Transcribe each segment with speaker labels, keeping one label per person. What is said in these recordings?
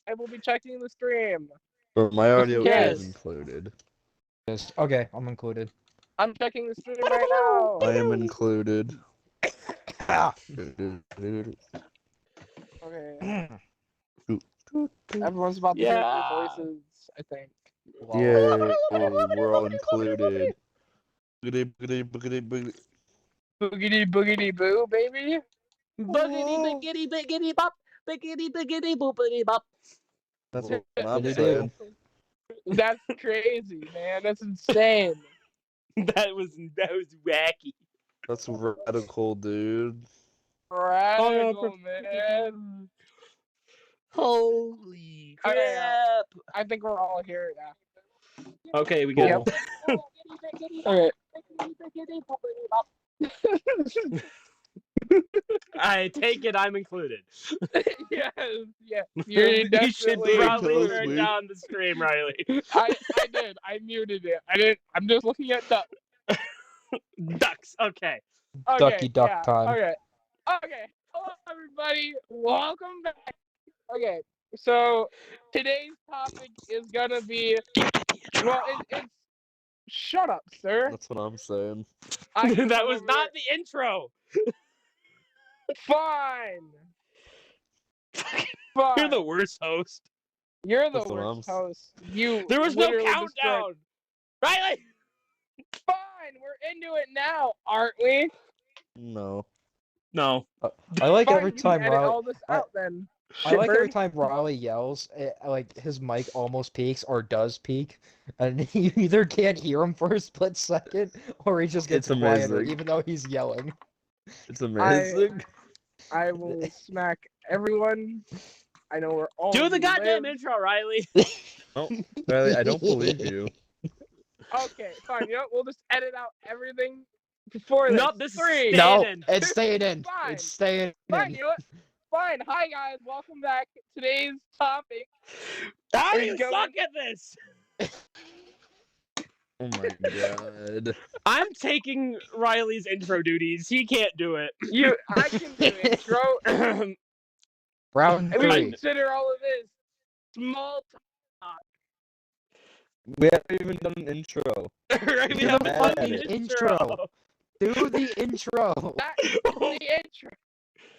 Speaker 1: I will be checking the stream.
Speaker 2: But my audio
Speaker 1: Yes.
Speaker 2: is included.
Speaker 3: Yes. Okay, I'm included.
Speaker 1: I'm checking the stream right now.
Speaker 2: I am included.
Speaker 1: Okay. Everyone's about to hear their voices, I think.
Speaker 2: Yay, we're all included. Boogity, boogity, boogity.
Speaker 1: Boogity boogity boo, baby.
Speaker 4: Boogity biggity biggity bop, biggity biggity boopity bop.
Speaker 2: That's what I'm
Speaker 3: What they
Speaker 2: saying.
Speaker 1: That's crazy, man. That's insane.
Speaker 4: That was wacky.
Speaker 2: That's radical, dude.
Speaker 1: Radical, man.
Speaker 4: Holy crap!
Speaker 1: Okay, I think we're all here now.
Speaker 4: Okay, we got.
Speaker 1: Yep. Okay.
Speaker 4: I take it I'm included.
Speaker 1: Yes, yeah.
Speaker 4: You
Speaker 1: You're
Speaker 4: should
Speaker 1: definitely
Speaker 4: probably
Speaker 2: included.
Speaker 4: turn down the stream, Riley.
Speaker 1: I did. I muted it. I didn't. I'm just looking at duck.
Speaker 4: Ducks. Okay.
Speaker 1: Okay,
Speaker 3: Ducky duck
Speaker 1: yeah,
Speaker 3: time.
Speaker 1: Okay. Okay. Hello, everybody. Welcome back. Okay. So today's topic is gonna be. Well, it's. Shut up, sir.
Speaker 2: That's what I'm saying.
Speaker 4: That was not the intro.
Speaker 1: Fine. Fine.
Speaker 4: You're the worst host.
Speaker 1: You're the
Speaker 2: That's what
Speaker 1: worst
Speaker 2: I'm
Speaker 1: host. You.
Speaker 4: There was no
Speaker 1: literally
Speaker 4: countdown.
Speaker 1: destroyed-
Speaker 4: Riley.
Speaker 1: Fine. We're into it now, aren't we?
Speaker 2: No.
Speaker 4: No.
Speaker 3: I like
Speaker 1: Fine,
Speaker 3: every
Speaker 1: you
Speaker 3: time
Speaker 1: can edit
Speaker 3: Riley.
Speaker 1: all this out then.
Speaker 3: I like every
Speaker 1: Shitbird.
Speaker 3: time Riley yells, like his mic almost peaks or does peak, and you either can't hear him for a split second or he just gets
Speaker 2: It's
Speaker 3: quieter,
Speaker 2: amazing.
Speaker 3: even though he's yelling.
Speaker 2: It's amazing.
Speaker 1: I will smack everyone. I know we're all.
Speaker 4: Do the goddamn
Speaker 1: live.
Speaker 4: intro, Riley.
Speaker 2: Oh, Riley, I don't believe you.
Speaker 1: Okay, fine. You know, we'll just edit out everything before this.
Speaker 4: Nope, this is
Speaker 1: Three.
Speaker 4: staying
Speaker 3: No,
Speaker 4: in.
Speaker 3: it's staying in.
Speaker 1: Fine.
Speaker 3: It's staying
Speaker 1: Fine.
Speaker 3: in.
Speaker 1: You know what? Fine. Hi guys. Welcome back. Today's topic.
Speaker 4: How do
Speaker 1: It's
Speaker 4: you
Speaker 1: going-
Speaker 4: suck at this?
Speaker 2: Oh my god.
Speaker 4: I'm taking Riley's intro duties. He can't do it.
Speaker 1: I can do intro.
Speaker 3: Round
Speaker 1: And we
Speaker 3: 3.
Speaker 1: consider all of this small talk.
Speaker 2: We haven't even done an intro.
Speaker 4: Right, we
Speaker 3: Do
Speaker 4: have
Speaker 3: the
Speaker 4: a
Speaker 3: fucking
Speaker 4: fucking
Speaker 3: intro. Do the intro.
Speaker 1: That is the intro.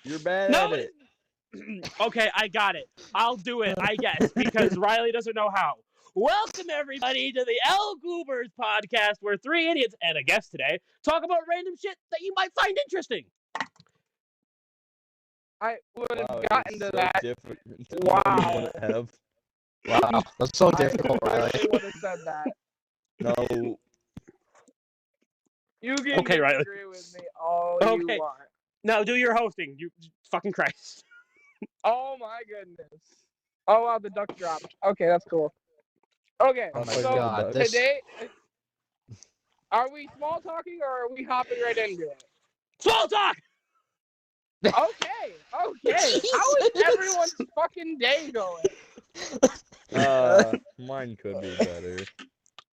Speaker 2: You're bad
Speaker 4: No,
Speaker 2: at it.
Speaker 4: Okay, I got it. I'll do it, I guess, because Riley doesn't know how. Welcome, everybody, to the Goobers podcast, where 3 idiots and a guest today talk about random shit that you might find interesting.
Speaker 1: I would have
Speaker 2: Wow,
Speaker 1: gotten
Speaker 2: it's
Speaker 1: to
Speaker 2: so
Speaker 1: that.
Speaker 2: different than
Speaker 1: Wow.
Speaker 2: what you wouldn't have.
Speaker 3: Wow, that's so
Speaker 1: I
Speaker 3: difficult, Riley.
Speaker 1: would have said that.
Speaker 2: No.
Speaker 1: You can
Speaker 4: Okay, Riley.
Speaker 1: disagree with me all
Speaker 4: Okay.
Speaker 1: you want.
Speaker 4: Now do your hosting, you fucking Christ.
Speaker 1: Oh my goodness. Oh wow, the duck dropped. Okay, that's cool. Okay,
Speaker 3: Oh my
Speaker 1: so
Speaker 3: god, this...
Speaker 1: today, are we small talking or are we hopping right into it?
Speaker 4: Small talk!
Speaker 1: Okay. How is everyone's fucking day going?
Speaker 2: Mine could be better.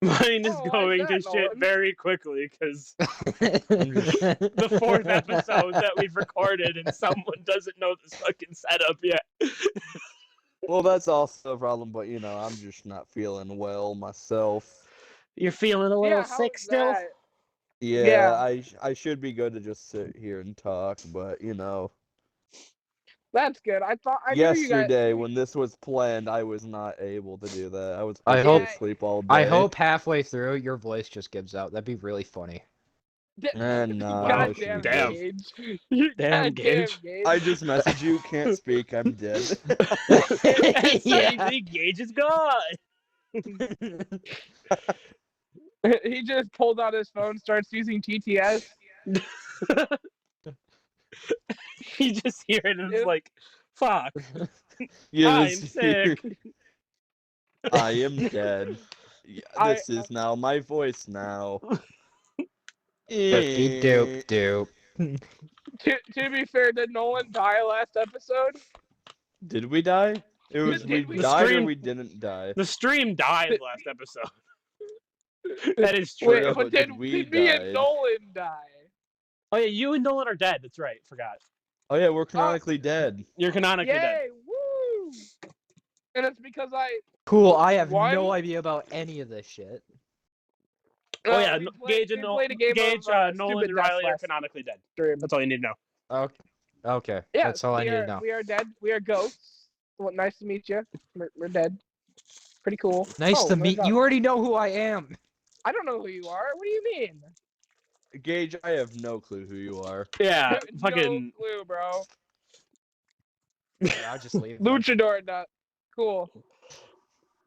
Speaker 4: Mine is
Speaker 1: Oh,
Speaker 4: going
Speaker 1: like
Speaker 4: to
Speaker 1: that,
Speaker 4: shit
Speaker 1: Nolan.
Speaker 4: very quickly, because the 4th episode that we've recorded and someone doesn't know this fucking setup yet.
Speaker 2: Well, that's also a problem, but you know, I'm just not feeling well myself.
Speaker 4: You're feeling a little
Speaker 1: Yeah, how
Speaker 4: sick
Speaker 1: is
Speaker 4: still?
Speaker 1: that?
Speaker 2: Yeah,
Speaker 1: Yeah.
Speaker 2: I should be good to just sit here and talk, but you know,
Speaker 1: That's good. I knew you guys.
Speaker 2: yesterday when this was planned, I was not able to do that. I was
Speaker 3: I
Speaker 2: supposed
Speaker 3: hope-
Speaker 2: to sleep all day.
Speaker 3: I hope halfway through your voice just gives out. That'd be really funny.
Speaker 2: And
Speaker 4: Wow,
Speaker 1: Goddamn
Speaker 4: damn.
Speaker 1: Gage.
Speaker 4: Damn,
Speaker 1: Goddamn
Speaker 4: Gage.
Speaker 2: I just messaged you, can't speak, I'm dead.
Speaker 4: And
Speaker 3: Yeah.
Speaker 4: suddenly Gage is gone.
Speaker 1: He just pulled out his phone, starts using TTS.
Speaker 4: You just hear it and it's
Speaker 1: Yep.
Speaker 4: like, fuck.
Speaker 2: Yeah,
Speaker 4: I'm
Speaker 2: this-
Speaker 4: sick.
Speaker 2: I am dead. Yeah, this is now my voice now.
Speaker 3: Doop doop doop.
Speaker 1: To be fair, did Nolan die last episode?
Speaker 2: Did we die? It was
Speaker 1: Did
Speaker 2: we
Speaker 1: we-
Speaker 2: died or
Speaker 4: Stream-
Speaker 2: we didn't die.
Speaker 4: The stream died last episode. That is true.
Speaker 1: Wait,
Speaker 2: Yeah,
Speaker 1: but
Speaker 2: but
Speaker 1: did
Speaker 2: did we
Speaker 1: me
Speaker 2: die?
Speaker 1: and Nolan die?
Speaker 4: Oh yeah, you and Nolan are dead. That's right. Forgot.
Speaker 2: Oh yeah, we're canonically dead.
Speaker 4: You're canonically dead.
Speaker 1: Yay! Woo! and it's because I.
Speaker 3: Cool. I have
Speaker 1: One?
Speaker 3: no idea about any of this shit.
Speaker 4: Oh yeah,
Speaker 1: we
Speaker 4: Gage
Speaker 1: we
Speaker 4: and
Speaker 1: played a game
Speaker 4: Gage,
Speaker 1: of
Speaker 4: Nolan,
Speaker 1: Stupid
Speaker 4: and
Speaker 1: Death
Speaker 4: Riley are
Speaker 1: last
Speaker 4: canonically dead.
Speaker 1: stream.
Speaker 4: That's all you need to know.
Speaker 3: Okay.
Speaker 1: Yeah,
Speaker 3: That's all I need to know.
Speaker 1: We are dead. We are ghosts. Well, nice to meet you. We're dead. Pretty cool.
Speaker 3: Nice
Speaker 1: Oh,
Speaker 3: to
Speaker 1: where's
Speaker 3: meet
Speaker 1: that?
Speaker 3: you. Already know who I am.
Speaker 1: I don't know who you are. What do you mean?
Speaker 2: Gage, I have no clue who you are.
Speaker 4: Yeah,
Speaker 1: No
Speaker 4: fucking.
Speaker 1: clue, bro.
Speaker 3: Yeah, I'll just leave. then.
Speaker 1: Luchador nut. Cool.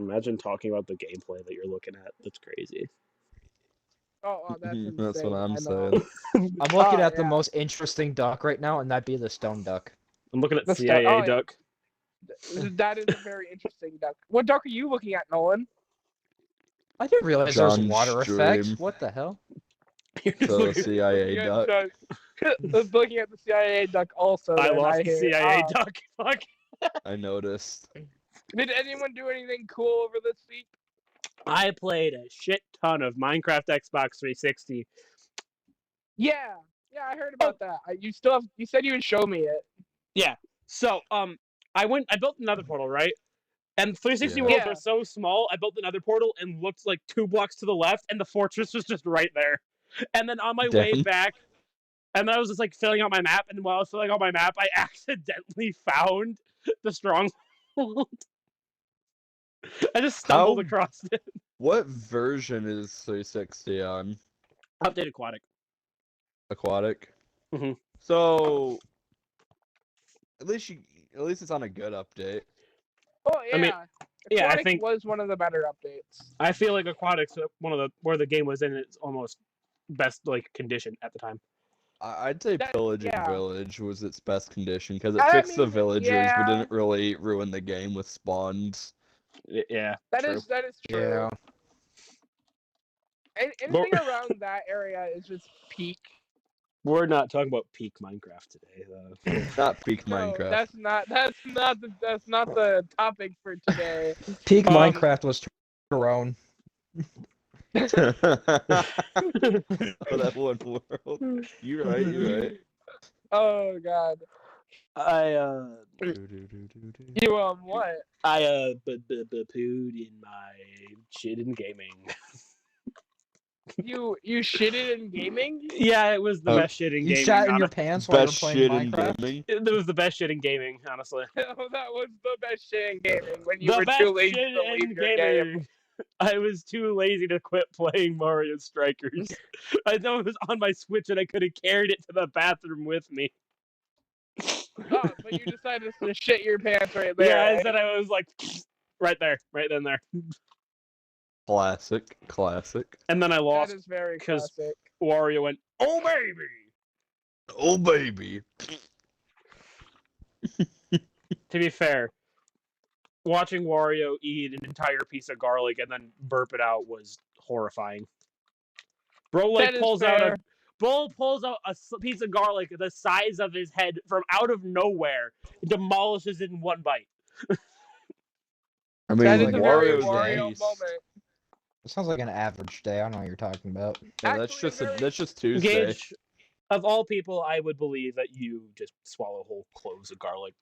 Speaker 4: Imagine talking about the gameplay that you're looking at. That's crazy.
Speaker 1: Oh, that's insane.
Speaker 2: That's what I'm
Speaker 1: I know.
Speaker 2: saying.
Speaker 3: I'm looking
Speaker 1: Oh,
Speaker 3: at the
Speaker 1: yeah.
Speaker 3: most interesting duck right now, and that'd be the stone duck.
Speaker 4: I'm looking at
Speaker 1: That's
Speaker 4: CIA
Speaker 1: oh, yeah.
Speaker 4: duck.
Speaker 1: That is a very interesting duck. What duck are you looking at, Nolan?
Speaker 3: I didn't realize there's
Speaker 2: John
Speaker 3: water
Speaker 2: Stream.
Speaker 3: effects. What the hell?
Speaker 4: You're just
Speaker 2: So
Speaker 4: looking-
Speaker 2: CIA duck.
Speaker 1: Looking at the CIA duck also.
Speaker 4: I
Speaker 1: then,
Speaker 4: lost the
Speaker 1: hear.
Speaker 4: CIA
Speaker 1: Ah.
Speaker 4: duck. Fuck.
Speaker 2: I noticed.
Speaker 1: Did anyone do anything cool over this week?
Speaker 4: I played a shit ton of Minecraft Xbox 360.
Speaker 1: Yeah, I heard about that. You said you would show me it.
Speaker 4: So, I built another portal, right? And 360
Speaker 2: Yeah.
Speaker 4: worlds
Speaker 1: Yeah.
Speaker 4: are so small, I built another portal and looked like 2 blocks to the left, and the fortress was just right there. And then on my way
Speaker 2: Damn.
Speaker 4: back, and then I was just like filling out my map, and while I was filling out my map, I accidentally found the stronghold. I just stumbled
Speaker 2: How-
Speaker 4: across it.
Speaker 2: What version is 360 on?
Speaker 4: Update aquatic.
Speaker 2: Aquatic.
Speaker 4: Mhm.
Speaker 2: So at least it's on a good update.
Speaker 1: Oh yeah.
Speaker 4: I mean, yeah, I
Speaker 1: Aquatic
Speaker 4: think-
Speaker 1: was one of the better updates.
Speaker 4: I feel like aquatic's one of the where the game was in its almost best like condition at the time.
Speaker 2: I'd say
Speaker 1: That-
Speaker 2: Pillage
Speaker 1: yeah.
Speaker 2: and Village was its best condition because it
Speaker 1: I
Speaker 2: fixed the
Speaker 1: mean,
Speaker 2: villagers
Speaker 1: yeah.
Speaker 2: but didn't really ruin the game with spawns.
Speaker 4: Yeah,
Speaker 1: That
Speaker 4: true.
Speaker 1: is true.
Speaker 3: Yeah.
Speaker 1: Anything around that area is just peak.
Speaker 4: We're not talking about peak Minecraft today, though.
Speaker 2: Not peak
Speaker 1: No,
Speaker 2: Minecraft.
Speaker 1: that's not the topic for today.
Speaker 3: Peak
Speaker 4: Minecraft
Speaker 3: Minecraft was Tyrone.
Speaker 2: Oh, that one world. You're right.
Speaker 1: Oh god.
Speaker 4: I
Speaker 1: You what?
Speaker 4: pooed in my shit in gaming.
Speaker 1: You shitted in gaming?
Speaker 4: Yeah, it was the
Speaker 2: Oh,
Speaker 4: best shit in
Speaker 3: You
Speaker 4: gaming.
Speaker 3: shat in your pants while you were
Speaker 2: Best
Speaker 3: playing
Speaker 2: shit in
Speaker 3: Minecraft.
Speaker 2: gaming.
Speaker 4: It was the best shit in gaming, honestly.
Speaker 1: Oh, that was the best shit in gaming when you
Speaker 4: The
Speaker 1: were
Speaker 4: best
Speaker 1: too lazy
Speaker 4: shit
Speaker 1: to
Speaker 4: in
Speaker 1: leave your game.
Speaker 4: gaming. I was too lazy to quit playing Mario Strikers. I know it was on my Switch and I could have carried it to the bathroom with me.
Speaker 1: Oh, but you decided to shit your pants right there.
Speaker 4: Yeah, I
Speaker 1: eh?
Speaker 4: said I was like, right there, right then there.
Speaker 2: Classic.
Speaker 4: And then I
Speaker 1: That
Speaker 4: lost.
Speaker 1: is very
Speaker 4: 'cause-
Speaker 1: classic.
Speaker 4: Wario went, oh baby!
Speaker 2: Oh baby.
Speaker 4: To be fair, watching Wario eat an entire piece of garlic and then burp it out was horrifying. Bro, like,
Speaker 1: That is
Speaker 4: pulls
Speaker 1: fair.
Speaker 4: out a piece of garlic the size of his head from out of nowhere and demolishes it in one bite.
Speaker 2: I mean,
Speaker 1: That is
Speaker 3: like
Speaker 1: a very
Speaker 2: Wario's
Speaker 1: Wario
Speaker 2: nice.
Speaker 1: moment.
Speaker 3: It sounds like an average day. I don't know what you're talking about.
Speaker 2: Yeah, that's
Speaker 1: Actually,
Speaker 2: just
Speaker 1: very-
Speaker 2: that's just Tuesday.
Speaker 4: Gage, of all people, I would believe that you just swallow whole cloves of garlic.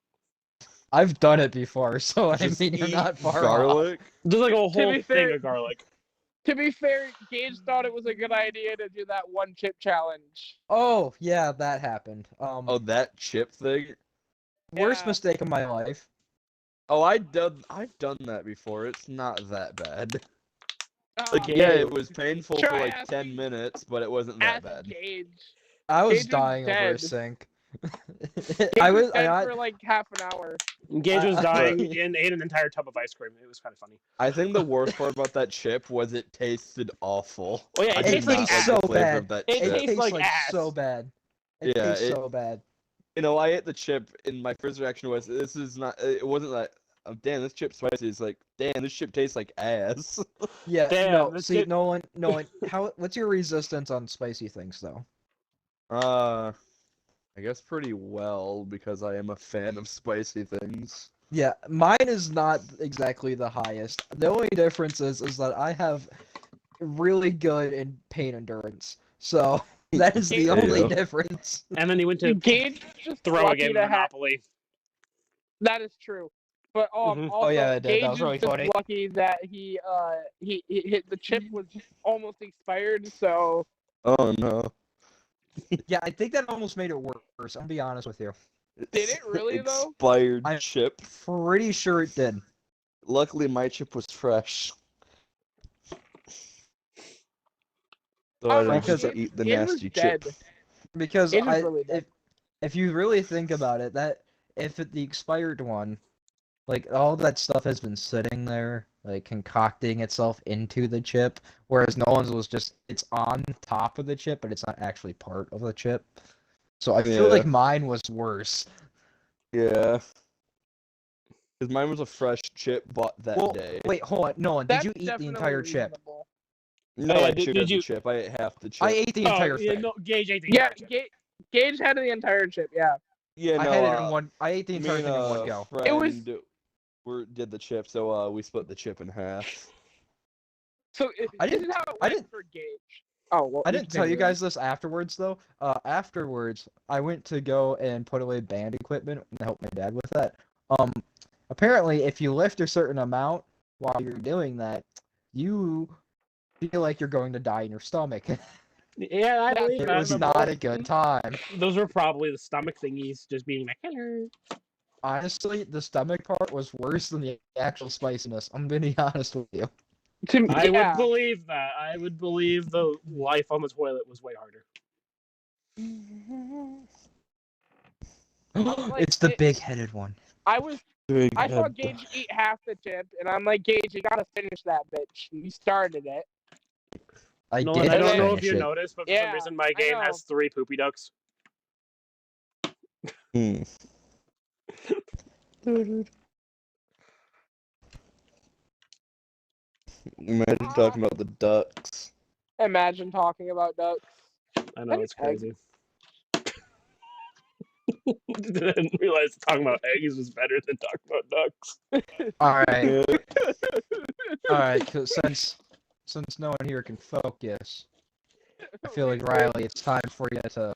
Speaker 3: I've done it before, so I
Speaker 2: Just
Speaker 3: mean you're
Speaker 2: eat
Speaker 3: not far off.
Speaker 2: garlic.
Speaker 4: Just like a whole
Speaker 1: be
Speaker 4: thing
Speaker 1: fair-
Speaker 4: of garlic.
Speaker 1: To be fair, Gage thought it was a good idea to do that one chip challenge.
Speaker 3: Oh yeah, that happened.
Speaker 2: Oh, that chip thing.
Speaker 3: Worst
Speaker 1: yeah.
Speaker 3: mistake of my life.
Speaker 2: Oh, I've done that before. It's not that bad. Like,
Speaker 1: Oh,
Speaker 2: yeah, it was painful for
Speaker 1: Try
Speaker 2: like
Speaker 1: asking-
Speaker 2: 10 minutes, but it wasn't that
Speaker 1: ask
Speaker 2: bad.
Speaker 1: Gage.
Speaker 3: I was
Speaker 1: Gage was
Speaker 3: dying over a
Speaker 1: dead.
Speaker 3: sink.
Speaker 1: Gage
Speaker 3: I
Speaker 1: was
Speaker 3: was.
Speaker 1: dead for like half an hour.
Speaker 4: Gage was
Speaker 3: I-
Speaker 4: dying and ate an entire tub of ice cream. It was kind of funny.
Speaker 2: I think the worst part about that chip was it tasted awful.
Speaker 4: Oh, yeah,
Speaker 2: I
Speaker 4: it
Speaker 2: did
Speaker 4: tastes
Speaker 2: not
Speaker 4: like
Speaker 2: like
Speaker 3: so
Speaker 2: the flavor
Speaker 3: bad.
Speaker 2: of that
Speaker 4: It
Speaker 3: It
Speaker 2: chip.
Speaker 4: tastes
Speaker 3: tastes
Speaker 4: like
Speaker 3: like
Speaker 4: ass.
Speaker 3: so bad. It
Speaker 2: Yeah,
Speaker 3: tastes
Speaker 2: it-
Speaker 3: so bad.
Speaker 2: You know, I ate the chip, and my first reaction was, "This is not." It wasn't like, "Oh, damn, this chip's spicy." It's like, "Damn, this chip tastes like ass."
Speaker 3: Yeah.
Speaker 4: Damn,
Speaker 3: no.
Speaker 4: this
Speaker 3: See,
Speaker 4: shit-
Speaker 3: Nolan. What's your resistance on spicy things though?
Speaker 2: I guess pretty well because I am a fan of spicy things.
Speaker 3: Yeah, mine is not exactly the highest. The only difference is that I have really good in pain endurance. So that is the
Speaker 1: Ew.
Speaker 3: only difference.
Speaker 4: And then he went to
Speaker 1: Gage just
Speaker 4: throw a
Speaker 1: lucky
Speaker 4: game
Speaker 1: to
Speaker 4: of
Speaker 1: have.
Speaker 4: Monopoly.
Speaker 1: That is true. But
Speaker 4: Mhm.
Speaker 1: also,
Speaker 3: Oh, yeah, it did. That was
Speaker 1: Gage
Speaker 3: really
Speaker 1: is just
Speaker 3: funny.
Speaker 1: lucky that he hit the chip was almost expired. So
Speaker 2: Oh no.
Speaker 3: Yeah, I think that almost made it worse. I'll be honest with you.
Speaker 1: Did it really, though?
Speaker 2: Expired
Speaker 3: I'm-
Speaker 2: chip.
Speaker 3: Pretty sure it did.
Speaker 2: Luckily, my chip was fresh. So I
Speaker 1: Oh,
Speaker 2: didn't
Speaker 3: Because
Speaker 2: have to eat the
Speaker 1: it was
Speaker 2: nasty
Speaker 1: dead.
Speaker 2: chip.
Speaker 3: Because
Speaker 1: It is really dead.
Speaker 3: if you really think about it, the expired one, like all that stuff has been sitting there, like concocting itself into the chip, whereas Nolan's was just it's on top of the chip, but it's not actually part of the chip. So I feel
Speaker 2: Yeah.
Speaker 3: like mine was worse.
Speaker 2: Yeah. Because mine was a fresh chip bought that
Speaker 3: Well,
Speaker 2: day.
Speaker 3: wait, hold on, Nolan,
Speaker 1: That's
Speaker 3: did you eat the
Speaker 1: definitely
Speaker 3: entire chip?
Speaker 1: reasonable.
Speaker 2: No,
Speaker 4: yeah,
Speaker 2: I
Speaker 4: did
Speaker 2: shared
Speaker 4: you-
Speaker 2: the chip. I ate half the chip.
Speaker 3: I ate the entire
Speaker 4: yeah,
Speaker 3: thing.
Speaker 4: no, Gage ate the
Speaker 1: Yeah,
Speaker 4: entire chip.
Speaker 1: Gage had the entire chip. Yeah.
Speaker 2: Yeah,
Speaker 3: I
Speaker 2: no,
Speaker 3: had it in one. I ate the
Speaker 2: me
Speaker 3: entire
Speaker 2: and
Speaker 3: thing in one
Speaker 2: a
Speaker 3: go.
Speaker 2: friend
Speaker 1: It was-
Speaker 2: did the chip, so we split the chip in half.
Speaker 1: So
Speaker 3: I
Speaker 1: this
Speaker 3: didn't-
Speaker 1: is how it
Speaker 3: I
Speaker 1: went
Speaker 3: didn't-
Speaker 1: for Gage. Oh, well,
Speaker 3: I didn't tell you
Speaker 1: continue.
Speaker 3: guys this afterwards, though. Afterwards, I went to go and put away band equipment and help my dad with that. Apparently, if you lift a certain amount while you're doing that, you feel like you're going to die in your stomach.
Speaker 4: Yeah, I
Speaker 1: That's
Speaker 4: believe
Speaker 3: It
Speaker 4: that.
Speaker 3: was not a good time.
Speaker 4: Those were probably the stomach thingies just being like, hello.
Speaker 3: Honestly, the stomach part was worse than the actual spiciness. I'm gonna be honest with you.
Speaker 4: I
Speaker 1: Yeah.
Speaker 4: would believe that. I would believe the life on the toilet was way harder.
Speaker 1: Like,
Speaker 3: It's the big-headed one.
Speaker 1: I saw Gage eat half the chip, and I'm like, Gage, you gotta finish that bitch. You started it.
Speaker 3: I
Speaker 4: Nolan,
Speaker 3: did
Speaker 4: I don't know if
Speaker 3: finish
Speaker 4: you
Speaker 3: it.
Speaker 4: noticed, but for
Speaker 1: Yeah,
Speaker 4: some reason my
Speaker 1: I
Speaker 4: game
Speaker 1: know.
Speaker 4: has 3 poopy ducks.
Speaker 2: Imagine talking about the ducks.
Speaker 1: Imagine talking about ducks.
Speaker 4: I know,
Speaker 1: An
Speaker 4: it's
Speaker 1: egg.
Speaker 4: crazy. Didn't realize talking about eggs was better than talking about ducks.
Speaker 3: All right,
Speaker 2: Yeah.
Speaker 3: all right. 'Cause since no one here can focus, I feel like Riley, it's time for you to.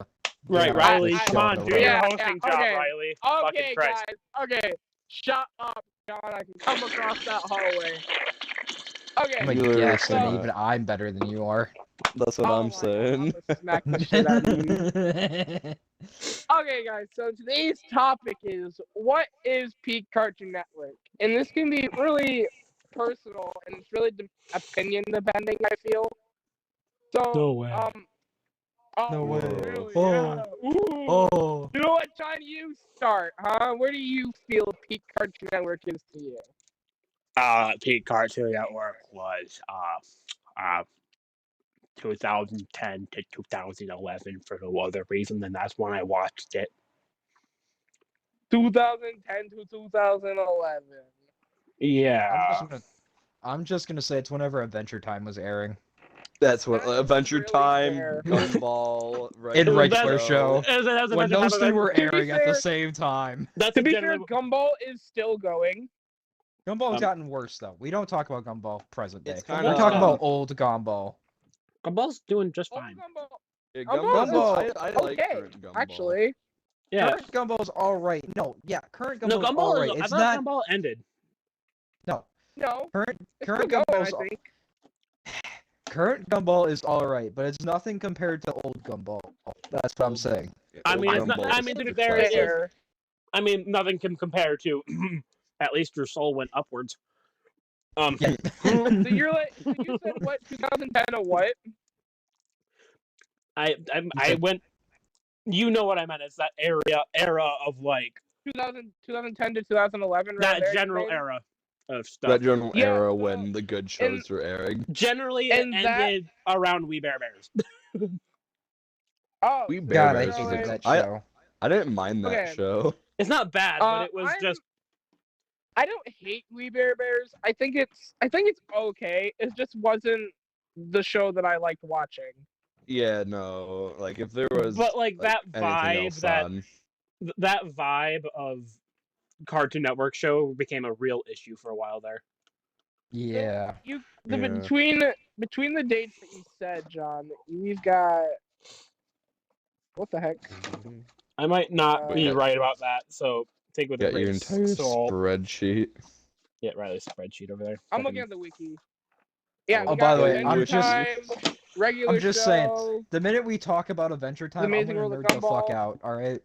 Speaker 4: Right,
Speaker 3: get
Speaker 4: Riley,
Speaker 3: this
Speaker 4: come
Speaker 3: show
Speaker 4: on,
Speaker 3: on
Speaker 4: do
Speaker 3: the
Speaker 4: your
Speaker 1: Yeah,
Speaker 3: road.
Speaker 4: hosting
Speaker 1: yeah,
Speaker 4: job,
Speaker 1: okay.
Speaker 4: Riley.
Speaker 1: Okay,
Speaker 4: Fucking Christ.
Speaker 1: guys. Okay, shut up, John. I can come across that hallway. Okay.
Speaker 3: I'm a
Speaker 2: You're
Speaker 3: guest, and
Speaker 2: not.
Speaker 3: even I'm better than you are.
Speaker 2: That's what
Speaker 1: Oh
Speaker 2: I'm
Speaker 1: my God,
Speaker 2: saying.
Speaker 1: I'm gonna smack the shit out of you. Okay, guys, so today's topic is, what is peak Cartoon Network? And this can be really personal, and it's really opinion depending, I feel. So,
Speaker 4: No way.
Speaker 1: Oh,
Speaker 3: No way.
Speaker 1: really?
Speaker 3: Oh.
Speaker 1: Yeah. Ooh.
Speaker 3: Oh.
Speaker 1: You know what, John? You start, huh? Where do you feel peak Cartoon Network is to you?
Speaker 4: Peak Cartoon Network was 2010 to 2011 for no other reason than that's when I watched it.
Speaker 1: 2010 to 2011.
Speaker 4: Yeah.
Speaker 3: I'm just gonna say it's whenever Adventure Time was airing.
Speaker 2: That's what
Speaker 1: That's
Speaker 2: Adventure
Speaker 1: really
Speaker 2: Time,
Speaker 1: fair.
Speaker 2: Gumball,
Speaker 3: In
Speaker 2: Regular
Speaker 3: regular show.
Speaker 4: That was
Speaker 3: When
Speaker 4: Adventure
Speaker 3: those
Speaker 4: Time,
Speaker 3: two were
Speaker 1: To be
Speaker 3: airing at the
Speaker 1: fair-
Speaker 3: same time.
Speaker 4: that's
Speaker 1: To be
Speaker 4: generally
Speaker 1: fair, Gumball is still going.
Speaker 3: Gumball's gotten worse though. We don't talk about Gumball present day.
Speaker 2: It's
Speaker 3: We're
Speaker 2: kinda-
Speaker 3: talking about old Gumball.
Speaker 4: Gumball's doing just
Speaker 1: Old
Speaker 4: fine.
Speaker 1: Gumball,
Speaker 2: Yeah,
Speaker 1: Gumball
Speaker 3: is
Speaker 2: I like
Speaker 1: okay,
Speaker 2: current Gumball.
Speaker 1: actually.
Speaker 4: Yeah.
Speaker 3: Current Gumball's alright. No, yeah, current Gumball's
Speaker 4: No, Gumball
Speaker 3: alright.
Speaker 4: is. I
Speaker 3: It's
Speaker 4: thought
Speaker 3: not
Speaker 4: Gumball ended.
Speaker 3: no.
Speaker 1: No,
Speaker 3: Current
Speaker 1: it's
Speaker 3: current
Speaker 1: still going, I
Speaker 3: Gumball's
Speaker 1: think.
Speaker 3: current Gumball is alright, but it's nothing compared to old Gumball. That's what I'm saying.
Speaker 4: I
Speaker 2: Old
Speaker 4: mean, it's not-
Speaker 2: Gumball
Speaker 4: I
Speaker 2: is
Speaker 4: mean, to be
Speaker 2: the
Speaker 4: fair, it
Speaker 2: classic.
Speaker 4: is- I mean, nothing can compare to. At least your soul went upwards.
Speaker 3: Yeah.
Speaker 1: So you're like, so you said what? 2010 or what?
Speaker 4: I went. You know what I meant? It's that era of like
Speaker 1: 2010 to 2011.
Speaker 4: that
Speaker 1: rather,
Speaker 4: general
Speaker 1: you mean?
Speaker 4: era of stuff.
Speaker 2: That general
Speaker 1: Yeah,
Speaker 2: era
Speaker 1: so-
Speaker 2: when the good shows were airing.
Speaker 4: Generally, it
Speaker 1: And that-
Speaker 4: ended around We Bare Bears.
Speaker 1: Oh,
Speaker 2: We
Speaker 1: so
Speaker 2: Bare
Speaker 3: God, I
Speaker 1: you're
Speaker 2: Bears was
Speaker 3: hated
Speaker 1: going-
Speaker 3: that
Speaker 2: I-
Speaker 3: show.
Speaker 2: I didn't mind that
Speaker 1: Okay.
Speaker 2: show.
Speaker 4: It's not bad, but it was
Speaker 1: I'm-
Speaker 4: just.
Speaker 1: I don't hate We Bare Bears. I think it's okay. It just wasn't the show that I liked watching.
Speaker 2: Yeah, no, like if there was
Speaker 4: But like that
Speaker 2: anything
Speaker 4: vibe,
Speaker 2: else
Speaker 4: that
Speaker 2: on.
Speaker 4: that vibe of Cartoon Network show became a real issue for a while there.
Speaker 3: Yeah.
Speaker 1: Yeah. Between the dates that you said, John, we've got, what the heck?
Speaker 4: I might not be
Speaker 1: Uh,
Speaker 4: right about that, so think with
Speaker 2: Got your
Speaker 4: every
Speaker 2: entire
Speaker 4: soul.
Speaker 2: spreadsheet.
Speaker 4: Yeah, Riley's spreadsheet over there.
Speaker 1: I'm looking at the wiki. Yeah,
Speaker 2: Oh,
Speaker 1: we
Speaker 3: by
Speaker 1: got
Speaker 3: the way,
Speaker 1: Adventure
Speaker 3: I'm just-
Speaker 1: Time, regular
Speaker 3: I'm just
Speaker 1: show.
Speaker 3: saying, the minute we talk about Adventure Time, I'm
Speaker 1: Amazing
Speaker 3: gonna
Speaker 1: World of
Speaker 3: nerd the fuck
Speaker 1: Gumball.
Speaker 3: out. All right.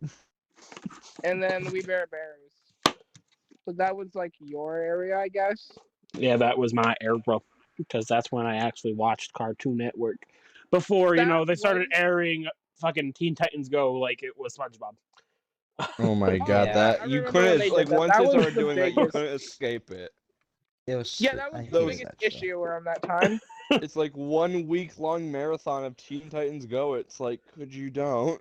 Speaker 1: And then We Bear Bears. So that was like your area, I guess.
Speaker 4: Yeah, that was my era because that's when I actually watched Cartoon Network. Before
Speaker 1: That
Speaker 4: they started
Speaker 1: was-
Speaker 4: airing fucking Teen Titans Go like it was SpongeBob.
Speaker 2: Oh my god,
Speaker 3: yeah.
Speaker 2: that
Speaker 1: I
Speaker 2: you
Speaker 1: remember when
Speaker 2: couldn't
Speaker 1: they did
Speaker 2: like
Speaker 1: that.
Speaker 2: once
Speaker 1: That
Speaker 2: they
Speaker 1: was
Speaker 2: started
Speaker 1: the
Speaker 2: doing that, you
Speaker 1: biggest-
Speaker 2: couldn't escape it.
Speaker 3: It was.
Speaker 1: Yeah, that
Speaker 3: I
Speaker 1: was the
Speaker 3: hated
Speaker 1: biggest
Speaker 3: that show.
Speaker 1: issue around that time.
Speaker 2: It's like 1 week long marathon of Teen Titans Go. It's like, could you don't?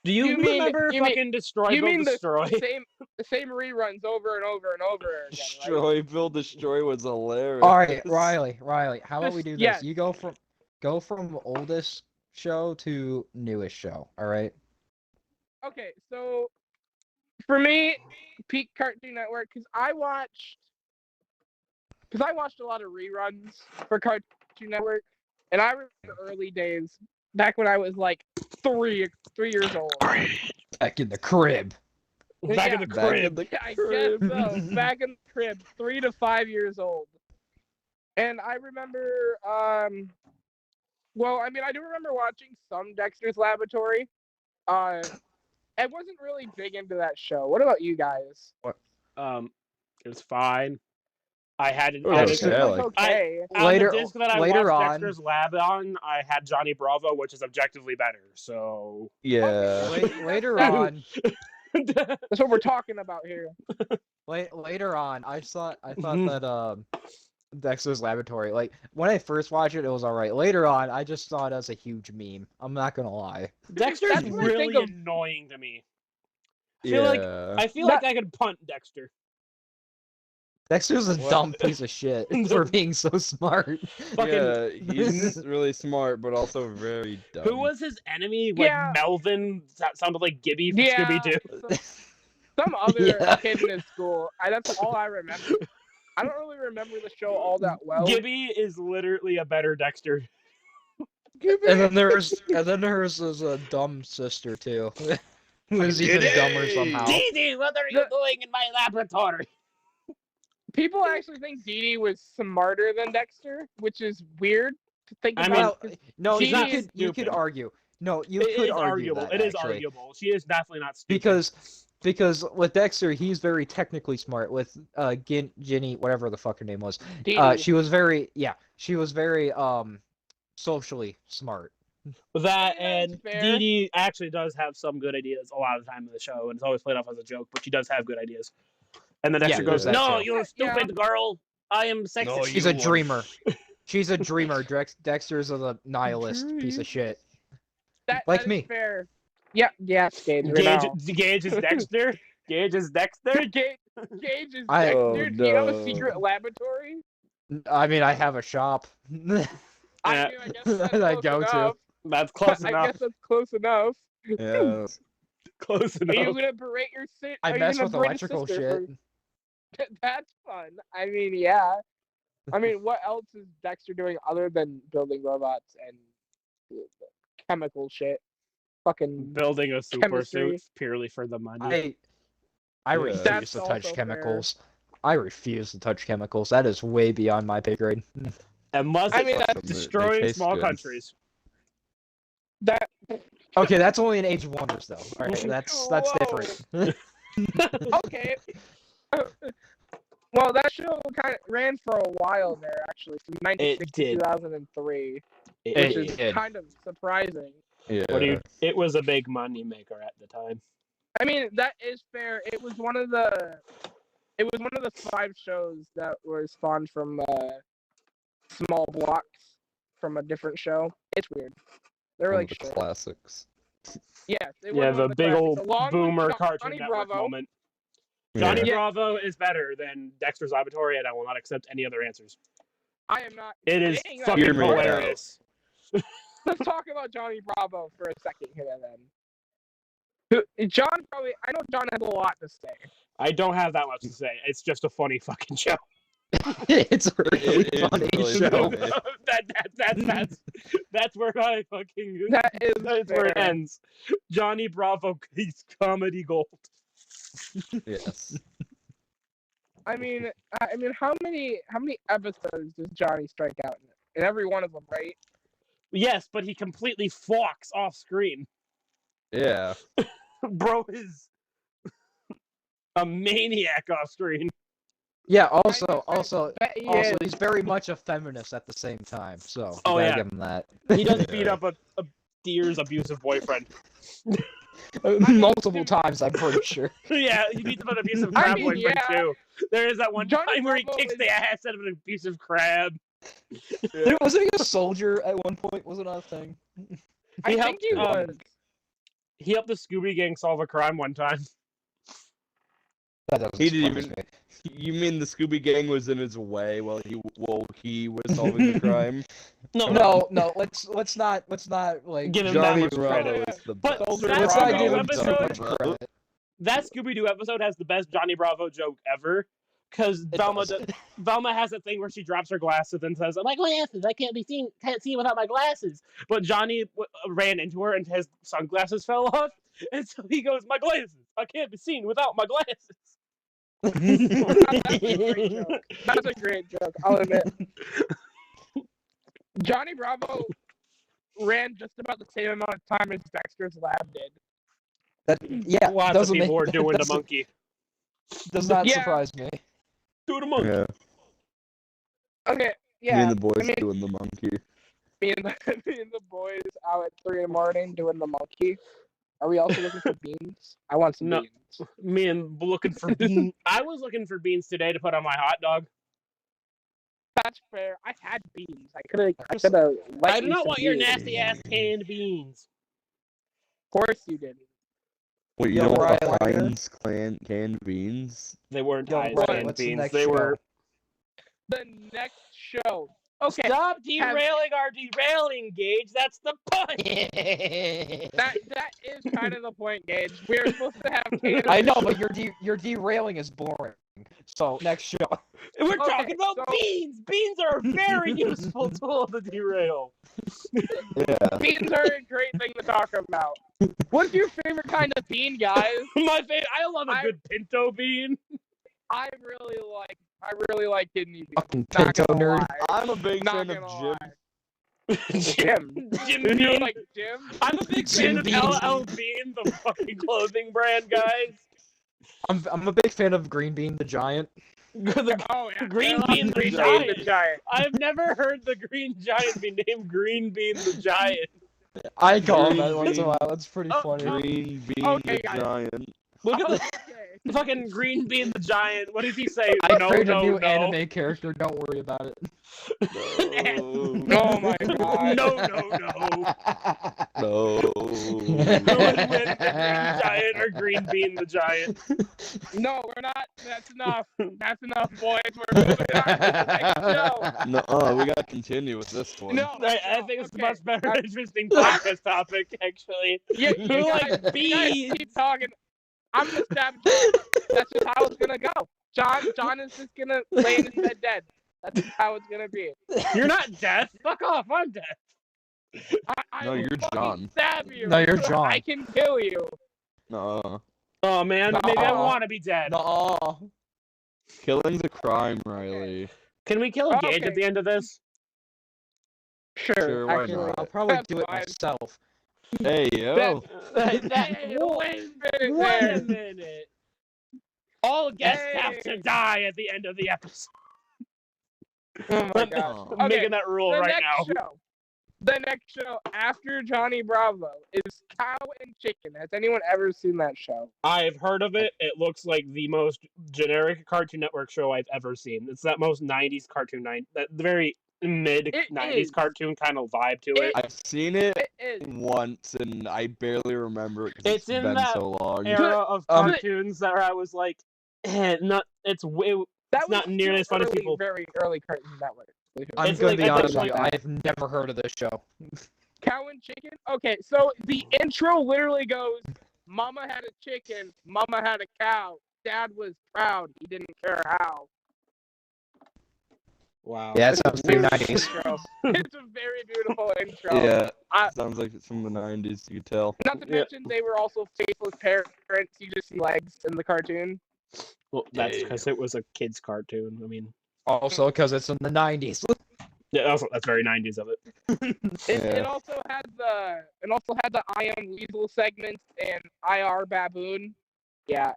Speaker 4: Do you,
Speaker 1: You mean-
Speaker 4: remember
Speaker 1: you mean-
Speaker 4: fucking Destroy
Speaker 1: you
Speaker 4: Build
Speaker 1: mean
Speaker 4: Destroy?
Speaker 1: The same reruns over and over and over again, right?
Speaker 2: Destroy, Build, Destroy was hilarious.
Speaker 3: All right, Riley. How about we do this?
Speaker 1: Yes.
Speaker 3: You go from oldest show to newest show. All right.
Speaker 1: Okay, so for me, peak Cartoon Network, because I watched a lot of reruns for Cartoon Network, and I remember the early days back when I was like 3 years old.
Speaker 3: Back in the crib.
Speaker 4: Back in the
Speaker 2: Back in
Speaker 4: crib.
Speaker 2: the
Speaker 1: I
Speaker 2: crib.
Speaker 1: guess so. Back in the crib, 3 to 5 years old. And I remember, well, I mean, I do remember watching some Dexter's Laboratory. I wasn't really big into that show. What about you guys?
Speaker 4: It was fine. I had
Speaker 2: It was okay, I liked it.
Speaker 1: okay.
Speaker 4: on the disc that I
Speaker 3: later
Speaker 4: watched
Speaker 3: on-
Speaker 4: Dexter's Lab on, I had Johnny Bravo, which is objectively better. So
Speaker 2: Yeah.
Speaker 3: Later on,
Speaker 1: That's what we're talking about here.
Speaker 3: later on, I thought that Dexter's Laboratory, like when I first watched it, it was all right. Later on, I just saw it as a huge meme. I'm not gonna lie.
Speaker 4: Dexter's
Speaker 1: That's what I
Speaker 4: really
Speaker 1: think of-
Speaker 4: annoying to me.
Speaker 2: Yeah.
Speaker 4: I feel like I could punt Dexter.
Speaker 3: Dexter's a
Speaker 2: What?
Speaker 3: dumb piece of shit for being so smart.
Speaker 4: Fucking
Speaker 2: Yeah, he's really smart, but also very dumb.
Speaker 4: who was his enemy? Like
Speaker 1: Yeah.
Speaker 4: Melvin? That sounded like Gibby from
Speaker 1: Yeah.
Speaker 4: Scooby Doo.
Speaker 1: Some other
Speaker 3: Yeah.
Speaker 1: kid in his school. That's all I remember. I don't really remember the show all that well.
Speaker 4: Gibby is literally a better Dexter.
Speaker 3: And then there's his dumb sister too, who's even
Speaker 2: Giddy!
Speaker 3: dumber somehow.
Speaker 4: Dee Dee, what are you doing in my laboratory?
Speaker 1: People actually think Dee Dee was smarter than Dexter, which is weird to think
Speaker 4: I
Speaker 1: about.
Speaker 4: mean,
Speaker 3: Well, no,
Speaker 1: She's
Speaker 3: you
Speaker 1: not
Speaker 3: could
Speaker 4: stupid.
Speaker 3: argue. No, you
Speaker 4: It
Speaker 3: could
Speaker 4: is
Speaker 3: argue
Speaker 4: arguable.
Speaker 3: that,
Speaker 4: It is
Speaker 3: actually.
Speaker 4: arguable. She is definitely not stupid.
Speaker 3: Because with Dexter, he's very technically smart. With Ginny, whatever the fuck her name was,
Speaker 1: Dee Dee.
Speaker 3: she was very socially smart.
Speaker 4: That
Speaker 1: That's
Speaker 4: and
Speaker 1: fair.
Speaker 4: Dee Dee actually does have some good ideas a lot of the time in the show, and it's always played off as a joke, but she does have good ideas. And then Dexter
Speaker 3: Yeah,
Speaker 4: goes,
Speaker 3: there's that
Speaker 4: "No,
Speaker 3: too.
Speaker 4: you stupid girl! I am sexist."
Speaker 2: No,
Speaker 3: She's
Speaker 2: You
Speaker 3: a
Speaker 2: are-
Speaker 3: dreamer. She's a dreamer. Dexter's a nihilist piece of shit.
Speaker 1: that
Speaker 3: like
Speaker 1: is
Speaker 3: me.
Speaker 1: fair. Yeah, Gage.
Speaker 4: Gage is Dexter. Gage is Dexter.
Speaker 1: Gage is
Speaker 3: I-
Speaker 1: Dexter.
Speaker 2: Oh,
Speaker 1: Do you have a
Speaker 2: no.
Speaker 1: secret laboratory?
Speaker 3: I mean, I have a shop.
Speaker 1: I mean, I guess that's
Speaker 3: I
Speaker 1: close
Speaker 3: go to.
Speaker 1: enough.
Speaker 4: That's close
Speaker 1: I
Speaker 4: enough.
Speaker 1: guess that's close enough.
Speaker 2: Yeah.
Speaker 4: Close
Speaker 1: Are you
Speaker 4: enough.
Speaker 1: gonna berate your sister?
Speaker 3: I mess with electrical shit.
Speaker 1: That's fun. I mean, yeah. I mean, what else is Dexter doing other than building robots and chemical shit? Fucking.
Speaker 4: Building a super
Speaker 1: Chemistry.
Speaker 4: suit purely for the money.
Speaker 3: I
Speaker 2: Yeah.
Speaker 3: refuse
Speaker 1: That's
Speaker 3: to touch
Speaker 1: also fair.
Speaker 3: chemicals. I refuse to touch chemicals. That is way beyond my pay grade.
Speaker 4: Unless
Speaker 1: I mean,
Speaker 4: it's
Speaker 1: that's-
Speaker 2: They
Speaker 4: destroying
Speaker 2: taste
Speaker 4: small
Speaker 2: good.
Speaker 4: countries.
Speaker 1: That.
Speaker 3: Okay, that's only in Age of Wonders, though. All right, that's
Speaker 1: Whoa.
Speaker 3: different.
Speaker 1: Okay. Well, that show kind of ran for a while there, actually, from 1960
Speaker 4: did.
Speaker 1: to 2003,
Speaker 4: It-
Speaker 1: which
Speaker 3: It
Speaker 1: is
Speaker 3: did.
Speaker 1: kind of surprising.
Speaker 2: Yeah.
Speaker 4: it was a big money maker at the time.
Speaker 1: I mean, that is fair. It was one of the 5 shows that were spawned from small blocks from a different show. It's weird. They're
Speaker 2: One
Speaker 1: like
Speaker 2: of the
Speaker 1: shit.
Speaker 2: classics.
Speaker 1: Yes, it
Speaker 4: Yeah,
Speaker 1: was one
Speaker 4: the
Speaker 1: of
Speaker 4: big
Speaker 1: classics,
Speaker 4: old
Speaker 1: along with
Speaker 4: boomer
Speaker 1: Johnny
Speaker 4: Cartoon Network
Speaker 1: Bravo.
Speaker 4: moment. Johnny
Speaker 2: Yeah.
Speaker 4: Bravo is better than Dexter's Laboratory, and I will not accept any other answers.
Speaker 1: I am not.
Speaker 4: It is
Speaker 1: saying that.
Speaker 4: fucking
Speaker 2: Hear me out.
Speaker 4: hilarious.
Speaker 1: Let's talk about Johnny Bravo for a second here, then. John probably. I know John has a lot to say.
Speaker 4: I don't have that much to say. It's just a funny fucking show.
Speaker 3: It's a really
Speaker 2: It is
Speaker 3: funny
Speaker 2: really
Speaker 3: show.
Speaker 2: funny.
Speaker 4: That's where I fucking.
Speaker 1: That is
Speaker 4: That's where it
Speaker 1: fair.
Speaker 4: ends. Johnny Bravo, he's comedy gold.
Speaker 2: Yes.
Speaker 1: I mean, how many episodes does Johnny strike out in every one of them, right?
Speaker 4: Yes, but he completely flocks off screen.
Speaker 2: Yeah.
Speaker 4: Bro is a maniac off screen.
Speaker 3: Yeah,
Speaker 1: I
Speaker 3: also,
Speaker 1: bet he is.
Speaker 3: he's very much a feminist at the same time, so
Speaker 4: Oh,
Speaker 3: you gotta
Speaker 4: yeah.
Speaker 3: give him that.
Speaker 4: He does beat
Speaker 2: Yeah.
Speaker 4: up a deer's abusive boyfriend.
Speaker 3: Multiple times, I'm pretty sure.
Speaker 4: Yeah, he beats up an abusive
Speaker 1: I
Speaker 4: crab
Speaker 1: mean,
Speaker 4: boyfriend
Speaker 1: yeah.
Speaker 4: too. There is that one
Speaker 1: Johnny
Speaker 4: time where he
Speaker 1: Bravo
Speaker 4: kicks
Speaker 1: is-
Speaker 4: the ass out of an abusive crab.
Speaker 3: Wasn't he a soldier at one point? Wasn't that a thing?
Speaker 1: I
Speaker 4: He
Speaker 1: think
Speaker 4: helped,
Speaker 1: he was.
Speaker 4: He helped the Scooby Gang solve a crime one time.
Speaker 3: That doesn't
Speaker 2: He didn't
Speaker 3: surprise
Speaker 2: even.
Speaker 3: me.
Speaker 2: You mean the Scooby Gang was in his way while he was solving the crime?
Speaker 3: No, let's not like
Speaker 4: Give him that
Speaker 2: Johnny
Speaker 4: much
Speaker 2: Bravo
Speaker 4: credit.
Speaker 2: is the
Speaker 4: But
Speaker 2: best.
Speaker 4: that
Speaker 3: let's not
Speaker 4: Scooby-Doo
Speaker 3: give him too
Speaker 4: episode-
Speaker 3: much credit.
Speaker 4: That Scooby-Doo episode has the best Johnny Bravo joke ever. Because Velma has a thing where she drops her glasses and says, "My glasses, I can't see without my glasses." But Johnny ran into her and his sunglasses fell off, and so he goes, "My glasses, I can't be seen without my glasses."
Speaker 1: That's a great joke. That's a great joke, I'll admit. Johnny Bravo ran just about the same amount of time as Dexter's Lab did.
Speaker 3: Yeah,
Speaker 4: Lots of
Speaker 3: doesn't
Speaker 4: people
Speaker 3: make,
Speaker 4: are doing the
Speaker 3: doesn't-
Speaker 4: monkey.
Speaker 3: Does not
Speaker 1: Yeah.
Speaker 3: surprise me.
Speaker 4: Do the monkey.
Speaker 2: Yeah.
Speaker 1: Okay,
Speaker 2: Me
Speaker 1: yeah.
Speaker 2: and the boys
Speaker 1: I mean,
Speaker 2: doing the monkey.
Speaker 1: me and the boys out at 3 in the morning doing the monkey. Are we also looking for beans? I want some
Speaker 4: No.
Speaker 1: beans.
Speaker 4: Me and looking for beans. I was looking for beans today to put on my hot dog.
Speaker 1: That's fair. I had beans. I could have.
Speaker 4: I do not want your nasty ass canned beans.
Speaker 1: Of course you didn't.
Speaker 2: Wait, you
Speaker 3: Yo,
Speaker 2: know what?
Speaker 3: Riley.
Speaker 2: Heinz canned beans?
Speaker 4: They weren't
Speaker 3: Yo,
Speaker 4: Heinz
Speaker 3: Riley,
Speaker 4: canned
Speaker 3: what's the
Speaker 4: beans.
Speaker 3: next
Speaker 4: They
Speaker 3: show?
Speaker 4: were.
Speaker 1: The next show. Okay.
Speaker 4: Stop derailing our derailing, Gage. That's the point.
Speaker 1: That is kind of the point, Gage. We're supposed to have canned
Speaker 3: I know, but your derailing is boring. So next show.
Speaker 4: We're
Speaker 1: Okay,
Speaker 4: talking about
Speaker 1: so-
Speaker 4: beans. Beans are a very useful tool to derail.
Speaker 2: Yeah.
Speaker 1: beans are a great thing to talk about. What's your favorite kind of bean, guys?
Speaker 4: My favorite. I love a
Speaker 1: I-
Speaker 4: good pinto bean.
Speaker 1: I really like kidney beans.
Speaker 3: Fucking
Speaker 1: Not
Speaker 3: pinto
Speaker 1: gonna
Speaker 3: nerd.
Speaker 1: lie.
Speaker 2: I'm a big
Speaker 1: Not
Speaker 2: fan of
Speaker 1: gonna
Speaker 2: Jim.
Speaker 1: lie. Jim.
Speaker 4: Jim
Speaker 1: You
Speaker 4: Bean.
Speaker 1: like Jim?
Speaker 4: I'm a big
Speaker 3: Jim
Speaker 4: fan of
Speaker 3: Bean.
Speaker 4: LL Bean, the fucking clothing brand, guys.
Speaker 3: I'm a big fan of Green Bean the Giant.
Speaker 1: Oh yeah.
Speaker 4: Green
Speaker 1: I love
Speaker 4: Bean the
Speaker 1: Green
Speaker 4: Giant.
Speaker 1: Bean the Giant.
Speaker 4: I've never heard the Green Giant be named Green Bean the Giant.
Speaker 3: I call him
Speaker 2: Green
Speaker 3: that once in a
Speaker 2: Bean.
Speaker 3: while. That's pretty
Speaker 1: Oh,
Speaker 3: funny.
Speaker 2: Green Bean
Speaker 1: Okay,
Speaker 2: the
Speaker 1: guys.
Speaker 2: Giant.
Speaker 4: Look at the
Speaker 1: Okay.
Speaker 4: fucking Green Bean the Giant. What does he say?
Speaker 3: I
Speaker 4: No,
Speaker 3: created
Speaker 4: no,
Speaker 3: a new
Speaker 4: no.
Speaker 3: anime character. Don't worry about it.
Speaker 2: No.
Speaker 1: Oh my god.
Speaker 4: No, no, no.
Speaker 2: No.
Speaker 4: Who would win, the Green Giant or Green Bean the Giant?
Speaker 1: No, we're not. That's enough. That's enough, boys. We're moving on to the next show.
Speaker 2: No, we gotta continue with this one.
Speaker 1: No,
Speaker 4: I think it's a
Speaker 1: okay.
Speaker 4: much better, interesting podcast topic, actually.
Speaker 1: You
Speaker 4: Who
Speaker 1: guys,
Speaker 4: like
Speaker 1: you guys
Speaker 4: beans?
Speaker 1: keep talking. I'm gonna stab John. That's just how it's gonna go. John is just gonna lay in his bed dead. That's just how it's gonna be.
Speaker 4: You're not death. Fuck off. I'm death.
Speaker 1: I
Speaker 2: No,
Speaker 1: will
Speaker 2: you're
Speaker 1: fucking
Speaker 2: John.
Speaker 1: Stab you.
Speaker 3: No, you're John.
Speaker 1: I can kill you.
Speaker 2: No.
Speaker 4: Oh man, maybe I
Speaker 3: No.
Speaker 4: want to be dead.
Speaker 3: No.
Speaker 2: Killing's a crime, Riley.
Speaker 4: Can we kill a Gage
Speaker 1: Okay.
Speaker 4: at the end of this?
Speaker 2: Sure, why
Speaker 1: actually,
Speaker 2: not?
Speaker 3: I'll probably
Speaker 1: That's
Speaker 3: do it
Speaker 1: fine.
Speaker 3: myself.
Speaker 2: Hey, yo.
Speaker 1: Hey, wait a minute.
Speaker 4: Wait a
Speaker 1: there.
Speaker 4: minute. All guests have to
Speaker 1: Hey.
Speaker 4: die at the end of the episode.
Speaker 1: Oh my
Speaker 4: I'm
Speaker 1: god.
Speaker 2: Oh.
Speaker 4: I'm
Speaker 1: Okay,
Speaker 4: making that rule
Speaker 1: The
Speaker 4: right
Speaker 1: next
Speaker 4: now.
Speaker 1: show. The next show after Johnny Bravo is Cow and Chicken. Has anyone ever seen that show?
Speaker 4: I've heard of it. It looks like the most generic Cartoon Network show I've ever seen. It's that most 90s cartoon, that very mid
Speaker 1: It
Speaker 4: 90s
Speaker 1: is.
Speaker 4: cartoon kind of vibe to it.
Speaker 2: I've seen it
Speaker 1: It is.
Speaker 2: once, and I barely remember it 'cause
Speaker 4: It's
Speaker 2: it's
Speaker 4: in
Speaker 2: been
Speaker 4: that
Speaker 2: so long.
Speaker 4: Era of cartoons that I was like, not. It's way.
Speaker 1: That
Speaker 4: It's not
Speaker 1: was
Speaker 4: nearly as
Speaker 1: still
Speaker 4: fun as
Speaker 1: early,
Speaker 4: people-
Speaker 1: very early Cartoon Network.
Speaker 3: I'm
Speaker 4: It's
Speaker 3: gonna
Speaker 4: like-
Speaker 3: be
Speaker 4: it's
Speaker 3: honest
Speaker 4: like-
Speaker 3: with you. I've never heard of this show.
Speaker 1: Cow and Chicken? Okay, so the intro literally goes, Mama had a chicken, Mama had a cow, Dad was proud, he didn't care how.
Speaker 4: Wow.
Speaker 3: Yeah, that sounds pretty
Speaker 1: Beautiful
Speaker 3: 90s.
Speaker 1: intro. It's a very beautiful intro.
Speaker 2: Yeah,
Speaker 1: I-
Speaker 2: sounds like it's from the 90s. You could tell.
Speaker 1: Not to mention, they were also faceless parents. You just see legs in the cartoon.
Speaker 4: Well, that's because it was a kid's cartoon. I mean,
Speaker 3: Also, because it's in the 90s.
Speaker 4: yeah, that's very 90s of it.
Speaker 1: It also had the I Am Weasel segments and IR Baboon. Yeah.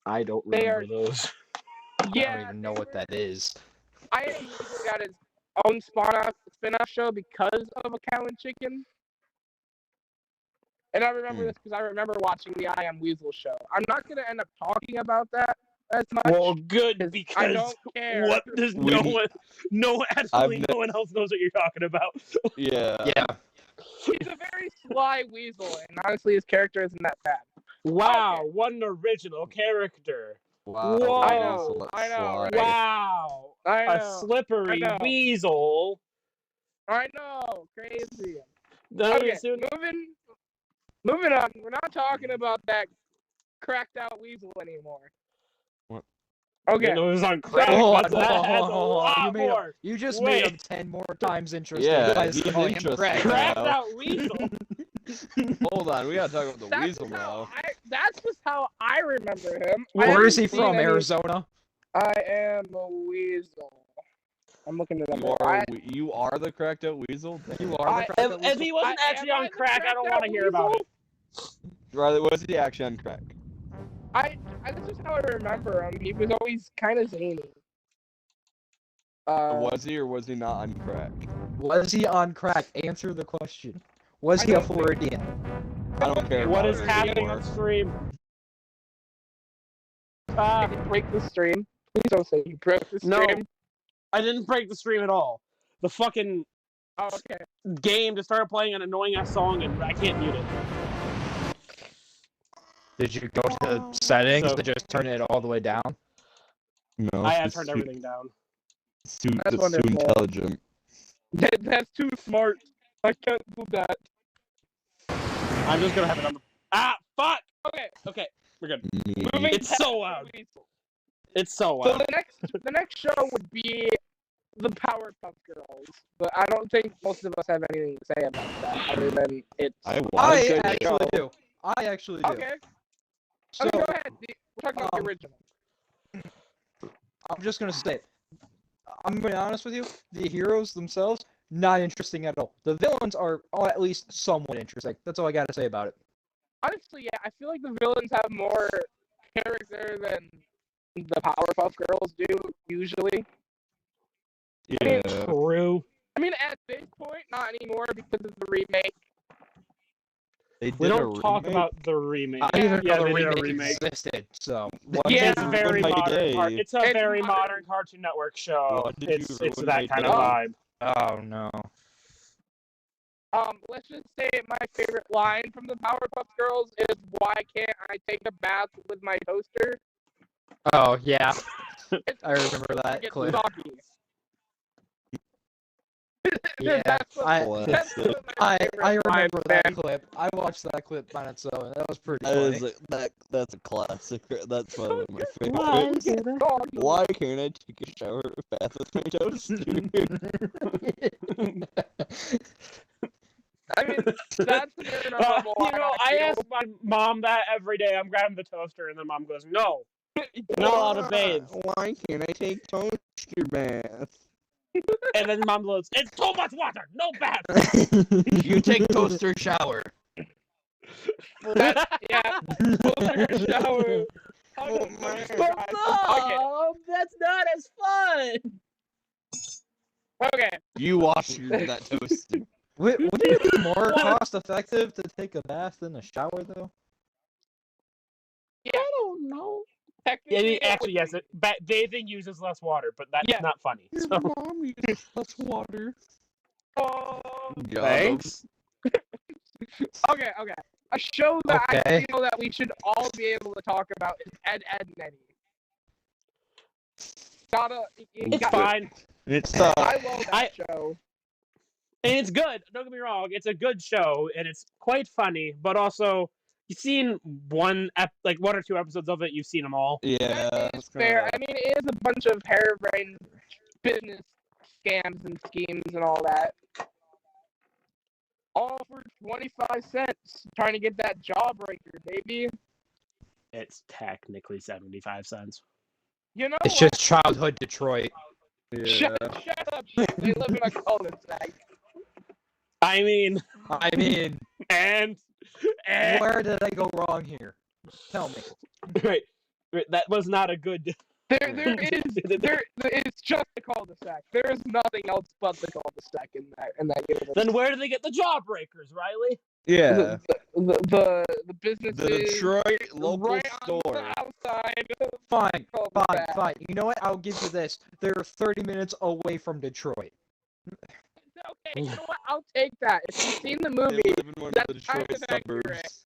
Speaker 4: I don't
Speaker 1: They
Speaker 4: remember
Speaker 1: are-
Speaker 4: those.
Speaker 3: I
Speaker 1: Yeah.
Speaker 3: don't even know what that is.
Speaker 1: I Am Weasel got his own spin-off show because of A Cow and Chicken. And I remember this because I remember watching the I Am Weasel show. I'm not going to end up talking about that as much.
Speaker 4: Well, good, because
Speaker 1: I don't care.
Speaker 4: what does absolutely no one else knows what you're talking about.
Speaker 2: Yeah.
Speaker 3: Yeah.
Speaker 1: He's a very sly weasel, and honestly, his character isn't that bad.
Speaker 4: Wow,
Speaker 1: Okay.
Speaker 4: what an original character.
Speaker 2: Wow.
Speaker 4: Whoa.
Speaker 1: I know, right?
Speaker 4: Wow.
Speaker 1: I
Speaker 4: A
Speaker 1: know.
Speaker 4: slippery
Speaker 1: I know.
Speaker 4: weasel.
Speaker 1: I know. Crazy.
Speaker 4: No,
Speaker 1: Okay,
Speaker 4: soon-
Speaker 1: moving on. We're not talking about that cracked out weasel anymore.
Speaker 2: What?
Speaker 1: Okay.
Speaker 4: No, it was on crack.
Speaker 3: Hold
Speaker 4: That's
Speaker 3: on,
Speaker 4: a
Speaker 3: hold
Speaker 4: lot
Speaker 3: on.
Speaker 4: more.
Speaker 3: You just
Speaker 4: Wait.
Speaker 3: made him 10 more times interesting.
Speaker 2: Yeah,
Speaker 3: by
Speaker 2: he's
Speaker 3: calling him
Speaker 2: interesting.
Speaker 3: Craig.
Speaker 4: Cracked
Speaker 2: Wow.
Speaker 4: out weasel.
Speaker 2: Hold on, we gotta talk about the
Speaker 1: That's
Speaker 2: weasel now.
Speaker 1: That's just how I remember him. I
Speaker 3: Where
Speaker 1: haven't
Speaker 3: is he
Speaker 1: seen
Speaker 3: from?
Speaker 1: any-
Speaker 3: Arizona?
Speaker 1: I am a weasel. I'm looking at him.
Speaker 2: You are the cracked out weasel?
Speaker 3: You
Speaker 2: Damn.
Speaker 3: are the
Speaker 1: I-
Speaker 3: cracked out
Speaker 4: If
Speaker 3: weasel?
Speaker 4: he wasn't actually on crack, I don't want to hear about it.
Speaker 2: Riley, was he actually on crack?
Speaker 1: That's just how I remember him. He was always kind of zany.
Speaker 2: Was he or was he not on crack?
Speaker 3: Was he on crack? Answer the question. Was he a Floridian?
Speaker 2: I don't care.
Speaker 4: What
Speaker 2: about
Speaker 4: is
Speaker 2: it
Speaker 4: happening
Speaker 2: anymore.
Speaker 4: on stream?
Speaker 1: Did he break the stream? Please don't say he broke the
Speaker 4: No.
Speaker 1: stream.
Speaker 4: I didn't break the stream at all. The fucking
Speaker 1: Oh, okay.
Speaker 4: game just started playing an annoying ass song and I can't mute it.
Speaker 3: Did you go to settings
Speaker 4: So-
Speaker 3: to just turn it all the way down?
Speaker 2: No,
Speaker 4: I have
Speaker 2: it's
Speaker 4: turned
Speaker 2: too-
Speaker 4: everything down.
Speaker 2: It's too,
Speaker 1: That's
Speaker 2: it's too
Speaker 1: wonderful.
Speaker 2: intelligent.
Speaker 1: That's too smart. I can't do that.
Speaker 4: I'm just gonna have it on the. Ah, fuck!
Speaker 1: Okay.
Speaker 4: Okay, we're good.
Speaker 2: Me.
Speaker 1: Moving
Speaker 4: It's
Speaker 1: past
Speaker 4: so
Speaker 1: the
Speaker 4: loud.
Speaker 1: weasel.
Speaker 4: It's so
Speaker 1: So
Speaker 4: loud.
Speaker 1: the next show would be the Powerpuff Girls, but I don't think most of us have anything to say about that other than it's
Speaker 2: I watched
Speaker 3: I
Speaker 2: it.
Speaker 3: actually do. I actually do.
Speaker 1: okay.
Speaker 3: So,
Speaker 1: Okay, go ahead. We're talking about the original.
Speaker 3: I'm just gonna say, I'm gonna be honest with you. The heroes themselves, not interesting at all. The villains are at least somewhat interesting. That's all I gotta say about it.
Speaker 1: Honestly, yeah, I feel like the villains have more character than the Powerpuff Girls do usually.
Speaker 2: Yeah.
Speaker 4: True.
Speaker 1: I mean, at this point, not anymore because of the remake.
Speaker 2: They did
Speaker 4: We
Speaker 2: a
Speaker 4: don't talk
Speaker 2: remake?
Speaker 4: about the remake.
Speaker 3: I didn't even
Speaker 4: Yeah,
Speaker 3: know the
Speaker 4: they did a
Speaker 3: remake
Speaker 4: remake.
Speaker 3: existed. So
Speaker 1: Yeah.
Speaker 4: It's very
Speaker 2: Ruin my
Speaker 4: modern.
Speaker 2: day.
Speaker 4: It's a
Speaker 1: It's
Speaker 4: very
Speaker 1: modern.
Speaker 4: modern Cartoon Network show.
Speaker 2: Why did you
Speaker 4: It's
Speaker 2: ruin
Speaker 4: that
Speaker 2: my
Speaker 4: kind of
Speaker 1: day?
Speaker 4: vibe.
Speaker 3: oh no.
Speaker 1: Let's just say my favorite line from the Powerpuff Girls is, "Why can't I take a bath with my toaster?"
Speaker 3: Oh yeah,
Speaker 1: It's
Speaker 3: I remember that
Speaker 1: get
Speaker 3: clip.
Speaker 1: soggy.
Speaker 3: Yeah,
Speaker 1: that's
Speaker 3: I
Speaker 1: one of my
Speaker 3: I
Speaker 1: favorite
Speaker 3: remember
Speaker 1: lines,
Speaker 3: that
Speaker 1: man.
Speaker 3: clip. I watched that clip on its own. That was pretty
Speaker 2: That
Speaker 3: funny.
Speaker 2: is that's a classic. That's one of my
Speaker 4: Why?
Speaker 2: favorites.
Speaker 1: Get soggy.
Speaker 2: Why can't I take a shower or bath with my toaster?
Speaker 1: I mean, that's a very memorable line.
Speaker 4: I ask my mom that every day. I'm grabbing the toaster, and then mom goes, "No, you're not allowed to bathe."
Speaker 2: Why can't I take toaster bath?
Speaker 4: And then mom goes, "It's too much water. No bath."
Speaker 3: You take toaster shower.
Speaker 1: Yeah, toaster shower.
Speaker 2: Oh my
Speaker 4: But mom, that's not as fun.
Speaker 1: Okay.
Speaker 2: You wash that toaster.
Speaker 3: Would it be more cost effective to take a bath than a shower though?
Speaker 1: Yeah, I don't know.
Speaker 4: Yeah,
Speaker 1: Technically,
Speaker 4: actually, yes. Bathing uses less water, but that's
Speaker 1: Yeah.
Speaker 4: not funny.
Speaker 2: Your
Speaker 4: So.
Speaker 2: mom uses less water.
Speaker 1: Oh,
Speaker 4: Thanks.
Speaker 1: okay. A show that I
Speaker 3: Okay.
Speaker 1: feel that we should all be able to talk about is Ed, Edd n Eddy.
Speaker 4: It's fine.
Speaker 2: It's
Speaker 1: I love that
Speaker 4: I-
Speaker 1: show.
Speaker 4: And it's good. Don't get me wrong. It's a good show, and it's quite funny. But also, you've seen one or two episodes of it. You've seen them all.
Speaker 2: yeah.
Speaker 1: That is
Speaker 2: that's kinda
Speaker 1: fair.
Speaker 2: rough.
Speaker 1: I mean, it is a bunch of harebrained business scams and schemes and all that. All for 25 cents, trying to get that jawbreaker, baby.
Speaker 4: It's technically 75 cents.
Speaker 1: You know
Speaker 3: It's
Speaker 1: what?
Speaker 3: just childhood Detroit.
Speaker 2: Yeah.
Speaker 1: Shut up. They live in a cul-de-sac.
Speaker 4: I mean, and
Speaker 3: Where did I go wrong here? Tell me.
Speaker 4: Wait, that was not a good.
Speaker 1: It's just a cul-de-sac. There is nothing else but the cul-de-sac in that universe.
Speaker 4: Then where do they get the jawbreakers, Riley?
Speaker 2: Yeah.
Speaker 1: The businesses
Speaker 2: The Detroit local
Speaker 1: right
Speaker 2: store.
Speaker 1: on the outside.
Speaker 3: Fine.
Speaker 1: Cul-de-sac.
Speaker 3: You know what? I'll give you this. They're 30 minutes away from Detroit.
Speaker 1: Okay, you know what? I'll take that. If you've seen the
Speaker 2: They
Speaker 1: movie,
Speaker 2: live in one of the
Speaker 1: that's kind
Speaker 2: Detroit
Speaker 1: of accurate.
Speaker 2: suburbs.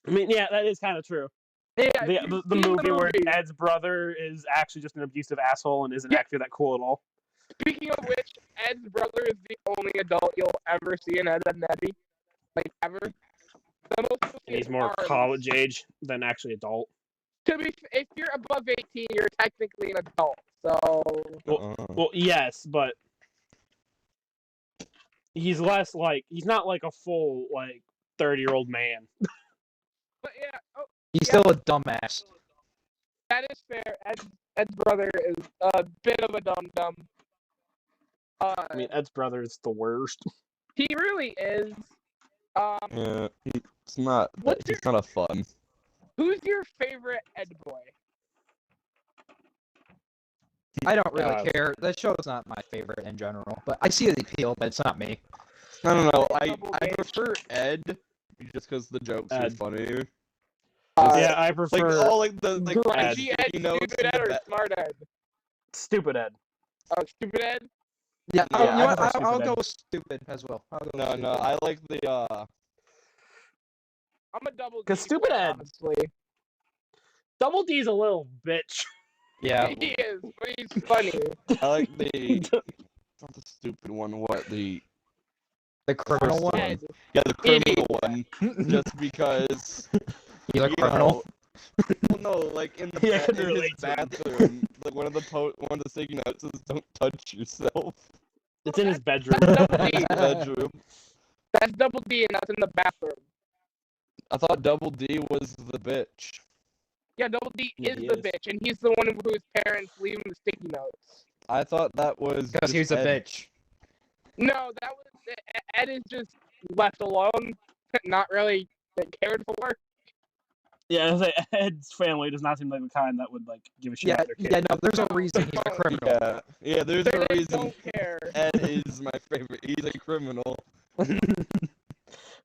Speaker 4: I mean, yeah, that is kind of true.
Speaker 1: yeah,
Speaker 4: The movie where Ed's brother is actually just an abusive asshole and isn't actually that cool at all.
Speaker 1: Speaking of which, Ed's brother is the only adult you'll ever see in Ed and Eddie. Like, ever. The most you'll see
Speaker 4: And he's
Speaker 1: is
Speaker 4: more
Speaker 1: Arms.
Speaker 4: college age than actually adult.
Speaker 1: If you're above 18, you're technically an adult. So,
Speaker 4: Well, yes, but he's less like he's not like a full 30-year-old man.
Speaker 1: but yeah,
Speaker 3: He's still a dumbass.
Speaker 1: that is fair. Ed's brother is a bit of a dum-dum.
Speaker 4: I mean, Ed's brother is the worst.
Speaker 1: He really is.
Speaker 2: Yeah, he's not a fun.
Speaker 1: Who's your favorite Ed boy?
Speaker 3: I don't really care. That show's not my favorite in general. But I see the appeal, but it's not me.
Speaker 2: I don't know. I
Speaker 1: Double H.
Speaker 2: prefer Ed just because the jokes are
Speaker 4: Ed.
Speaker 2: funny.
Speaker 4: Yeah, I
Speaker 2: Like
Speaker 4: prefer
Speaker 2: all like the
Speaker 1: Grungy Ed,
Speaker 2: sticky notes
Speaker 1: stupid
Speaker 2: and
Speaker 1: Ed,
Speaker 2: the
Speaker 1: or
Speaker 2: ba-
Speaker 1: smart Ed?
Speaker 4: stupid Ed.
Speaker 1: Stupid Ed?
Speaker 3: Yeah,
Speaker 2: Yeah,
Speaker 3: you know
Speaker 2: I
Speaker 3: what?
Speaker 4: prefer
Speaker 3: I'll
Speaker 4: stupid
Speaker 3: go
Speaker 4: Ed.
Speaker 3: with stupid as well. I'll go with
Speaker 2: No,
Speaker 3: stupid.
Speaker 2: I like the
Speaker 1: I'm a double D.
Speaker 4: 'Cause stupid
Speaker 1: fan,
Speaker 4: Ed.
Speaker 1: honestly.
Speaker 4: Double D's a little bitch.
Speaker 3: Yeah.
Speaker 1: He is, but he's funny.
Speaker 2: I like the not the stupid one. What the
Speaker 3: The criminal
Speaker 2: First
Speaker 3: one.
Speaker 2: one.
Speaker 1: Ed.
Speaker 2: yeah the criminal one? Just because
Speaker 3: He's a
Speaker 2: you
Speaker 3: criminal.
Speaker 2: know, well, no, like in the
Speaker 4: Yeah, I can
Speaker 2: in his
Speaker 4: relate to him.
Speaker 2: bathroom, like one of the sticky notes is "Don't touch yourself."
Speaker 4: It's in his bedroom.
Speaker 1: That's double D.
Speaker 2: In the bedroom.
Speaker 1: That's double D, and that's in the bathroom.
Speaker 2: I thought Double D was the bitch.
Speaker 1: Yeah, double D
Speaker 4: Yeah,
Speaker 1: is
Speaker 4: he
Speaker 1: the
Speaker 4: is.
Speaker 1: bitch, and he's the one whose parents leave him the sticky notes.
Speaker 2: I thought that was
Speaker 3: Because
Speaker 2: just
Speaker 3: he's a
Speaker 2: Ed.
Speaker 3: bitch.
Speaker 1: No, that was Ed is just left alone, not really cared for.
Speaker 4: Yeah, I was like, Ed's family does not seem like the kind that would give a shit
Speaker 3: Yeah,
Speaker 4: about their kid.
Speaker 3: yeah, no, there's a reason he's a criminal.
Speaker 2: Yeah, there's
Speaker 1: They
Speaker 2: a
Speaker 1: just
Speaker 2: reason
Speaker 1: don't care.
Speaker 2: Ed is my favorite. He's a criminal.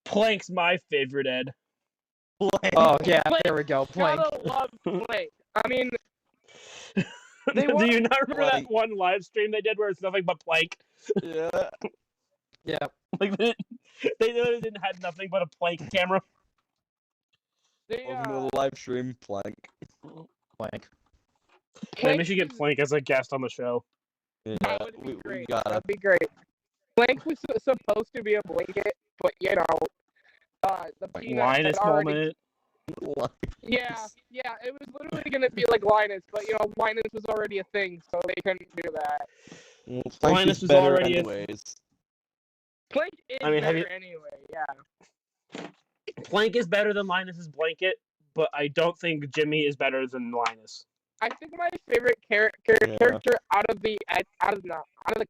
Speaker 4: Plank's my favorite Ed.
Speaker 3: Oh, yeah,
Speaker 1: Plank.
Speaker 3: there we go. Plank.
Speaker 1: Gotta love Plank. I mean, They
Speaker 4: Do you not remember
Speaker 2: Plank.
Speaker 4: that one live stream they did where it's nothing but Plank?
Speaker 2: Yeah.
Speaker 3: Yeah.
Speaker 4: Like they literally didn't have nothing but a Plank camera.
Speaker 1: they,
Speaker 2: Welcome to the live stream, Plank.
Speaker 3: Plank.
Speaker 4: Maybe we should get Plank as a guest on the show.
Speaker 2: Yeah,
Speaker 1: that would be
Speaker 2: we
Speaker 1: great.
Speaker 2: gotta.
Speaker 1: That'd be great. Plank was supposed to be a blanket, but the peanut
Speaker 4: Linus
Speaker 1: had already.
Speaker 4: moment.
Speaker 1: Yeah, it was literally gonna be like Linus, but Linus was already a thing, so they couldn't do that.
Speaker 2: Well, Plank
Speaker 4: Linus
Speaker 2: is
Speaker 4: was
Speaker 2: better
Speaker 4: already
Speaker 2: anyways.
Speaker 1: Plank is
Speaker 4: I mean, have
Speaker 1: better
Speaker 4: you-
Speaker 1: anyway. Yeah.
Speaker 4: Plank is better than Linus's blanket, but I don't think Jimmy is better than Linus.
Speaker 1: I think my favorite character out of the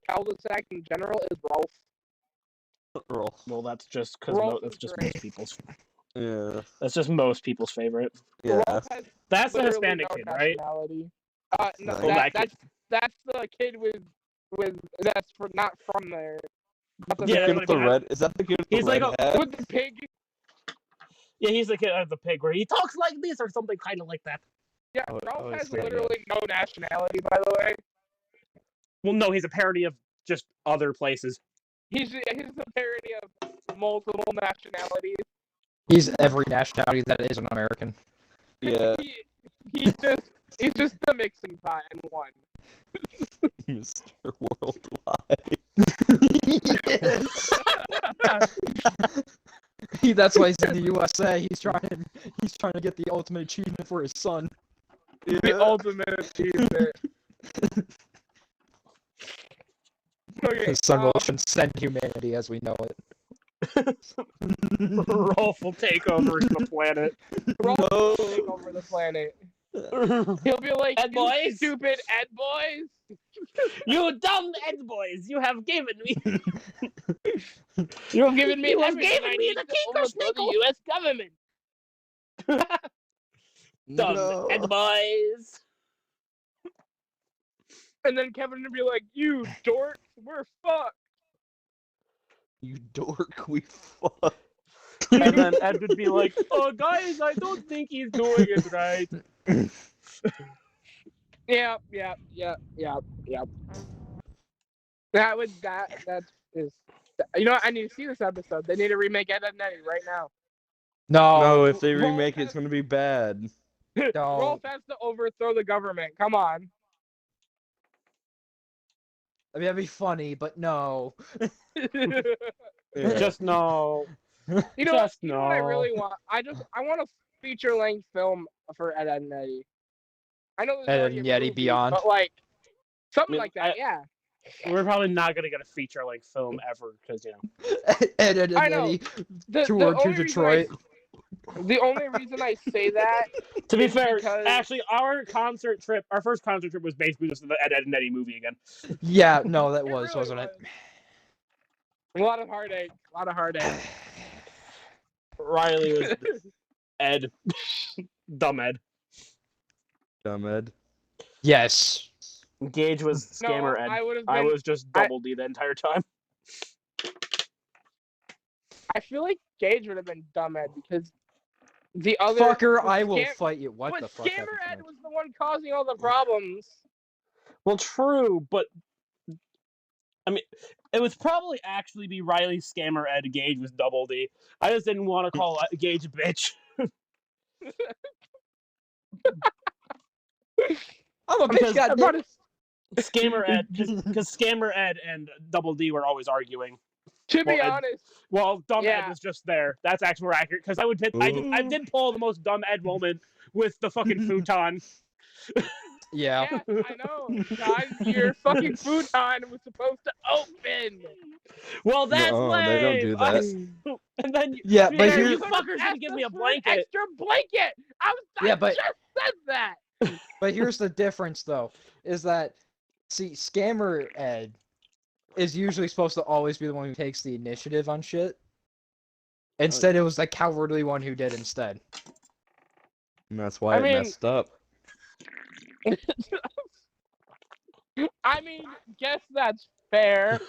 Speaker 1: cul-de-sac in general is Rolf.
Speaker 2: Rolf.
Speaker 4: Well, that's just because
Speaker 1: Rolf
Speaker 4: that's
Speaker 1: is
Speaker 4: just
Speaker 1: great.
Speaker 4: most people's.
Speaker 2: Yeah.
Speaker 4: That's just most people's favorite.
Speaker 2: Yeah.
Speaker 1: Rolf has
Speaker 4: That's the
Speaker 1: literally
Speaker 4: Hispanic
Speaker 1: no
Speaker 4: kid, right?
Speaker 1: nationality. No,
Speaker 2: Nice.
Speaker 4: Oh, that kid.
Speaker 1: that's the kid with that's not from there. That's the
Speaker 2: Is
Speaker 4: Yeah,
Speaker 2: that
Speaker 1: kid
Speaker 2: the kid with the
Speaker 4: like-
Speaker 2: red? Is that the kid with the
Speaker 4: He's
Speaker 2: red
Speaker 4: like
Speaker 2: hat?
Speaker 1: with the pig.
Speaker 4: Yeah, he's the kid of the pig where he talks like this or something kind of like that.
Speaker 1: Yeah,
Speaker 2: Oh,
Speaker 1: Rolf has
Speaker 2: it's not
Speaker 1: literally no nationality, by the way.
Speaker 4: Well, no, he's a parody of just other places.
Speaker 1: He's a parody of multiple nationalities.
Speaker 3: He's every nationality that is an American.
Speaker 2: Yeah.
Speaker 1: He's just the mixing pot in one.
Speaker 2: Mr. Worldwide.
Speaker 3: That's why he's in the USA. He's trying to get the ultimate achievement for his son.
Speaker 1: The ultimate achievement. Okay,
Speaker 3: The sun will transcend humanity as we know it.
Speaker 4: Rolf will take over the planet.
Speaker 1: Rolf
Speaker 2: No.
Speaker 1: will take over the planet. He'll be like,
Speaker 4: Ed
Speaker 1: you
Speaker 4: boys,
Speaker 1: stupid Ed boys.
Speaker 4: you dumb Ed boys, you have given me.
Speaker 1: You have given me
Speaker 4: You have
Speaker 1: everything
Speaker 4: given
Speaker 1: I
Speaker 4: me
Speaker 1: need
Speaker 4: the
Speaker 1: to overthrow the
Speaker 4: Kinko
Speaker 1: U.S. government.
Speaker 4: Dumb
Speaker 2: No.
Speaker 4: Ed boys.
Speaker 1: And then Kevin would be like, you dork, we're fucked.
Speaker 2: You dork, we fuck.
Speaker 4: And then Ed would be like, oh, guys, I don't think he's doing it right.
Speaker 1: Yeah. That is. You know what? I need to see this episode. They need to remake Ed, Edd n Eddy right now.
Speaker 2: No, if they
Speaker 1: Rolf
Speaker 2: remake it,
Speaker 1: has-
Speaker 2: it's gonna be bad.
Speaker 1: Rolf has to overthrow the government. Come on.
Speaker 3: I mean, that'd be funny, but no.
Speaker 2: Yeah.
Speaker 4: Just no.
Speaker 1: You know
Speaker 4: Just
Speaker 1: what I
Speaker 4: no.
Speaker 1: really want? I want a feature-length film for Ed, Edd n Eddy. I know there's
Speaker 3: Ed,
Speaker 1: already
Speaker 3: Edd
Speaker 1: a
Speaker 3: n Eddy
Speaker 1: movie,
Speaker 3: Beyond.
Speaker 1: but like something
Speaker 4: I mean,
Speaker 1: like that. Yeah.
Speaker 4: We're probably not going to get a feature-length film ever, because, you know.
Speaker 3: Ed, Edd
Speaker 1: I
Speaker 3: n
Speaker 1: know.
Speaker 3: Eddy
Speaker 1: The
Speaker 3: tour to
Speaker 1: only reason I-
Speaker 3: Detroit.
Speaker 1: The only reason I say that,
Speaker 4: To be
Speaker 1: It's
Speaker 4: fair,
Speaker 1: because-
Speaker 4: actually, our first concert trip was basically just the Ed, Edd n Eddy movie again.
Speaker 3: Yeah, no, that
Speaker 1: It
Speaker 3: was,
Speaker 1: really
Speaker 3: wasn't it?
Speaker 1: a lot of heartache. A lot of heartache.
Speaker 4: Riley was Ed. Dumb Ed.
Speaker 2: Dumb Ed.
Speaker 3: Yes.
Speaker 4: Gage was Scammer Ed.
Speaker 1: I would have
Speaker 4: I
Speaker 1: been.
Speaker 4: was just Double D the entire time.
Speaker 1: I feel like Gage would have been dumb Ed because the other
Speaker 3: Fucker,
Speaker 1: the
Speaker 3: I will
Speaker 1: scam-
Speaker 3: fight you. What
Speaker 1: but
Speaker 3: the fuck?
Speaker 1: Scammer Ed
Speaker 3: happened
Speaker 1: was the one causing all the problems.
Speaker 4: Well, true, but I mean, it would probably actually be Riley Scammer Ed. Gage was Double D. I just didn't want to call Gage a bitch.
Speaker 3: I'm a
Speaker 4: Because
Speaker 3: bitch, goddamn.
Speaker 4: Scammer Ed, because Scammer Ed and Double D were always arguing.
Speaker 1: To be
Speaker 4: Well, Ed-
Speaker 1: honest,
Speaker 4: Well, Dumb Ed
Speaker 1: Yeah.
Speaker 4: was just there. That's actually more accurate because I did pull the most Dumb Ed moment with the fucking futon.
Speaker 3: Yeah.
Speaker 1: yes, I know. God, your fucking futon was supposed to open.
Speaker 4: Well, that's
Speaker 2: No,
Speaker 4: lame.
Speaker 2: they don't do that.
Speaker 4: And then
Speaker 3: Yeah, but
Speaker 1: Here,
Speaker 3: here,
Speaker 4: you
Speaker 1: could've
Speaker 4: fuckers
Speaker 1: asked
Speaker 4: didn't give me
Speaker 1: us
Speaker 4: a
Speaker 1: for an
Speaker 4: blanket.
Speaker 1: extra blanket. I
Speaker 3: Yeah, but-
Speaker 1: just said that.
Speaker 3: but here's the difference, though, is that, see, Scammer Ed is usually supposed to always be the one who takes the initiative on shit. Instead, it was the cowardly one who did instead.
Speaker 2: And that's why
Speaker 1: I
Speaker 2: it
Speaker 1: mean-
Speaker 2: messed up.
Speaker 1: I mean, guess that's fair.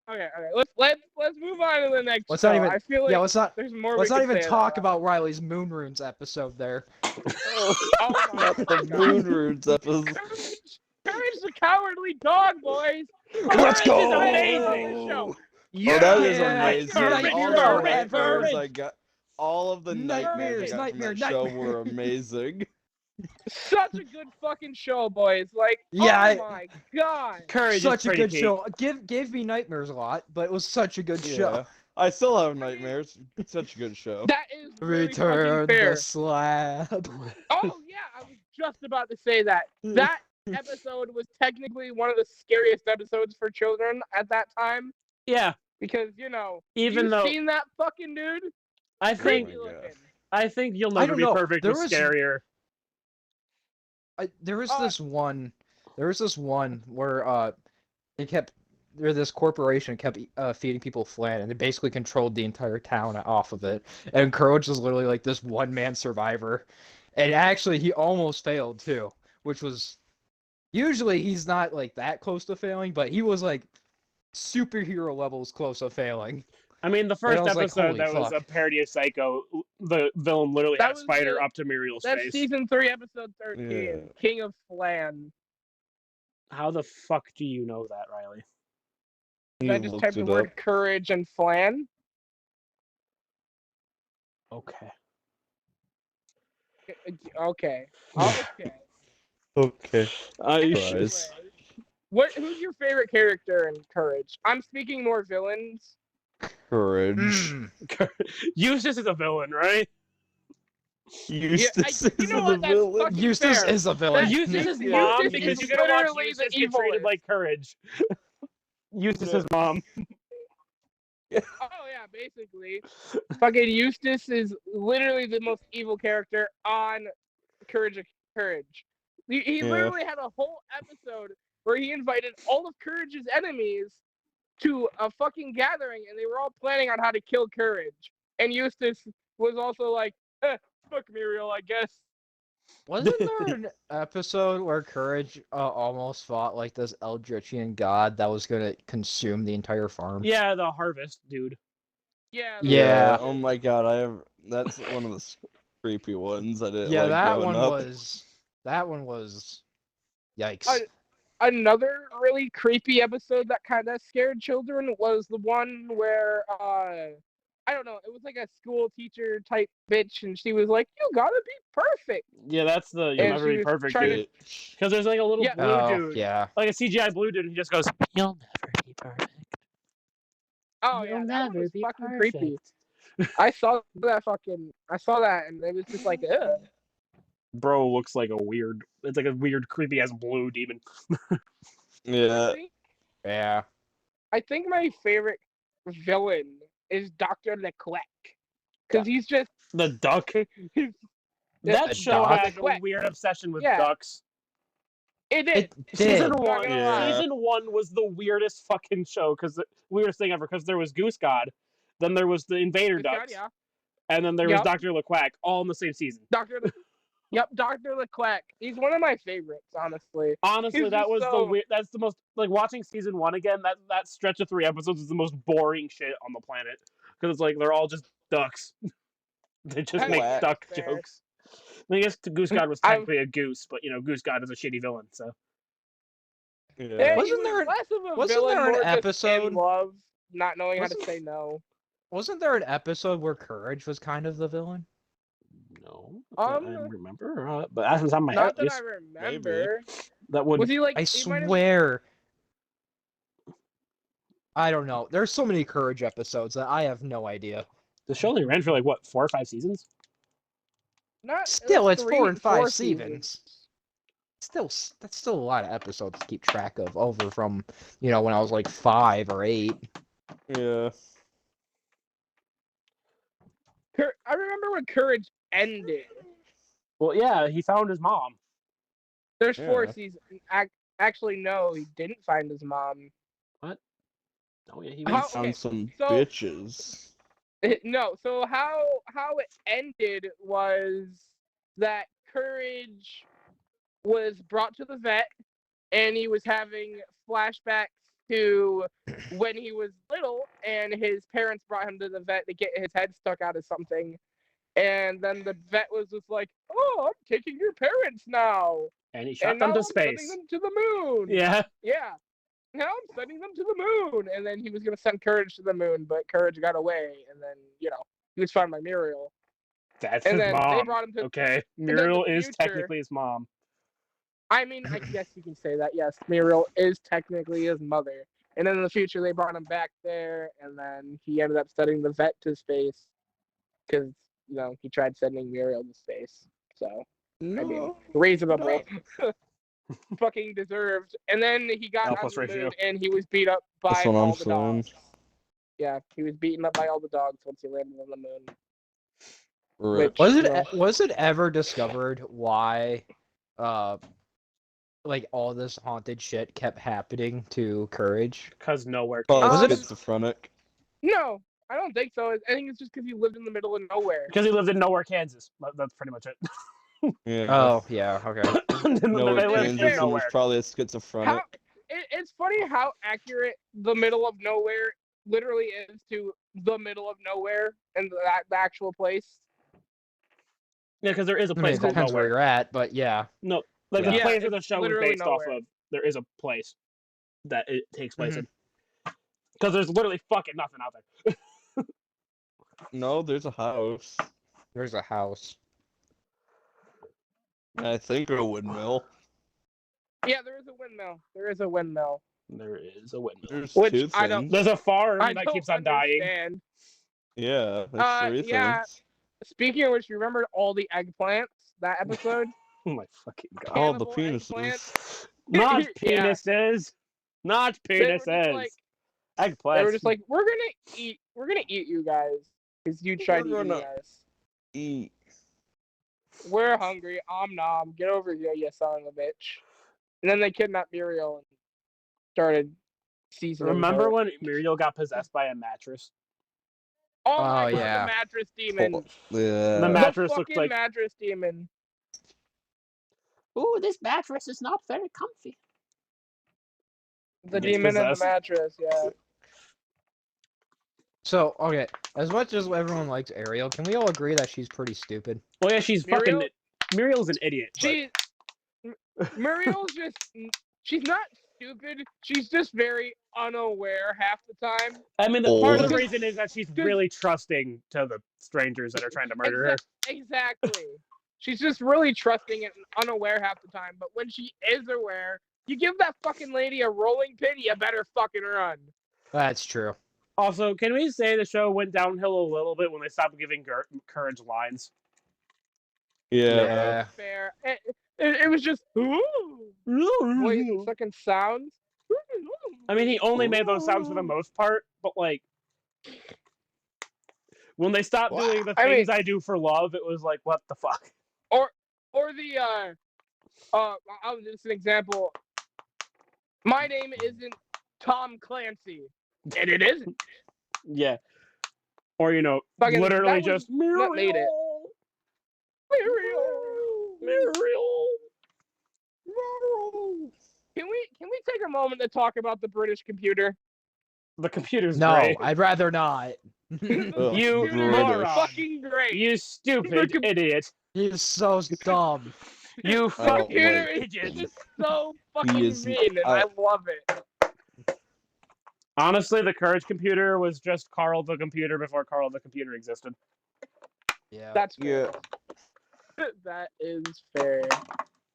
Speaker 1: Okay. Let's move on to the next.
Speaker 3: Let's
Speaker 1: show.
Speaker 3: not even-
Speaker 1: I feel like
Speaker 3: Yeah, let's not
Speaker 1: there's more.
Speaker 3: let's
Speaker 1: we
Speaker 3: not
Speaker 1: could
Speaker 3: even
Speaker 1: say
Speaker 3: talk
Speaker 1: about
Speaker 3: about Riley's Moon Runes episode there.
Speaker 1: Oh my
Speaker 2: The
Speaker 1: God.
Speaker 2: Moon Runes episode.
Speaker 1: Courage the Cowardly Dog, boys.
Speaker 3: Let's
Speaker 1: Courage
Speaker 3: go!
Speaker 1: is amazing show.
Speaker 2: Oh, that is
Speaker 3: Yeah,
Speaker 2: amazing.
Speaker 3: Courage,
Speaker 2: All the
Speaker 3: courage,
Speaker 2: nightmares
Speaker 3: courage.
Speaker 2: I got. All of the nightmares I got from that show were amazing.
Speaker 1: Such a good fucking show, boys. Like,
Speaker 3: Yeah,
Speaker 1: oh my God.
Speaker 4: Courage
Speaker 3: Such
Speaker 4: is
Speaker 3: a
Speaker 4: pretty
Speaker 3: good
Speaker 4: peak.
Speaker 3: show. Gave me nightmares a lot, but it was such a good
Speaker 2: Yeah.
Speaker 3: show.
Speaker 2: I still have nightmares. It's such a good show.
Speaker 1: That is really
Speaker 3: Return
Speaker 1: fucking fair.
Speaker 3: the slab.
Speaker 1: Oh yeah, I was just about to say that. That episode was technically one of the scariest episodes for children at that time
Speaker 4: Yeah,
Speaker 1: because you know,
Speaker 4: even
Speaker 1: you've
Speaker 4: though
Speaker 1: seen that fucking dude,
Speaker 4: I think
Speaker 1: creepy
Speaker 2: Oh my God.
Speaker 1: looking.
Speaker 4: I think You'll
Speaker 3: I
Speaker 4: Never
Speaker 3: don't
Speaker 4: Be
Speaker 3: know.
Speaker 4: Perfect
Speaker 3: There
Speaker 4: was
Speaker 3: was-
Speaker 4: scarier.
Speaker 3: There was
Speaker 1: Oh.
Speaker 3: this one. There was this one where this corporation kept feeding people flan, and they basically controlled the entire town off of it. And Courage was literally like this one-man survivor, and actually he almost failed too, which was usually he's not like that close to failing, but he was like superhero levels close to failing.
Speaker 4: I mean, the first
Speaker 3: I was like,
Speaker 4: episode
Speaker 3: holy
Speaker 4: that was a
Speaker 3: fuck.
Speaker 4: parody of Psycho, the villain literally
Speaker 1: That
Speaker 4: had a
Speaker 1: was
Speaker 4: spider
Speaker 1: the-
Speaker 4: up to Muriel's
Speaker 1: That's
Speaker 4: face.
Speaker 1: season 3, episode 13,
Speaker 2: Yeah.
Speaker 1: King of Flan.
Speaker 4: How the fuck do you know that, Riley?
Speaker 1: I
Speaker 2: You
Speaker 1: just
Speaker 2: looked
Speaker 1: typed the
Speaker 2: it
Speaker 1: word
Speaker 2: up.
Speaker 1: courage and flan.
Speaker 4: Okay.
Speaker 1: Okay. Okay.
Speaker 2: Okay.
Speaker 4: I
Speaker 2: Surprise.
Speaker 1: Who's your favorite character in Courage? I'm speaking more villains.
Speaker 2: Courage.
Speaker 3: Mm.
Speaker 4: Eustace is a villain, right?
Speaker 2: Eustace
Speaker 1: you
Speaker 2: is
Speaker 1: know
Speaker 2: the
Speaker 1: what? That's
Speaker 2: villain.
Speaker 1: fucking
Speaker 3: Eustace
Speaker 1: fair.
Speaker 3: is a villain.
Speaker 4: Eustace is
Speaker 1: Eustace
Speaker 4: mom
Speaker 1: is
Speaker 4: because you gotta watch
Speaker 1: literally
Speaker 4: Eustace
Speaker 1: the
Speaker 4: get treated
Speaker 1: evilest.
Speaker 4: like Courage. Eustace's mom.
Speaker 1: Oh yeah, basically. Fucking Eustace is literally the most evil character on Courage. He
Speaker 2: Yeah.
Speaker 1: literally had a whole episode where he invited all of Courage's enemies to a fucking gathering, and they were all planning on how to kill Courage. And Eustace was also like, fuck Muriel, I guess.
Speaker 3: Wasn't there an episode where Courage almost fought like this Eldritchian god that was gonna consume the entire farm?
Speaker 4: Yeah, the harvest dude.
Speaker 1: Yeah.
Speaker 3: Yeah.
Speaker 2: Oh my god, that's one of the creepy ones I didn't
Speaker 3: Yeah,
Speaker 2: like
Speaker 3: that
Speaker 2: growing
Speaker 3: one
Speaker 2: up.
Speaker 3: was yikes.
Speaker 1: Another really creepy episode that kind of scared children was the one where I don't know, it was like a school teacher type bitch, and she was like, "You gotta be perfect."
Speaker 4: Yeah, that's the You'll
Speaker 1: And
Speaker 4: Never
Speaker 1: she
Speaker 4: Be
Speaker 1: was
Speaker 4: Perfect
Speaker 1: trying
Speaker 4: dude.
Speaker 1: to-
Speaker 4: Because there's like a little
Speaker 1: Yeah.
Speaker 4: blue
Speaker 3: Oh,
Speaker 4: dude.
Speaker 3: yeah.
Speaker 4: Like a CGI blue dude, and he just goes, "You'll never be perfect.
Speaker 1: Oh
Speaker 4: You'll
Speaker 1: yeah, that
Speaker 4: never
Speaker 1: one was
Speaker 4: be
Speaker 1: fucking
Speaker 4: perfect."
Speaker 1: creepy. I saw that, and it was just like, ugh.
Speaker 4: Bro looks like a weird. It's like a weird, creepy ass blue demon.
Speaker 2: Yeah.
Speaker 3: Yeah.
Speaker 1: I think my favorite villain is Dr. Leclerc, because he's just
Speaker 4: The duck.
Speaker 1: he's,
Speaker 4: That
Speaker 3: A
Speaker 4: show
Speaker 3: duck?
Speaker 4: had a weird obsession with
Speaker 1: Yeah.
Speaker 4: ducks.
Speaker 1: it did.
Speaker 3: It
Speaker 4: Season
Speaker 3: did.
Speaker 4: one,
Speaker 2: Yeah.
Speaker 4: season one was the weirdest fucking show because the weirdest thing ever. Because there was Goose God, then there was the Invader
Speaker 1: God,
Speaker 4: Ducks,
Speaker 1: yeah.
Speaker 4: and then there was
Speaker 1: Yep.
Speaker 4: Dr. LeQuack, all in the same season.
Speaker 1: Yep, Dr. Leclerc. He's one of my favorites, honestly.
Speaker 4: Honestly,
Speaker 1: He's
Speaker 4: that
Speaker 1: just
Speaker 4: was the
Speaker 1: so-
Speaker 4: weird. That's the most like watching season one again. That stretch of 3 episodes is the most boring shit on the planet because it's like they're all just ducks. They just make
Speaker 2: Quack.
Speaker 4: duck
Speaker 1: Fair.
Speaker 4: jokes. I mean, I guess Goose God was
Speaker 1: I-
Speaker 4: technically a goose, but Goose God is a shitty villain. So
Speaker 2: Yeah.
Speaker 1: He
Speaker 3: Wasn't
Speaker 1: was
Speaker 3: there an-
Speaker 1: less of a
Speaker 3: wasn't
Speaker 1: villain,
Speaker 3: there an
Speaker 1: more just in
Speaker 3: episode-
Speaker 1: love, not knowing how
Speaker 3: Wasn't-
Speaker 1: to say no.
Speaker 3: Wasn't there an episode where Courage was kind of the villain?
Speaker 4: no, I remember, but that's on my head.
Speaker 1: Not that I remember.
Speaker 4: That would
Speaker 1: Was he like?
Speaker 3: I
Speaker 1: he might have-
Speaker 3: swear. I don't know. There's so many Courage episodes that I have no idea.
Speaker 4: the show only ran for like what 4 or 5 seasons.
Speaker 1: Not
Speaker 3: Still,
Speaker 1: like
Speaker 3: it's 4 and 5
Speaker 1: 4
Speaker 3: seasons. That's still a lot of episodes to keep track of over from, when I was like 5 or 8.
Speaker 2: Yeah.
Speaker 1: I remember when Courage ended.
Speaker 4: Well, yeah, he found his mom.
Speaker 1: There's 4
Speaker 2: Yeah.
Speaker 1: seasons. Actually, no, he didn't find his mom.
Speaker 4: Oh yeah, he
Speaker 1: How-
Speaker 4: was.
Speaker 2: Found
Speaker 1: okay,
Speaker 2: some
Speaker 1: so-
Speaker 2: bitches.
Speaker 1: No, so how it ended was that Courage was brought to the vet, and he was having flashbacks to when he was little, and his parents brought him to the vet to get his head stuck out of something, and then the vet was just like, "Oh, I'm taking your parents now,
Speaker 4: And he shot
Speaker 1: and
Speaker 4: them
Speaker 1: now
Speaker 4: to
Speaker 1: I'm sending
Speaker 4: space.
Speaker 1: them to the moon."
Speaker 4: Yeah.
Speaker 1: Yeah. Now I'm sending them to the moon. And then he was going to send Courage to the moon, but Courage got away. And then, he was found by Muriel.
Speaker 4: That's
Speaker 1: And
Speaker 4: his
Speaker 1: then they
Speaker 4: mom.
Speaker 1: brought him to.
Speaker 4: Okay,
Speaker 1: then the
Speaker 4: Muriel is
Speaker 1: future-
Speaker 4: technically his mom.
Speaker 1: I mean, I guess you can say that. Yes, Muriel is technically his mother. And then in the future, they brought him back there. And then he ended up sending the vet to space. Because, he tried sending Muriel to space. So,
Speaker 2: No.
Speaker 1: I mean, reasonable. Fucking deserved. And then he got
Speaker 4: L
Speaker 1: on
Speaker 4: plus
Speaker 1: the
Speaker 4: ratio.
Speaker 1: moon, and he was beat up by
Speaker 2: That's what
Speaker 1: all
Speaker 2: I'm
Speaker 1: the
Speaker 2: saying.
Speaker 1: dogs. Yeah, he was beaten up by all the dogs once he landed on the moon.
Speaker 2: Rich.
Speaker 3: Was it ever discovered why like all this haunted shit kept happening to Courage?
Speaker 4: Because nowhere.
Speaker 2: Oh,
Speaker 3: Was it-
Speaker 2: schizophrenic?
Speaker 1: No, I don't think so. I think it's just because he lived in the middle of nowhere.
Speaker 4: Because he lived in nowhere, Kansas. That's pretty much it.
Speaker 2: Yeah.
Speaker 3: Oh, yeah, okay.
Speaker 2: No,
Speaker 4: they lived
Speaker 2: Kansas
Speaker 4: in
Speaker 1: fair.
Speaker 2: was
Speaker 4: nowhere.
Speaker 2: probably a schizophrenic.
Speaker 1: It's funny how accurate the middle of nowhere literally is to the middle of nowhere and the actual place.
Speaker 4: Yeah, because there is a
Speaker 3: I mean,
Speaker 4: place
Speaker 3: it
Speaker 4: called
Speaker 3: depends where
Speaker 4: nowhere.
Speaker 3: you're at, but yeah.
Speaker 4: No, like the
Speaker 1: Yeah,
Speaker 4: place where the
Speaker 1: it's
Speaker 4: show is
Speaker 1: literally
Speaker 4: based
Speaker 1: nowhere.
Speaker 4: off of. There is a place that it takes place
Speaker 3: Mhm.
Speaker 4: in. Because there's literally fucking nothing out there.
Speaker 2: No, there's a house.
Speaker 3: There's a house.
Speaker 2: I think a windmill.
Speaker 1: Yeah, there is a windmill. There is a windmill.
Speaker 4: There is a windmill.
Speaker 2: There's
Speaker 1: Which
Speaker 2: 2
Speaker 1: I don't-
Speaker 2: things.
Speaker 4: There's a farm
Speaker 1: I
Speaker 4: that
Speaker 1: don't
Speaker 4: keeps on dying.
Speaker 1: understand.
Speaker 2: Yeah, there's 3
Speaker 1: yeah.
Speaker 2: things.
Speaker 1: speaking of which, you remember all the eggplants that episode?
Speaker 4: Oh my fucking god.
Speaker 2: Oh, the
Speaker 1: Cannibal
Speaker 2: penises.
Speaker 4: Not
Speaker 1: Yeah.
Speaker 4: penises. Not
Speaker 1: They were just
Speaker 4: penises.
Speaker 1: like,
Speaker 4: Eggplants.
Speaker 1: they were just like, we're gonna eat you guys because you tried
Speaker 2: We're
Speaker 1: eating
Speaker 2: gonna-
Speaker 1: us.
Speaker 2: Eat.
Speaker 1: We're hungry. Nom. Get over here, you son of a bitch. And then they kidnapped Muriel and started seasoning
Speaker 4: Remember
Speaker 1: her.
Speaker 4: when Muriel got possessed by a mattress?
Speaker 1: Oh my
Speaker 3: Oh,
Speaker 1: god,
Speaker 3: yeah.
Speaker 1: the mattress demon.
Speaker 2: Yeah.
Speaker 4: The mattress
Speaker 1: the
Speaker 4: looked
Speaker 1: fucking
Speaker 4: like-
Speaker 1: mattress demon.
Speaker 4: Ooh, this mattress is not very comfy.
Speaker 1: The
Speaker 4: Gets
Speaker 1: demon and the
Speaker 4: possessed.
Speaker 1: mattress, yeah.
Speaker 3: So, okay, as much as everyone likes Ariel, can we all agree that she's pretty stupid?
Speaker 4: Well, yeah, she's
Speaker 1: Muriel?
Speaker 4: fucking. Muriel's an idiot. but-
Speaker 1: She Muriel's just she's not stupid. She's just very unaware half the time.
Speaker 4: I mean, part of the
Speaker 2: Old.
Speaker 4: reason is that she's really trusting to the strangers that are trying to murder her.
Speaker 1: Exactly. She's just really trusting and unaware half the time. But when she is aware, you give that fucking lady a rolling pin, you better fucking run.
Speaker 3: That's true.
Speaker 4: Also, can we say the show went downhill a little bit when they stopped giving Courage lines?
Speaker 2: Yeah.
Speaker 1: Fair. It was just voice fucking sounds.
Speaker 4: I mean, he only made those sounds for the most part, but like when they stopped doing the
Speaker 1: I mean-
Speaker 4: things I do for love, it was like, what the fuck?
Speaker 1: Or the I'll just an example. My name isn't Tom Clancy, and it isn't.
Speaker 4: Yeah. Or
Speaker 1: Fucking-
Speaker 4: literally
Speaker 1: that was-
Speaker 4: just
Speaker 1: that
Speaker 4: Muriel.
Speaker 1: made it.
Speaker 4: Muriel.
Speaker 1: Can we take a moment to talk about the British computer?
Speaker 4: The computer's
Speaker 3: No,
Speaker 4: great.
Speaker 3: I'd rather not.
Speaker 2: Ugh,
Speaker 4: You
Speaker 1: Computer is
Speaker 4: moron.
Speaker 1: fucking great.
Speaker 4: You stupid idiot.
Speaker 3: He's so dumb.
Speaker 4: You
Speaker 2: Oh,
Speaker 4: fucking
Speaker 1: computer
Speaker 2: wait.
Speaker 1: is
Speaker 4: idiot.
Speaker 1: so fucking
Speaker 2: is-
Speaker 1: mean, and I love it.
Speaker 4: Honestly, the Courage computer was just Carl the computer before Carl the computer existed.
Speaker 3: Yeah.
Speaker 1: That's fair.
Speaker 2: Yeah.
Speaker 1: That is fair.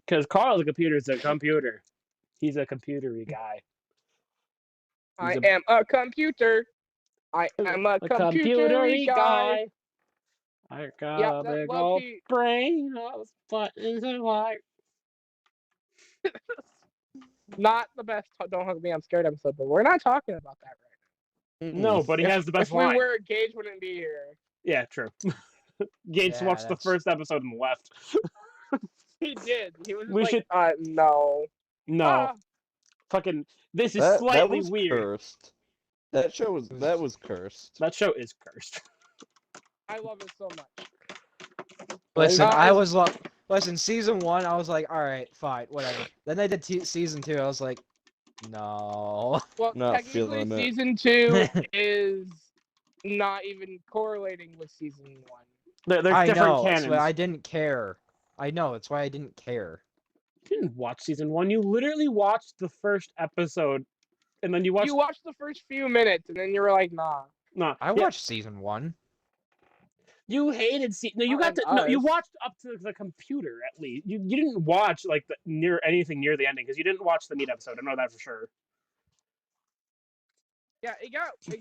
Speaker 4: Because Carl the computer is a computer. He's a computery guy.
Speaker 1: I
Speaker 4: He's a-
Speaker 1: am a computer. I am a computery guy.
Speaker 4: I got
Speaker 1: Yeah,
Speaker 4: a
Speaker 1: that's
Speaker 4: big
Speaker 1: low
Speaker 4: old
Speaker 1: key.
Speaker 4: brain of buttons and wires.
Speaker 1: Not the best Don't Hug Me, I'm Scared episode, but we're not talking about that right
Speaker 4: No, but he has the
Speaker 1: now.
Speaker 4: best
Speaker 1: If
Speaker 4: line.
Speaker 1: we were, Gage wouldn't be here.
Speaker 4: Yeah, true. Gates
Speaker 3: Yeah,
Speaker 4: watched the
Speaker 3: that's-
Speaker 4: first episode and left.
Speaker 1: He did. He was just
Speaker 4: We
Speaker 1: like,
Speaker 4: should-
Speaker 1: no.
Speaker 4: No,
Speaker 1: Ah,
Speaker 4: fucking. This is
Speaker 2: That
Speaker 4: slightly
Speaker 2: was
Speaker 4: weird.
Speaker 2: cursed. That was cursed.
Speaker 4: That show is cursed.
Speaker 1: I love it so much.
Speaker 3: Listen,
Speaker 1: Uh,
Speaker 3: I was listen, season 1, I was like, all right, fine, whatever. Then they did season 2, I was like, no.
Speaker 1: Well,
Speaker 2: Not
Speaker 1: technically,
Speaker 2: feeling it.
Speaker 1: season 2 is not even correlating with season 1.
Speaker 4: They're
Speaker 3: I
Speaker 4: different
Speaker 3: know,
Speaker 4: canons.
Speaker 3: that's why I didn't care. I know, it's why I didn't care.
Speaker 4: You didn't watch season 1. You literally watched the first episode, and then you watched.
Speaker 1: You watched the first few minutes, and then you were like, nah.
Speaker 4: Nah,
Speaker 3: I
Speaker 4: yeah,
Speaker 3: watched season 1.
Speaker 4: You hated No, you got
Speaker 1: Not
Speaker 4: to. No, you
Speaker 1: us.
Speaker 4: watched up to the computer at least. You didn't watch like anything near the ending because you didn't watch the meat episode. I know that for sure.
Speaker 1: Yeah, it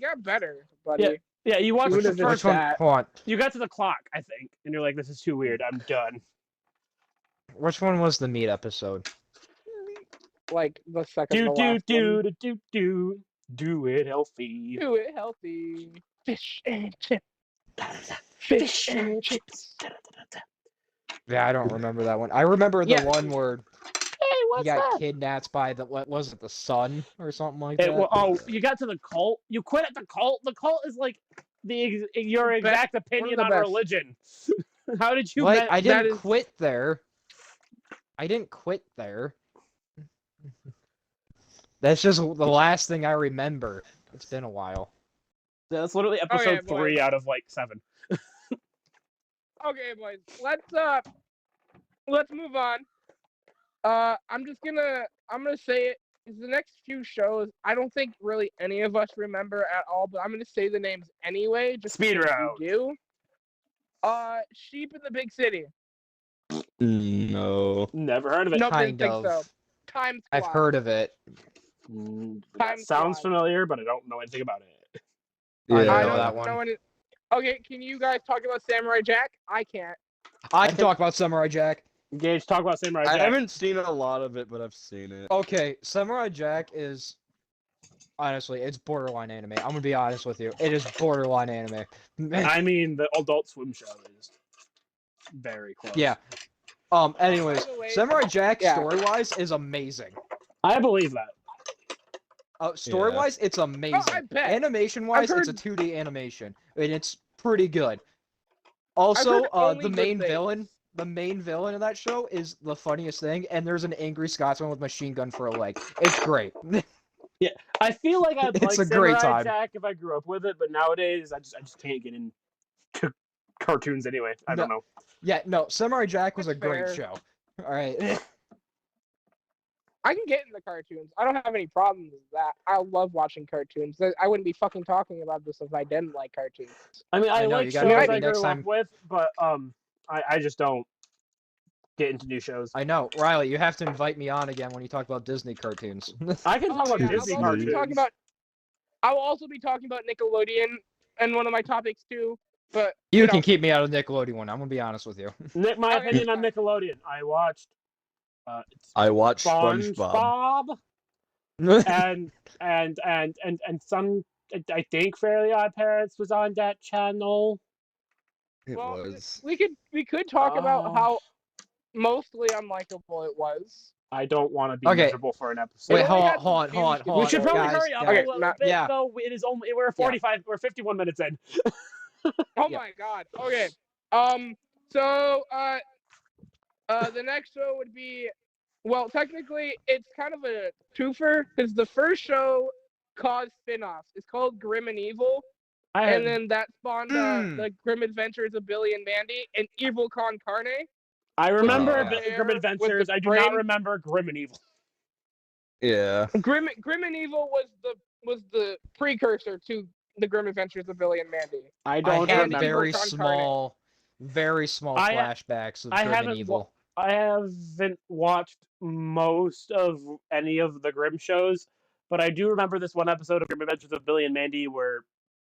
Speaker 1: got better, buddy.
Speaker 4: Yeah, you watched
Speaker 1: would've
Speaker 4: the
Speaker 1: just-
Speaker 4: first.
Speaker 3: Which one?
Speaker 1: that.
Speaker 3: Hold on.
Speaker 4: You got to the clock, I think, and you're like, "This is too weird. I'm done."
Speaker 3: Which one was the meat episode?
Speaker 1: Like the second
Speaker 4: Do
Speaker 1: to
Speaker 4: do
Speaker 1: last
Speaker 4: do
Speaker 1: one.
Speaker 4: do do do do it healthy.
Speaker 1: Do it healthy. Fish and chips. Fish and chips.
Speaker 3: Yeah, I don't remember that one. I remember the
Speaker 1: Yeah.
Speaker 3: one where
Speaker 4: Hey,
Speaker 3: he
Speaker 4: what's
Speaker 3: got
Speaker 4: that?
Speaker 3: kidnapped by what was it, the sun or something like
Speaker 4: It,
Speaker 3: that?
Speaker 4: well, oh, you got to the cult. You quit at the cult. The cult is like your
Speaker 1: The best-
Speaker 4: exact opinion
Speaker 1: the
Speaker 4: on
Speaker 1: best.
Speaker 4: religion. How did you?
Speaker 3: Like,
Speaker 4: met-
Speaker 3: I
Speaker 1: that
Speaker 3: didn't
Speaker 1: is-
Speaker 3: quit there. I didn't quit there. That's just the last thing I remember. It's been a while.
Speaker 4: That's literally episode
Speaker 1: boy.
Speaker 4: 3 out of like 7.
Speaker 1: Okay, boys. Let's move on. I'm gonna say it. Is the next few shows, I don't think really any of us remember at all, but I'm gonna say the names anyway, just
Speaker 4: Speed
Speaker 1: because
Speaker 4: round.
Speaker 1: we do. Sheep in the Big City.
Speaker 2: No.
Speaker 4: Never heard of it.
Speaker 1: No,
Speaker 3: Kind
Speaker 1: didn't think
Speaker 3: of.
Speaker 1: so. Time
Speaker 3: I've
Speaker 1: Squad.
Speaker 3: heard of it.
Speaker 4: That
Speaker 1: Time
Speaker 4: sounds
Speaker 1: Squad.
Speaker 4: familiar, but I don't know anything about it.
Speaker 3: I
Speaker 2: Yeah.
Speaker 3: know that one.
Speaker 1: know any- Okay, can you guys talk about Samurai Jack? I can't.
Speaker 3: I can talk about Samurai Jack.
Speaker 4: Gage, talk about Samurai
Speaker 2: I
Speaker 4: Jack.
Speaker 2: haven't seen a lot of it, but I've seen it.
Speaker 3: Okay, Samurai Jack is honestly, it's borderline anime. I'm gonna be honest with you. It is borderline anime.
Speaker 4: I mean, the Adult Swim show is very close.
Speaker 3: Yeah. Anyways,
Speaker 1: By the way,
Speaker 3: Samurai Jack
Speaker 1: yeah.
Speaker 3: story-wise is amazing.
Speaker 4: I believe that.
Speaker 3: Story-wise, it's amazing.
Speaker 1: I bet.
Speaker 3: Animation-wise,
Speaker 1: I've
Speaker 3: it's a
Speaker 1: heard-
Speaker 3: 2D animation, and it's pretty good.
Speaker 1: I've
Speaker 3: Also,
Speaker 1: heard only
Speaker 3: the
Speaker 1: good
Speaker 3: main
Speaker 1: things.
Speaker 3: villain of that show is the funniest thing, and there's an angry Scotsman with a machine gun for a leg. It's great.
Speaker 4: I feel like I'd
Speaker 3: It's
Speaker 4: like
Speaker 3: a great
Speaker 4: Samurai
Speaker 3: time.
Speaker 4: Jack if I grew up with it, but nowadays I just can't get into cartoons anyway. I don't know.
Speaker 3: Yeah, no, Samurai Jack was a
Speaker 1: That's
Speaker 3: great
Speaker 1: fair.
Speaker 3: show. All right.
Speaker 1: I can get in the cartoons. I don't have any problems with that. I love watching cartoons. I wouldn't be fucking talking about this if I didn't like cartoons.
Speaker 4: I mean, I
Speaker 3: I know,
Speaker 4: like
Speaker 3: you
Speaker 4: shows
Speaker 3: gotta
Speaker 1: maybe
Speaker 4: I
Speaker 3: next
Speaker 4: grew up
Speaker 3: time.
Speaker 4: with, but I just don't get into new shows.
Speaker 3: I know, Riley. You have to invite me on again when you talk about Disney cartoons.
Speaker 4: I can talk about
Speaker 1: yeah,
Speaker 4: Disney
Speaker 1: I'll also be
Speaker 4: cartoons.
Speaker 1: talking about. I will also be talking about Nickelodeon and one of my topics too. But
Speaker 3: You
Speaker 1: know,
Speaker 3: can keep me out of the Nickelodeon one. I'm gonna be honest with you.
Speaker 4: My
Speaker 1: Okay,
Speaker 4: opinion
Speaker 1: that's
Speaker 4: on
Speaker 1: fine.
Speaker 4: Nickelodeon. I watched
Speaker 2: I watched SpongeBob.
Speaker 4: SpongeBob and some. I think Fairly Odd Parents was on that channel.
Speaker 2: It
Speaker 1: well,
Speaker 2: was.
Speaker 1: we could talk about how mostly unlikable it was.
Speaker 4: I don't want to be
Speaker 3: Okay.
Speaker 4: miserable for an episode.
Speaker 3: Wait,
Speaker 1: It only
Speaker 3: hold
Speaker 1: had
Speaker 3: on,
Speaker 1: some
Speaker 3: hold on, hold on,
Speaker 1: few
Speaker 3: hold
Speaker 4: We
Speaker 3: on.
Speaker 4: should probably
Speaker 3: guys,
Speaker 4: hurry up
Speaker 3: guys.
Speaker 4: a little bit,
Speaker 3: yeah.
Speaker 4: though. It is only we're 45, we're 51 minutes in.
Speaker 1: Oh
Speaker 3: Yeah.
Speaker 1: my god. Okay. So the next show would be, well, technically it's kind of a twofer because the first show caused spin-offs. It's called Grim and Evil, and then that spawned the Grim Adventures of Billy and Mandy and Evil Con Carne.
Speaker 4: I remember
Speaker 2: Yeah.
Speaker 4: Grim
Speaker 1: With
Speaker 4: Adventures.
Speaker 1: the
Speaker 4: I do not
Speaker 1: brain.
Speaker 4: remember Grim and Evil.
Speaker 2: Yeah.
Speaker 1: Grim and Evil was the precursor to the Grim Adventures of Billy and Mandy.
Speaker 4: I
Speaker 3: I
Speaker 4: don't
Speaker 3: have
Speaker 1: remember.
Speaker 3: very
Speaker 1: Evil Con
Speaker 3: small
Speaker 4: I-
Speaker 3: flashbacks of
Speaker 4: I
Speaker 3: Good and
Speaker 4: haven't
Speaker 3: Evil.
Speaker 4: I haven't watched most of any of the Grimm shows, but I do remember this one episode of Grim Adventures of Billy and Mandy where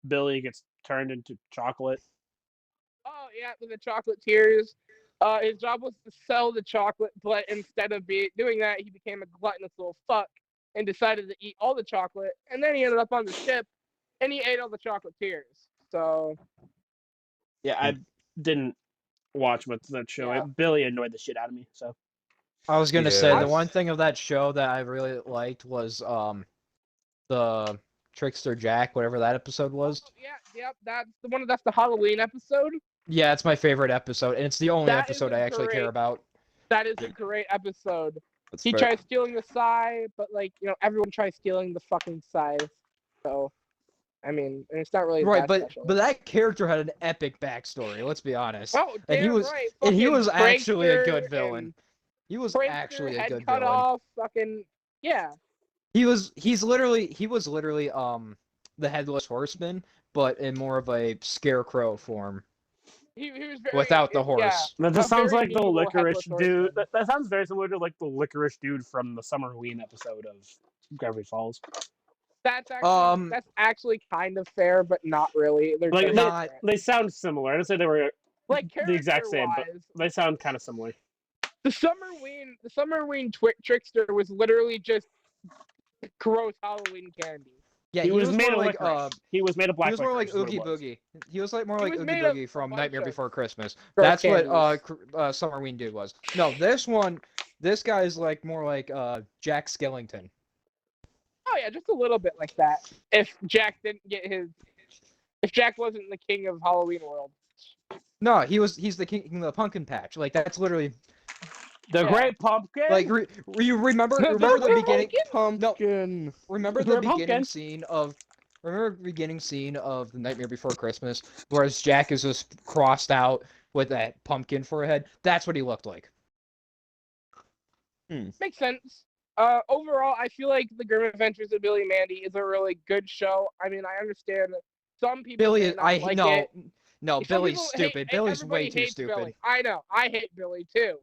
Speaker 4: Billy gets turned into chocolate.
Speaker 1: Oh yeah, with the chocolate tears. His job was to sell the chocolate, but instead of doing that, he became a gluttonous little fuck and decided to eat all the chocolate. And then he ended up on the ship, and he ate all the chocolate tears. So
Speaker 4: Yeah, I didn't watch much of that show.
Speaker 1: Yeah.
Speaker 4: Billy annoyed the shit out of me. So
Speaker 3: I was gonna say
Speaker 2: Yeah.
Speaker 3: the one thing of that show that I really liked was the Trickster Jack, whatever that episode was.
Speaker 1: yep, that's the one. That's the Halloween episode.
Speaker 3: Yeah, it's my favorite episode, and it's the only
Speaker 1: That is
Speaker 3: episode I actually care
Speaker 1: great-
Speaker 3: about.
Speaker 1: That is a great episode.
Speaker 2: That's
Speaker 1: He
Speaker 2: fair.
Speaker 1: tries stealing the sai, but everyone tries stealing the fucking sai. So, I mean, and it's not really
Speaker 3: Right,
Speaker 1: that
Speaker 3: but
Speaker 1: special.
Speaker 3: that character had an epic backstory. Let's be honest.
Speaker 1: Oh,
Speaker 3: and he
Speaker 1: damn
Speaker 3: was
Speaker 1: right.
Speaker 3: and he
Speaker 1: fucking
Speaker 3: was actually a
Speaker 1: prankster
Speaker 3: good villain.
Speaker 1: and
Speaker 3: He was
Speaker 1: prankster,
Speaker 3: actually a
Speaker 1: head
Speaker 3: good
Speaker 1: cut
Speaker 3: villain.
Speaker 1: off, fucking yeah.
Speaker 3: He was literally the headless horseman, but in more of a scarecrow form
Speaker 1: He was very,
Speaker 3: without the horse.
Speaker 1: Yeah.
Speaker 4: that just
Speaker 1: A
Speaker 4: sounds
Speaker 1: very
Speaker 4: like the
Speaker 1: medieval
Speaker 4: licorice
Speaker 1: headless
Speaker 4: dude.
Speaker 1: horseman.
Speaker 4: That sounds very similar to like the licorice dude from the Summerween episode of Gravity Falls.
Speaker 1: That's actually kind of fair, but not really. They're
Speaker 4: Like
Speaker 1: just
Speaker 3: not-
Speaker 1: different.
Speaker 4: they sound similar. I didn't say they were
Speaker 1: Like
Speaker 4: the exact same, but
Speaker 1: character-wise,
Speaker 4: they sound kind of similar.
Speaker 1: the Summerween trickster was literally just gross Halloween candy.
Speaker 3: Yeah,
Speaker 4: He was made
Speaker 3: more
Speaker 4: of
Speaker 3: like
Speaker 4: licorice. He was made of black
Speaker 3: he was more like
Speaker 4: licorice, is what
Speaker 3: Oogie
Speaker 4: it was.
Speaker 3: Boogie. He was like more
Speaker 1: He
Speaker 3: like
Speaker 1: was
Speaker 3: Oogie
Speaker 1: made of
Speaker 3: Boogie
Speaker 1: a
Speaker 3: from
Speaker 1: bunch
Speaker 3: Nightmare
Speaker 1: of
Speaker 3: Before Christmas.
Speaker 1: gross
Speaker 3: That's what
Speaker 1: candies.
Speaker 3: Summerween dude was. No, this guy is like more like Jack Skellington.
Speaker 1: Oh yeah, just a little bit like that. If Jack wasn't the king of Halloween world.
Speaker 3: No, he's the king of the pumpkin patch. Like that's literally
Speaker 4: The
Speaker 1: Yeah.
Speaker 4: Great Pumpkin.
Speaker 3: like you remember
Speaker 1: The
Speaker 3: the
Speaker 1: pumpkin?
Speaker 3: beginning
Speaker 2: Pumpkin.
Speaker 3: remember
Speaker 4: You're
Speaker 3: the
Speaker 4: a
Speaker 3: beginning
Speaker 4: pumpkin.
Speaker 3: scene of the Nightmare Before Christmas, whereas Jack is just crossed out with that pumpkin for a head. That's what he looked like.
Speaker 1: Makes sense. Overall, I feel like the Grim Adventures of Billy and Mandy is a really good show. I mean, I understand that some people
Speaker 3: Billy
Speaker 1: may
Speaker 3: is
Speaker 1: not
Speaker 3: I
Speaker 1: like
Speaker 3: no
Speaker 1: it.
Speaker 3: no
Speaker 1: Some
Speaker 3: Billy's
Speaker 1: people
Speaker 3: stupid. Billy's way
Speaker 1: everybody
Speaker 3: too
Speaker 1: hates
Speaker 3: stupid.
Speaker 1: Billy. I know. I hate Billy too.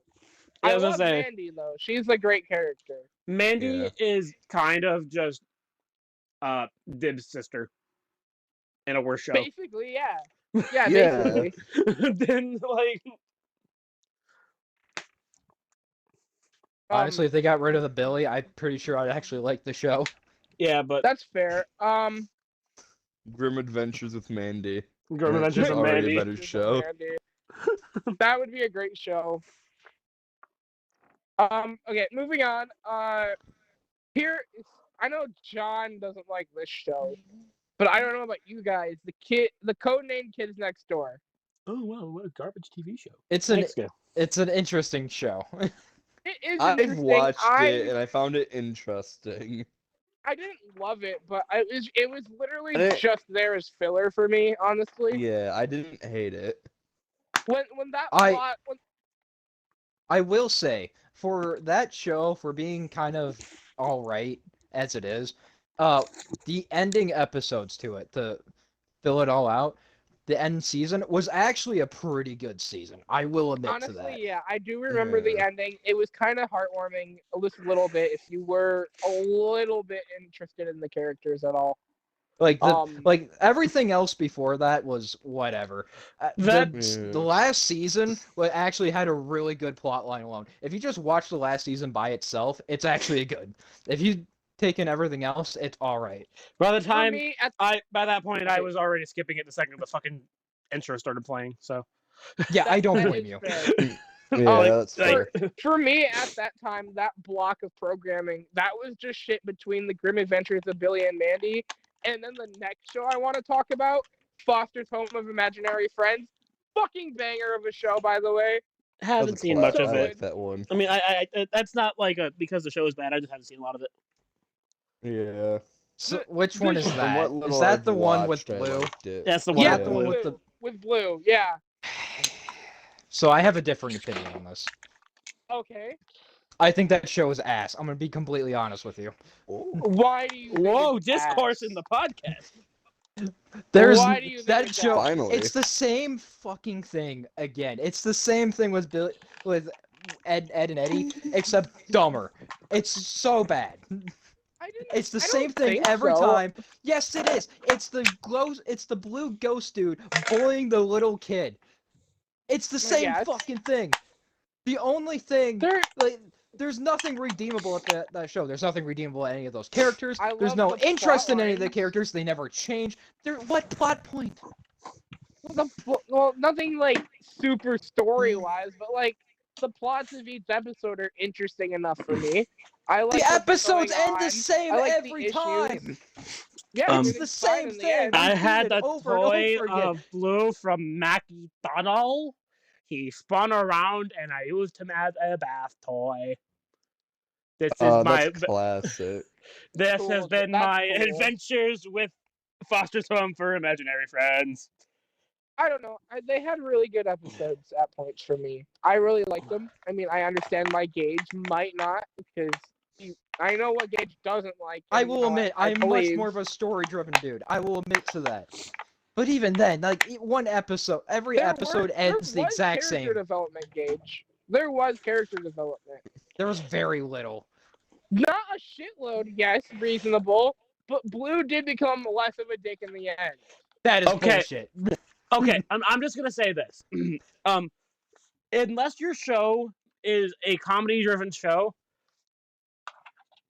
Speaker 4: Yeah, I
Speaker 1: I
Speaker 4: was gonna
Speaker 1: love
Speaker 4: say-
Speaker 1: Mandy though. She's a great character.
Speaker 4: Mandy
Speaker 2: Yeah.
Speaker 4: is kind of just Dib's sister in a worse show.
Speaker 1: Basically, yeah. Yeah,
Speaker 2: Yeah.
Speaker 1: basically.
Speaker 4: Then like,
Speaker 3: Honestly, if they got rid of the Billy, I'm pretty sure I'd actually like the show.
Speaker 4: yeah, but
Speaker 1: That's fair.
Speaker 2: Grim Adventures with Mandy.
Speaker 4: Grim
Speaker 2: That's
Speaker 4: Adventures of
Speaker 2: already
Speaker 4: Mandy.
Speaker 2: a better show.
Speaker 1: That would be a great show. Okay, moving on. I know John doesn't like this show, but I don't know about you guys. The Codename Kids Next Door.
Speaker 4: Oh wow, what a garbage TV show.
Speaker 3: It's an interesting show.
Speaker 1: It is
Speaker 2: I've
Speaker 1: interesting.
Speaker 2: watched it and I found it interesting.
Speaker 1: I didn't love it, but it was literally
Speaker 2: I didn't-
Speaker 1: just there as filler for me, honestly.
Speaker 2: Yeah, I didn't hate it.
Speaker 1: When that plot,
Speaker 3: I will say, for that show, for being kind of alright as it is, the ending episodes to it, to fill it all out, the end season was actually a pretty good season. I will admit to that.
Speaker 1: honestly, yeah, I do remember the ending. It was kind of heartwarming, just a little bit, if you were a little bit interested in the characters at all.
Speaker 3: Like everything else before that was whatever. The last season actually had a really good plot line alone. If you just watch the last season by itself, it's actually good. If you take in everything else, it's all right.
Speaker 4: By the time
Speaker 1: me,
Speaker 4: by that point, I was already skipping it the second the fucking intro started playing. So
Speaker 3: Yeah, I don't
Speaker 1: that
Speaker 3: blame
Speaker 1: is
Speaker 3: you.
Speaker 1: fair.
Speaker 2: Yeah, that's fair.
Speaker 1: For me, at that time, that block of programming, that was just shit between the Grim Adventures of Billy and Mandy, and then the next show I want to talk about, Foster's Home of Imaginary Friends. Fucking banger of a show, by the way.
Speaker 4: haven't seen much of
Speaker 2: I
Speaker 4: it.
Speaker 2: like that one.
Speaker 4: I mean, I that's not like because the show is bad. I just haven't seen a lot of it.
Speaker 2: Yeah.
Speaker 3: So which one is
Speaker 2: From
Speaker 3: that?
Speaker 2: what
Speaker 3: Is
Speaker 2: little
Speaker 3: that
Speaker 2: I've
Speaker 3: the one with
Speaker 2: watched, I
Speaker 3: Blue?
Speaker 2: liked it.
Speaker 4: That's the one.
Speaker 1: Yeah,
Speaker 3: the one with the.
Speaker 1: with Blue, yeah.
Speaker 3: So I have a different opinion on this.
Speaker 1: Okay.
Speaker 3: I think that show is ass. I'm gonna be completely honest with you.
Speaker 1: Why do you think
Speaker 4: Whoa,
Speaker 1: it's
Speaker 4: discourse
Speaker 1: ass?
Speaker 4: in the podcast.
Speaker 3: There's
Speaker 1: Why do you think
Speaker 3: that
Speaker 1: it's
Speaker 3: show.
Speaker 1: ass?
Speaker 2: Finally.
Speaker 3: It's the same fucking thing again. It's the same thing with Ed and Eddie, except dumber. It's so bad. It's the
Speaker 1: I
Speaker 3: same
Speaker 1: don't
Speaker 3: thing
Speaker 1: think
Speaker 3: every
Speaker 1: so.
Speaker 3: time. Yes, it is. It's the blue ghost dude bullying the little kid. It's the same
Speaker 1: Yes.
Speaker 3: fucking thing. The only thing,
Speaker 1: There-
Speaker 3: there's nothing redeemable at that show. There's nothing redeemable at any of those characters.
Speaker 1: I
Speaker 3: There's
Speaker 1: love
Speaker 3: no
Speaker 1: the
Speaker 3: interest in
Speaker 1: plot
Speaker 3: any of the
Speaker 1: lines.
Speaker 3: characters. They never change. What plot point?
Speaker 1: Well, nothing like super story-wise, but like the plots of each episode are interesting enough for me. I like
Speaker 3: The
Speaker 1: what's
Speaker 3: episodes
Speaker 1: going
Speaker 3: end the
Speaker 1: on.
Speaker 3: same
Speaker 1: I like the
Speaker 3: every
Speaker 1: issues.
Speaker 3: time.
Speaker 1: Yeah,
Speaker 3: It's
Speaker 1: it's
Speaker 3: the
Speaker 1: fine
Speaker 3: same
Speaker 1: in the
Speaker 3: thing.
Speaker 1: end.
Speaker 4: I had
Speaker 3: repeated
Speaker 4: the
Speaker 3: over and
Speaker 4: toy
Speaker 3: over again.
Speaker 4: of Blue from Mackie Tunnel. He spun around and I used him as a bath toy. This is my
Speaker 2: That's classic.
Speaker 4: this
Speaker 1: Cool,
Speaker 4: has been
Speaker 1: that's
Speaker 4: my
Speaker 1: cool.
Speaker 4: adventures with Foster's Home for Imaginary Friends.
Speaker 1: I don't know. They had really good episodes at points for me. I really liked them. I mean, I understand my Gage might not because I know what Gage doesn't like.
Speaker 3: I
Speaker 1: and,
Speaker 3: will
Speaker 1: you know,
Speaker 3: admit,
Speaker 1: I
Speaker 3: I'm much
Speaker 1: believe-
Speaker 3: more of a story-driven dude. I will admit to that. But even then, like one episode, every episode ends the exact same.
Speaker 1: Character development, Gage. There was character development.
Speaker 3: There was very little.
Speaker 1: Not a shitload, yes, reasonable, but Blue did become less of a dick in the end.
Speaker 3: That is
Speaker 4: Okay.
Speaker 3: bullshit.
Speaker 4: Okay, I'm just gonna say this. Unless your show is a comedy-driven show,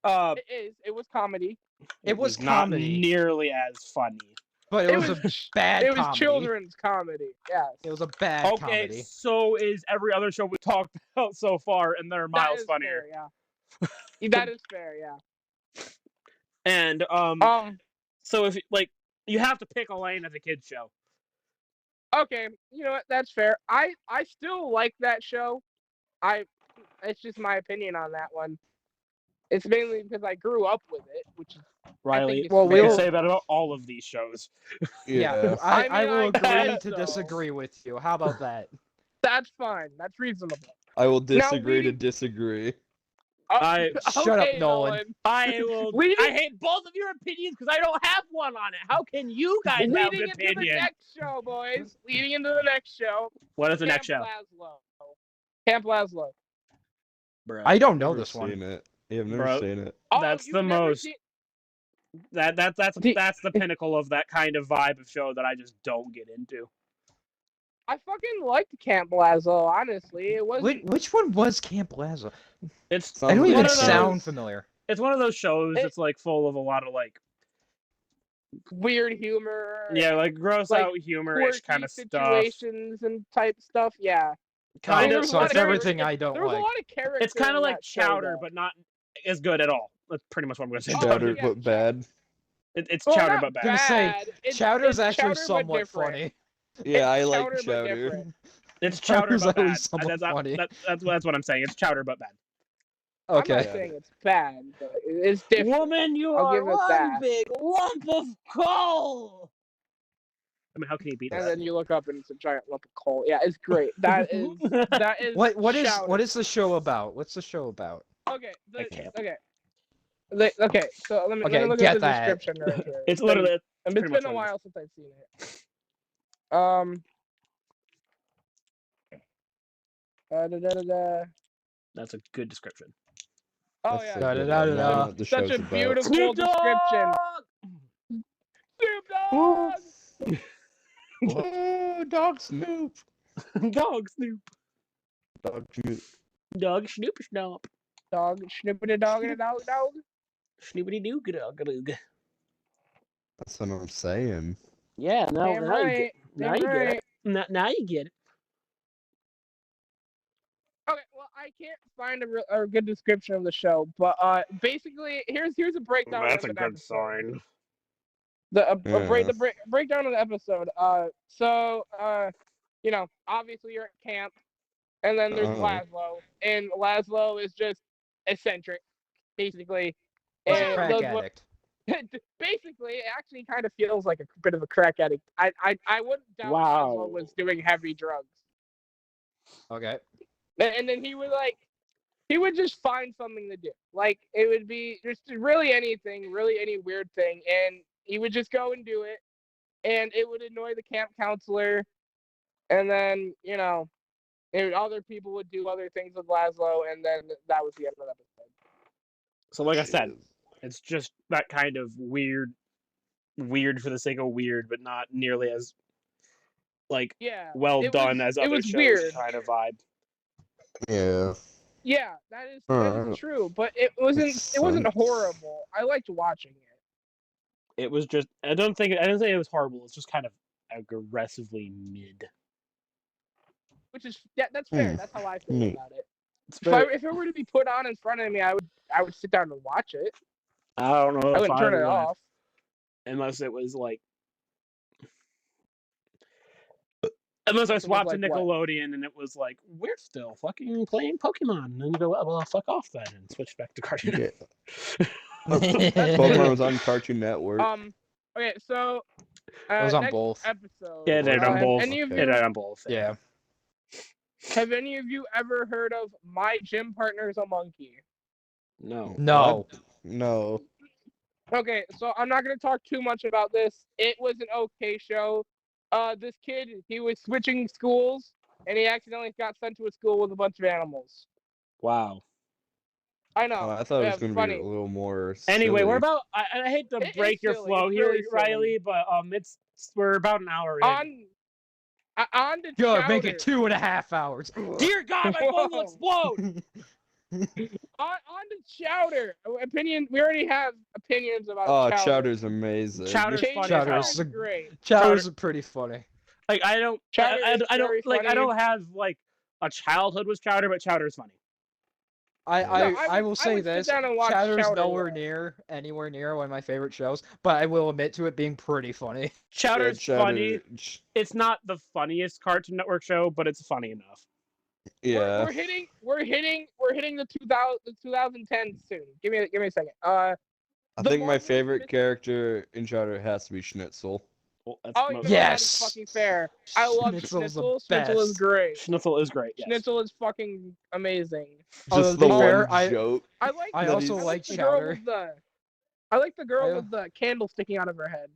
Speaker 1: It was comedy.
Speaker 3: It was
Speaker 4: not
Speaker 3: comedy,
Speaker 4: nearly as funny.
Speaker 3: but it was a bad
Speaker 1: It was
Speaker 3: comedy.
Speaker 1: children's comedy. Yes.
Speaker 3: It was a bad
Speaker 4: Okay,
Speaker 3: comedy.
Speaker 4: so is every other show we talked about so far, and they're
Speaker 1: That
Speaker 4: miles
Speaker 1: is
Speaker 4: funnier.
Speaker 1: fair, yeah. That is fair, yeah.
Speaker 4: And so if like you have to pick a lane as a kids show.
Speaker 1: Okay, you know what? That's fair. I still like that show. It's just my opinion on that one. It's mainly because I grew up with it, which is
Speaker 4: Riley,
Speaker 1: it's
Speaker 3: Well,
Speaker 4: we can
Speaker 3: we'll-
Speaker 4: say that about all of these shows.
Speaker 3: Yeah,
Speaker 1: I
Speaker 3: I
Speaker 1: mean,
Speaker 3: will
Speaker 1: I
Speaker 3: agree
Speaker 1: guess
Speaker 3: to
Speaker 1: so.
Speaker 3: disagree with you. How about that?
Speaker 1: that's fine. That's reasonable.
Speaker 2: I will disagree to
Speaker 1: leading-
Speaker 2: disagree.
Speaker 3: Shut up, Nolan.
Speaker 4: I will.
Speaker 1: Leading-
Speaker 4: I hate both of your opinions because I don't have one on it. How can you guys have
Speaker 1: Leading
Speaker 4: an
Speaker 1: into the
Speaker 4: opinion?
Speaker 1: next show, boys. Leading into the next show.
Speaker 4: What is the next show?
Speaker 1: Camp Laszlo.
Speaker 4: Bruh.
Speaker 3: I don't know
Speaker 2: Never
Speaker 3: this one.
Speaker 2: seen it. Yeah, I've never
Speaker 4: Bro.
Speaker 2: seen it.
Speaker 1: Oh,
Speaker 4: That's
Speaker 1: you've
Speaker 4: the
Speaker 1: never
Speaker 4: most-
Speaker 1: seen-
Speaker 4: That's
Speaker 1: The-
Speaker 4: the pinnacle of that kind of vibe of show that I just don't get into.
Speaker 1: I fucking liked Camp Lazlo, honestly. It wasn't
Speaker 3: Which one was Camp Lazlo?
Speaker 4: It's
Speaker 3: I don't
Speaker 2: Sounds
Speaker 3: even
Speaker 4: one of
Speaker 3: sound
Speaker 4: those.
Speaker 3: familiar.
Speaker 4: It's one of those shows
Speaker 1: It-
Speaker 4: that's like full of a lot of like
Speaker 1: weird humor.
Speaker 4: yeah,
Speaker 1: and
Speaker 4: like gross
Speaker 1: like,
Speaker 4: out humor-ish
Speaker 1: quirky
Speaker 4: kind of stuff.
Speaker 1: situations and type stuff. Yeah.
Speaker 4: Kind
Speaker 1: there
Speaker 4: of.
Speaker 1: was a
Speaker 3: So
Speaker 1: lot
Speaker 3: it's
Speaker 1: of
Speaker 3: everything
Speaker 1: character-
Speaker 3: I don't
Speaker 1: There was a
Speaker 3: like.
Speaker 1: lot of character.
Speaker 4: It's kind
Speaker 1: in
Speaker 4: of like
Speaker 1: that show,
Speaker 4: Chowder,
Speaker 1: though.
Speaker 4: but not as good at all. That's pretty much what I'm gonna say.
Speaker 1: Oh,
Speaker 2: Chowder,
Speaker 1: yeah,
Speaker 2: but bad.
Speaker 4: It's
Speaker 1: Well,
Speaker 4: Chowder,
Speaker 1: not
Speaker 4: but bad.
Speaker 3: Gonna say,
Speaker 1: bad.
Speaker 3: Chowder's
Speaker 1: it's
Speaker 3: actually
Speaker 1: Chowder, but
Speaker 3: somewhat
Speaker 1: different.
Speaker 3: funny.
Speaker 2: Yeah, I like
Speaker 1: Chowder, but
Speaker 2: Chowder.
Speaker 1: different.
Speaker 4: It's Chowder,
Speaker 3: Chowder's
Speaker 4: but
Speaker 3: always
Speaker 4: bad.
Speaker 3: somewhat funny.
Speaker 4: That's what I'm saying. It's Chowder, but bad.
Speaker 1: I'm
Speaker 3: Okay.
Speaker 1: not saying it's bad, but it's different.
Speaker 4: Woman, you
Speaker 1: I'll
Speaker 4: are
Speaker 1: give it
Speaker 4: one
Speaker 1: that.
Speaker 4: big lump of coal. I mean, how can you beat
Speaker 1: And
Speaker 4: that?
Speaker 1: then you look up and it's a giant lump of coal. Yeah, it's great. That is
Speaker 3: What is
Speaker 1: Chowder.
Speaker 3: the show about? What's the show about?
Speaker 1: Okay.
Speaker 4: I can't.
Speaker 1: Okay. So let me
Speaker 3: Okay,
Speaker 1: look
Speaker 3: get
Speaker 1: at the
Speaker 3: that.
Speaker 1: description right here.
Speaker 4: It's literally.
Speaker 1: It's
Speaker 4: pretty much
Speaker 1: been a
Speaker 4: what it
Speaker 1: while since I've seen it. Da-da-da-da-da.
Speaker 4: That's a good description.
Speaker 1: Oh
Speaker 2: That's
Speaker 1: yeah.
Speaker 2: so
Speaker 3: Da,
Speaker 2: good.
Speaker 3: da, da,
Speaker 2: I know
Speaker 3: da.
Speaker 2: what the
Speaker 1: Such
Speaker 2: show's
Speaker 1: a
Speaker 2: about.
Speaker 1: beautiful
Speaker 4: Snoop
Speaker 1: description.
Speaker 4: Dogg!
Speaker 1: Snoop Dogg.
Speaker 2: Whoa, Dog Snoop.
Speaker 4: Dog Snoop.
Speaker 2: Dog Snoop.
Speaker 4: Dog Snoop Snoop.
Speaker 1: Dog. Snoopity dog and a dog dog.
Speaker 4: Snoopity doo dog dog.
Speaker 2: That's what I'm saying.
Speaker 4: Yeah, now
Speaker 1: Damn
Speaker 4: you
Speaker 1: right.
Speaker 4: get, now
Speaker 1: Damn
Speaker 4: you get
Speaker 1: right.
Speaker 4: it. Now you get it.
Speaker 1: Okay, well, I can't find a good description of the show, but basically, here's a breakdown.
Speaker 4: That's
Speaker 1: of
Speaker 4: a
Speaker 1: an
Speaker 4: good
Speaker 1: episode.
Speaker 4: sign.
Speaker 1: The breakdown of the episode. Obviously you're at camp, and then there's Laszlo, and Laszlo is just eccentric, basically.
Speaker 3: He's
Speaker 1: And
Speaker 3: a crack
Speaker 1: does
Speaker 3: addict.
Speaker 1: basically, it actually kind of feels like a bit of a crack addict. I wouldn't doubt
Speaker 4: Wow.
Speaker 1: Laszlo was doing heavy drugs.
Speaker 3: Okay.
Speaker 1: And then he would just find something to do. Like, it would be just really anything, really any weird thing. And he would just go and do it. And it would annoy the camp counselor. And then, other people would do other things with Laszlo. And then that was the end of the episode.
Speaker 4: So, like I said, it's just that kind of weird for the sake of weird, but not nearly as well done as other shows
Speaker 1: weird.
Speaker 4: kind of vibe.
Speaker 2: Yeah.
Speaker 1: Yeah, that is true. But it wasn't horrible. I liked watching it.
Speaker 4: It was just I didn't say it was horrible. It's just kind of aggressively mid.
Speaker 1: Which is that's fair. That's how I feel about it.
Speaker 4: Very,
Speaker 1: If it were to be put on in front of me, I would sit down and watch it.
Speaker 4: I don't know.
Speaker 1: I
Speaker 4: if
Speaker 1: wouldn't turn it
Speaker 4: would,
Speaker 1: off.
Speaker 4: unless it was like. Unless I swapped to Nickelodeon and it was like, we're still fucking playing Pokemon. And then you go, well, fuck off then, and switch back to Cartoon Network.
Speaker 2: Pokemon was on Cartoon Network.
Speaker 1: Okay, so
Speaker 3: It was on
Speaker 1: next
Speaker 3: both.
Speaker 1: episode.
Speaker 4: Yeah, they're on both.
Speaker 1: Any of you,
Speaker 4: They're on both.
Speaker 3: Yeah.
Speaker 1: have any of you ever heard of My Gym Partner's a Monkey?
Speaker 4: No.
Speaker 3: No.
Speaker 2: No.
Speaker 1: Okay, so I'm not going to talk too much about this. It was an okay show. This kid, he was switching schools, and he accidentally got sent to a school with a bunch of animals.
Speaker 4: Wow.
Speaker 1: I know.
Speaker 2: Oh, I thought it was
Speaker 1: Yeah,
Speaker 2: going to
Speaker 1: funny.
Speaker 2: be a little more.
Speaker 4: Anyway,
Speaker 2: silly.
Speaker 4: we're about. I hate to
Speaker 1: It
Speaker 4: break
Speaker 1: is
Speaker 4: your
Speaker 1: silly.
Speaker 4: flow
Speaker 1: It's
Speaker 4: here,
Speaker 1: very silly.
Speaker 4: Riley, but we're about an hour in.
Speaker 1: On to
Speaker 3: Good,
Speaker 1: Chowder.
Speaker 3: make it 2.5 hours.
Speaker 4: Dear God, my phone will explode.
Speaker 1: On to Chowder. Opinion. We already have opinions about
Speaker 2: Oh,
Speaker 1: Chowder.
Speaker 2: Chowder's amazing.
Speaker 4: Chowder's
Speaker 1: Change
Speaker 4: funny.
Speaker 3: Chowder's
Speaker 4: as
Speaker 3: a-
Speaker 4: hell.
Speaker 1: great.
Speaker 3: Chowder's pretty funny.
Speaker 4: Like I don't.
Speaker 1: Chowder
Speaker 4: I
Speaker 1: is
Speaker 4: don't
Speaker 1: very
Speaker 4: like. I
Speaker 1: funny.
Speaker 4: don't have like a childhood with Chowder, but Chowder's funny.
Speaker 3: I will
Speaker 1: I
Speaker 3: say
Speaker 1: would sit
Speaker 3: this.
Speaker 1: down and watch
Speaker 3: Chowder's
Speaker 1: Chowder.
Speaker 3: anywhere near one of my favorite shows, but I will admit to it being pretty funny.
Speaker 4: Chowder's
Speaker 2: Chowder-
Speaker 4: funny. It's not the funniest Cartoon Network show, but it's funny enough.
Speaker 2: Yeah.
Speaker 1: We're hitting the 2010 soon. Give me a second.
Speaker 2: I
Speaker 1: the
Speaker 2: think my
Speaker 1: Marvelous
Speaker 2: favorite
Speaker 1: Mrs.
Speaker 2: character in Chowder has to be Schnitzel.
Speaker 4: Well, that's
Speaker 1: Oh,
Speaker 4: most-
Speaker 3: Yeah.
Speaker 1: that is fucking fair. I love
Speaker 3: Schnitzel's the
Speaker 1: Schnitzel. Schnitzel is
Speaker 3: best.
Speaker 1: great.
Speaker 4: Schnitzel is great. Yes.
Speaker 1: Schnitzel is fucking amazing.
Speaker 3: Although,
Speaker 2: Just
Speaker 3: to
Speaker 2: the
Speaker 3: be fair,
Speaker 2: one joke.
Speaker 1: I like.
Speaker 3: I
Speaker 2: That
Speaker 3: also
Speaker 2: he's-
Speaker 3: like
Speaker 1: the girl
Speaker 3: Chowder.
Speaker 1: with the. I like the girl
Speaker 3: I-
Speaker 1: with the candle sticking out of her head.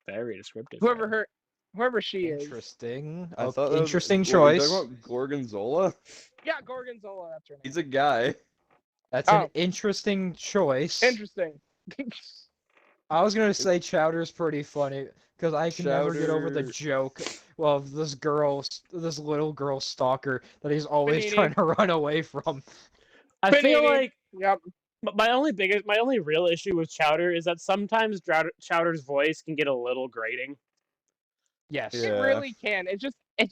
Speaker 4: Very descriptive.
Speaker 1: Whoever she is.
Speaker 3: Interesting.
Speaker 2: I
Speaker 3: Oh,
Speaker 2: thought that was-
Speaker 3: interesting
Speaker 2: were you
Speaker 3: choice.
Speaker 2: talking about Gorgonzola?
Speaker 1: Yeah, Gorgonzola. That's her name.
Speaker 2: He's a guy.
Speaker 3: That's
Speaker 1: Oh.
Speaker 3: an interesting choice.
Speaker 1: Interesting.
Speaker 3: I was gonna say Chowder's pretty funny because I can never get over the
Speaker 2: Chowder.
Speaker 3: joke of this little girl stalker that he's always
Speaker 1: Panini.
Speaker 3: trying to run away from.
Speaker 4: I feel
Speaker 1: Panini.
Speaker 4: like
Speaker 1: Yep.
Speaker 4: my only real issue with Chowder is that sometimes Chowder's voice can get a little grating.
Speaker 3: Yes.
Speaker 1: It
Speaker 2: Yeah.
Speaker 1: really can. It's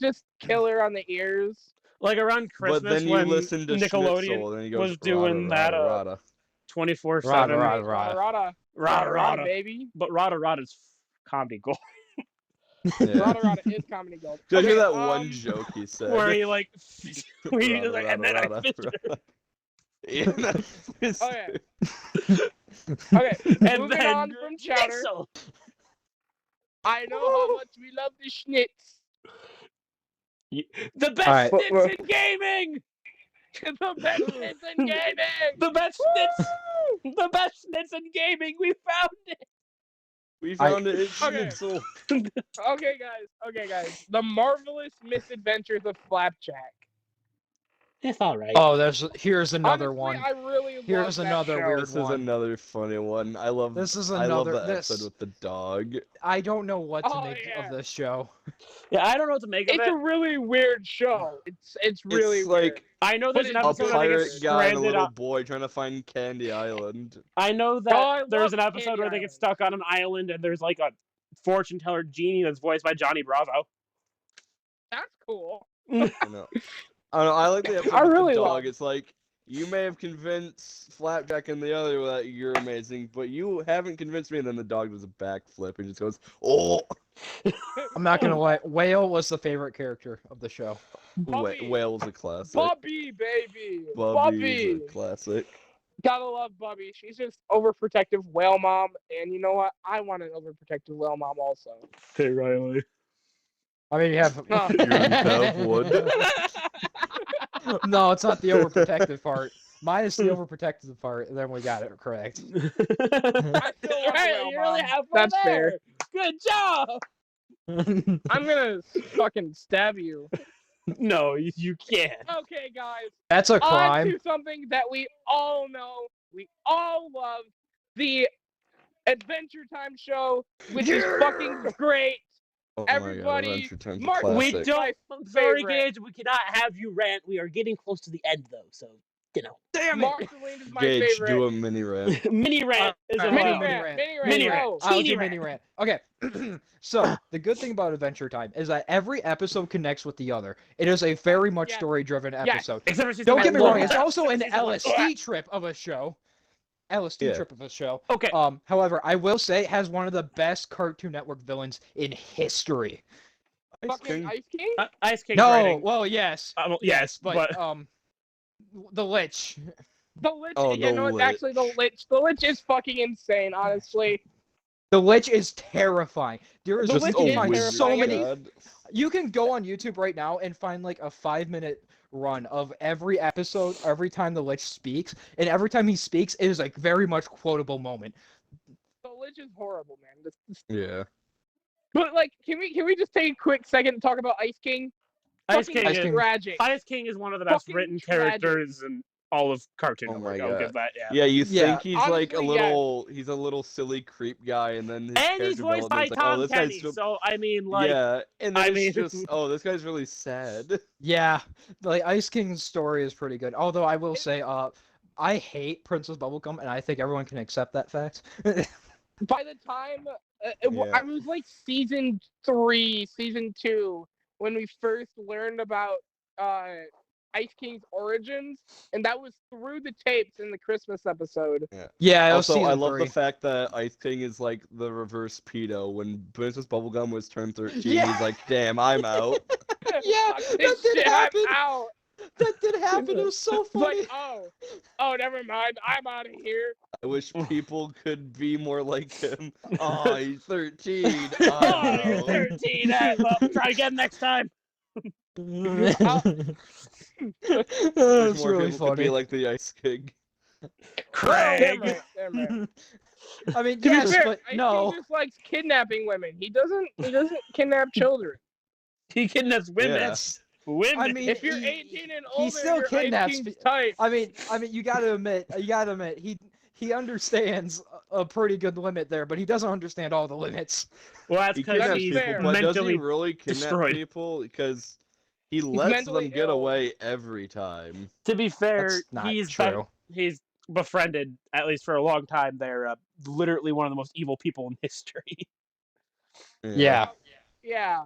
Speaker 1: just killer on the ears.
Speaker 4: Like around
Speaker 2: But
Speaker 4: Christmas
Speaker 2: then you
Speaker 4: when
Speaker 2: listen to
Speaker 4: Nickelodeon
Speaker 2: Schnitzel, and he goes
Speaker 4: was doing
Speaker 2: rada,
Speaker 4: that
Speaker 2: rada,
Speaker 4: 24/7
Speaker 3: Rada,
Speaker 1: Rada
Speaker 3: rada.
Speaker 1: rada.
Speaker 4: Rada Rada,
Speaker 1: baby.
Speaker 4: but Rada Rada's comedy gold.
Speaker 2: Yeah.
Speaker 1: Rada rada is comedy gold.
Speaker 2: Just
Speaker 1: Okay,
Speaker 2: that one joke he said.
Speaker 4: Where he like, where he
Speaker 2: Rada,
Speaker 4: just like,
Speaker 2: rada,
Speaker 4: and then I
Speaker 2: rada,
Speaker 4: fisted her.
Speaker 2: rada. Yeah, that's
Speaker 1: Okay. Okay.
Speaker 4: And
Speaker 1: Moving
Speaker 4: then
Speaker 1: on from Chowder.
Speaker 4: Schnitzel.
Speaker 1: I know how much we love the schnitz.
Speaker 4: The best
Speaker 3: Alright.
Speaker 4: schnitz in gaming.
Speaker 1: The best schnitz in gaming.
Speaker 4: The best schnitz. The best schnitz in gaming. We found it.
Speaker 2: We found it. It's
Speaker 1: Okay.
Speaker 2: Schnitzel.
Speaker 1: Okay, guys. The Marvelous Misadventures of Flapjack.
Speaker 4: It's all right.
Speaker 3: Oh, here's another
Speaker 1: Honestly,
Speaker 3: one.
Speaker 1: I really love
Speaker 3: Here's
Speaker 1: that
Speaker 3: another
Speaker 1: show.
Speaker 3: weird
Speaker 2: This is
Speaker 3: one.
Speaker 2: another funny one. I love.
Speaker 3: This is
Speaker 2: I love
Speaker 3: another.
Speaker 2: the episode with the dog.
Speaker 3: I don't know what to
Speaker 1: Oh,
Speaker 3: make
Speaker 1: yeah.
Speaker 3: of this show.
Speaker 4: Yeah, I don't know what to make of
Speaker 1: It's
Speaker 4: it.
Speaker 1: a really weird show. It's really
Speaker 2: It's
Speaker 1: weird.
Speaker 2: like
Speaker 4: I know there's an
Speaker 1: But
Speaker 2: a
Speaker 1: it's
Speaker 4: episode I think
Speaker 2: pirate
Speaker 4: it's
Speaker 2: guy and a
Speaker 4: stranded
Speaker 2: little
Speaker 4: on.
Speaker 2: boy trying to find Candy Island.
Speaker 4: I know that
Speaker 1: Oh, I
Speaker 4: there's
Speaker 1: love
Speaker 4: an episode
Speaker 1: Candy
Speaker 4: where they get
Speaker 1: Island.
Speaker 4: stuck on an island and there's like a fortune teller genie that's voiced by Johnny Bravo.
Speaker 1: That's cool.
Speaker 2: I know. I like the episode
Speaker 1: I
Speaker 2: with
Speaker 1: really
Speaker 2: the dog.
Speaker 1: love-
Speaker 2: It's like you may have convinced Flapjack and the other that you're amazing, but you haven't convinced me. And then the dog does a backflip and just goes, "Oh!"
Speaker 3: I'm not gonna lie. Whale was the favorite character of the show.
Speaker 1: Bubby.
Speaker 2: Whale's a classic.
Speaker 1: Bubby, baby.
Speaker 2: Bubby's a classic.
Speaker 1: Gotta love Bubby. She's just overprotective whale mom, and you know what? I want an overprotective whale mom also.
Speaker 4: Hey Riley.
Speaker 3: I mean, you have.
Speaker 1: No.
Speaker 2: wood.
Speaker 3: No, it's not the overprotective part. Mine is the overprotective part, and then we got it correct.
Speaker 1: I still want a
Speaker 4: Riley,
Speaker 1: whale
Speaker 4: you really
Speaker 1: mom.
Speaker 4: have fun
Speaker 1: That's
Speaker 4: there.
Speaker 1: fair.
Speaker 4: Good job.
Speaker 1: I'm gonna fucking stab you.
Speaker 4: No, you can't.
Speaker 1: Okay, guys.
Speaker 3: That's a
Speaker 1: On
Speaker 3: crime.
Speaker 1: to something that we all know, we all love, the Adventure Time show, which is fucking great.
Speaker 2: Oh
Speaker 1: Everybody,
Speaker 2: my God, Adventure Time's a
Speaker 1: Mark,
Speaker 4: We
Speaker 2: classic.
Speaker 4: don't.
Speaker 1: My
Speaker 4: Sorry,
Speaker 1: favorite.
Speaker 4: Gage. We cannot have you rant. We are getting close to the end, though. So you know,
Speaker 1: Marceline is my
Speaker 2: Gage,
Speaker 1: favorite.
Speaker 2: do a mini rant.
Speaker 4: mini rant is
Speaker 3: Alright,
Speaker 1: Mini
Speaker 4: allowed.
Speaker 1: rant, mini rant.
Speaker 4: Mini
Speaker 1: go.
Speaker 4: rant.
Speaker 3: I'll
Speaker 4: Teeny
Speaker 3: do
Speaker 4: rant.
Speaker 3: mini rant. Okay. So the good thing about Adventure Time is that every episode connects with the other. It is a very much
Speaker 1: Yes.
Speaker 3: story-driven
Speaker 1: Yes.
Speaker 3: episode.
Speaker 4: Except for season
Speaker 3: Don't
Speaker 4: one.
Speaker 3: get me wrong. It's also an
Speaker 4: Season one.
Speaker 3: LSD trip of a show. LSD
Speaker 2: Yeah.
Speaker 3: trip of a show.
Speaker 4: Okay.
Speaker 3: However, I will say it has one of the best Cartoon Network villains in history.
Speaker 1: Fucking Ice King?
Speaker 4: Ice King.
Speaker 3: No,
Speaker 4: writing.
Speaker 3: well, yes,
Speaker 4: Yes,
Speaker 3: but the Lich.
Speaker 1: The Lich,
Speaker 2: Oh,
Speaker 1: you
Speaker 2: the
Speaker 1: know what?
Speaker 2: Lich.
Speaker 1: Actually, the Lich is fucking insane, honestly.
Speaker 3: The Lich is terrifying. There is
Speaker 1: The
Speaker 3: you
Speaker 1: Lich
Speaker 3: can
Speaker 1: is
Speaker 3: find
Speaker 1: terrifying.
Speaker 3: so many.
Speaker 2: God.
Speaker 3: You can go on YouTube right now and find like a 5-minute run of every episode, every time the Lich speaks, and every time he speaks, it is like very much quotable moment.
Speaker 1: The Lich is horrible, man.
Speaker 2: Yeah.
Speaker 1: But like, can we just take a quick second to talk about Ice King?
Speaker 4: Ice
Speaker 1: Fucking
Speaker 4: King
Speaker 3: Ice
Speaker 4: is
Speaker 3: King.
Speaker 1: tragic.
Speaker 4: Ice King is one of the best
Speaker 1: Fucking
Speaker 4: written
Speaker 1: tragic.
Speaker 4: characters in all of Cartoon
Speaker 2: Oh
Speaker 4: Network.
Speaker 2: my
Speaker 4: I'll
Speaker 2: God.
Speaker 4: give that. Yeah.
Speaker 2: Yeah, you
Speaker 3: Yeah.
Speaker 2: think he's like a
Speaker 1: Honestly, yes.
Speaker 2: little, he's a little silly creep guy, and then his
Speaker 4: And he's
Speaker 2: character
Speaker 4: voiced by
Speaker 2: development's like,
Speaker 4: Tom
Speaker 2: oh, this
Speaker 4: Kenny,
Speaker 2: guy's so...
Speaker 4: so I mean, like,
Speaker 2: yeah, and then
Speaker 4: I
Speaker 2: it's
Speaker 4: mean-
Speaker 2: just, oh, this guy's really sad.
Speaker 3: Yeah, like Ice King's story is pretty good. Although I will say, I hate Princess Bubblegum, and I think everyone can accept that fact.
Speaker 1: By the time
Speaker 2: Yeah.
Speaker 1: I was like season 3, season 2, when we first learned about Ice King's origins, and that was through the tapes in the Christmas episode.
Speaker 3: Yeah, it was
Speaker 2: Also, I
Speaker 3: season
Speaker 2: love
Speaker 3: 3.
Speaker 2: the fact that Ice King is like the reverse pedo. When Princess Bubblegum was turned 13,
Speaker 3: Yeah.
Speaker 2: he's like, damn, I'm out.
Speaker 3: Yeah,
Speaker 1: Fuck
Speaker 3: that
Speaker 1: this
Speaker 3: did
Speaker 1: shit,
Speaker 3: happen.
Speaker 1: I'm out.
Speaker 3: That did happen. It was so
Speaker 1: It's like,
Speaker 3: funny.
Speaker 1: oh, never mind. I'm out of here.
Speaker 2: I wish people could be more like him. Oh, he's 13.
Speaker 4: oh,
Speaker 2: I'm
Speaker 4: you're
Speaker 2: out.
Speaker 4: 13. Well, try again next time.
Speaker 3: It
Speaker 2: Wish
Speaker 3: was
Speaker 2: more
Speaker 3: really
Speaker 2: people could be
Speaker 3: funny.
Speaker 2: like the Ice King.
Speaker 1: Damn
Speaker 4: Craig.
Speaker 1: right, damn right.
Speaker 3: I mean,
Speaker 1: To be
Speaker 3: yes,
Speaker 1: fair,
Speaker 3: but
Speaker 1: Ice
Speaker 3: no.
Speaker 1: King just likes kidnapping women. He doesn't kidnap children.
Speaker 4: He kidnaps women.
Speaker 2: Yeah.
Speaker 4: Women.
Speaker 3: I mean,
Speaker 1: If you're
Speaker 3: he-
Speaker 1: 18 and
Speaker 3: he
Speaker 1: older,
Speaker 3: still
Speaker 1: you're
Speaker 3: kidnaps
Speaker 1: Ice King's
Speaker 3: pe-
Speaker 1: type.
Speaker 3: I mean, you gotta admit, he understands a pretty good limit there, but he doesn't understand all the limits.
Speaker 4: Well, that's
Speaker 2: He
Speaker 4: because
Speaker 2: kidnaps
Speaker 4: he's
Speaker 1: fair.
Speaker 2: people, but does he
Speaker 4: mentally
Speaker 2: really kidnap
Speaker 4: destroyed.
Speaker 2: people? Because he lets
Speaker 1: mentally
Speaker 2: them get
Speaker 1: ill.
Speaker 2: away every time.
Speaker 4: To be fair,
Speaker 3: That's not
Speaker 4: he's
Speaker 3: true.
Speaker 4: he's befriended, at least for a long time, they're literally one of the most evil people in history.
Speaker 3: Yeah.
Speaker 1: Yeah.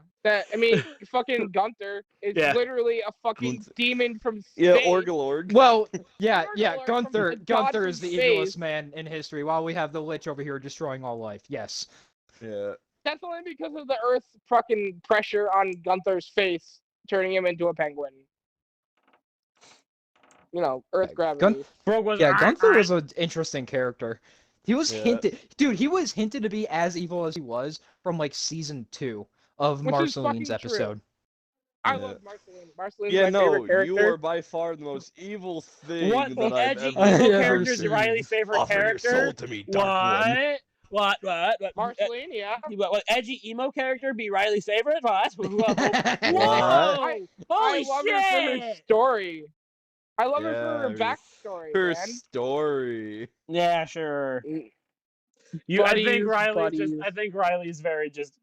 Speaker 1: Fucking Gunther is
Speaker 4: Yeah.
Speaker 1: literally a fucking
Speaker 2: Gunther.
Speaker 1: demon from space.
Speaker 2: Yeah, Orgalorg.
Speaker 3: Well, yeah,
Speaker 1: Gargoyle from
Speaker 3: Gunther
Speaker 1: a god
Speaker 3: Gunther
Speaker 1: from
Speaker 3: is the
Speaker 1: space.
Speaker 3: evilest man in history, while we have the Lich over here destroying all life. Yes.
Speaker 2: Yeah.
Speaker 1: That's only because of the Earth's fucking pressure on Gunther's face, turning him into a penguin. You know, Earth
Speaker 3: Yeah,
Speaker 1: gravity.
Speaker 4: Brogue was
Speaker 3: Yeah, Gunther was an interesting character. He was
Speaker 2: Yeah.
Speaker 3: hinted, dude. He was hinted to be as evil as he was from like season 2 of
Speaker 1: Which is
Speaker 3: Marceline's
Speaker 1: fucking true.
Speaker 3: episode.
Speaker 1: I
Speaker 2: Yeah.
Speaker 1: love Marceline. Marceline's
Speaker 2: Yeah,
Speaker 1: my favorite character.
Speaker 2: you are by far the most evil thing
Speaker 4: What
Speaker 2: that I've
Speaker 4: edgy
Speaker 2: ever
Speaker 4: evil
Speaker 3: Yeah,
Speaker 4: character is
Speaker 3: seen.
Speaker 4: Riley's favorite
Speaker 2: Offer your soul
Speaker 4: character?
Speaker 2: to me, Dark One.
Speaker 4: What?
Speaker 1: Marceline, yeah.
Speaker 4: What edgy emo character be Riley's favorite? What? Whoa!
Speaker 1: I
Speaker 4: Holy
Speaker 1: love her for her
Speaker 4: shit!
Speaker 1: story. I love her for her
Speaker 2: Yeah,
Speaker 1: backstory,
Speaker 2: Her
Speaker 1: man.
Speaker 2: story.
Speaker 4: Yeah, sure.
Speaker 1: Mm.
Speaker 4: I think
Speaker 1: Buddies.
Speaker 4: Riley's very just.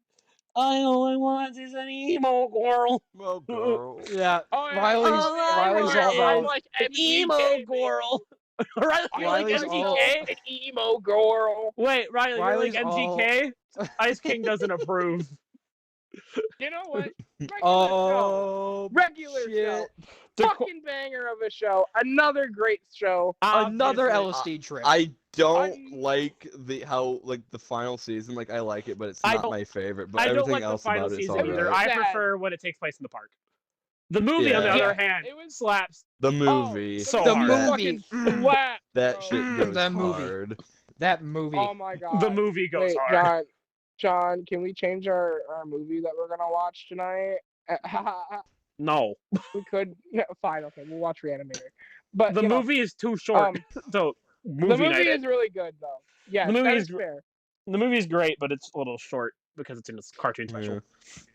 Speaker 4: All I want is an emo girl.
Speaker 2: Well, girl.
Speaker 3: Yeah,
Speaker 1: Oh, yeah.
Speaker 3: Riley's
Speaker 4: All I
Speaker 3: Riley's
Speaker 4: want
Speaker 3: all
Speaker 4: is
Speaker 3: about.
Speaker 1: like
Speaker 4: An emo
Speaker 1: MGK,
Speaker 4: girl. Riley, you like
Speaker 3: Riley's all-
Speaker 4: MGK?
Speaker 1: An emo girl.
Speaker 4: Wait, Riley, you
Speaker 3: Riley's
Speaker 4: like MGK? Ice King doesn't approve.
Speaker 1: You know what? Regular show.
Speaker 3: Oh,
Speaker 1: Regular
Speaker 3: shit.
Speaker 1: show.
Speaker 4: The
Speaker 1: Fucking banger of a show. Another great show.
Speaker 3: Another
Speaker 4: Obviously.
Speaker 3: LSD trip.
Speaker 2: I don't
Speaker 1: I'm-
Speaker 2: like the final season. Like I like it, but it's
Speaker 4: I
Speaker 2: not
Speaker 4: don't-
Speaker 2: my favorite. But
Speaker 4: I don't
Speaker 2: everything
Speaker 4: like the
Speaker 2: else
Speaker 4: final
Speaker 2: about it is
Speaker 4: season either.
Speaker 2: alright.
Speaker 4: I
Speaker 1: Sad.
Speaker 4: prefer when it takes place in the park. The movie, on the
Speaker 2: Yeah.
Speaker 4: other
Speaker 1: Yeah,
Speaker 4: hand,
Speaker 1: it was-
Speaker 4: slaps.
Speaker 2: The movie.
Speaker 4: So
Speaker 3: The
Speaker 4: hard.
Speaker 3: movie.
Speaker 1: Fucking slap,
Speaker 2: That
Speaker 1: bro.
Speaker 2: shit goes
Speaker 3: That movie.
Speaker 2: hard.
Speaker 3: That movie.
Speaker 1: Oh my god.
Speaker 4: The movie goes
Speaker 1: Wait,
Speaker 4: hard.
Speaker 1: John, can we change our movie that we're gonna watch tonight?
Speaker 4: No,
Speaker 1: We could. Yeah, fine, okay, we'll watch Reanimator. But
Speaker 4: the
Speaker 1: you know,
Speaker 4: movie is too short. So
Speaker 1: the
Speaker 4: movie
Speaker 1: movie
Speaker 4: night.
Speaker 1: is really good though. Yeah,
Speaker 4: The movie
Speaker 1: that
Speaker 4: is
Speaker 1: is
Speaker 4: gr-
Speaker 1: fair.
Speaker 4: The movie is great, but it's a little short because it's in a cartoon special.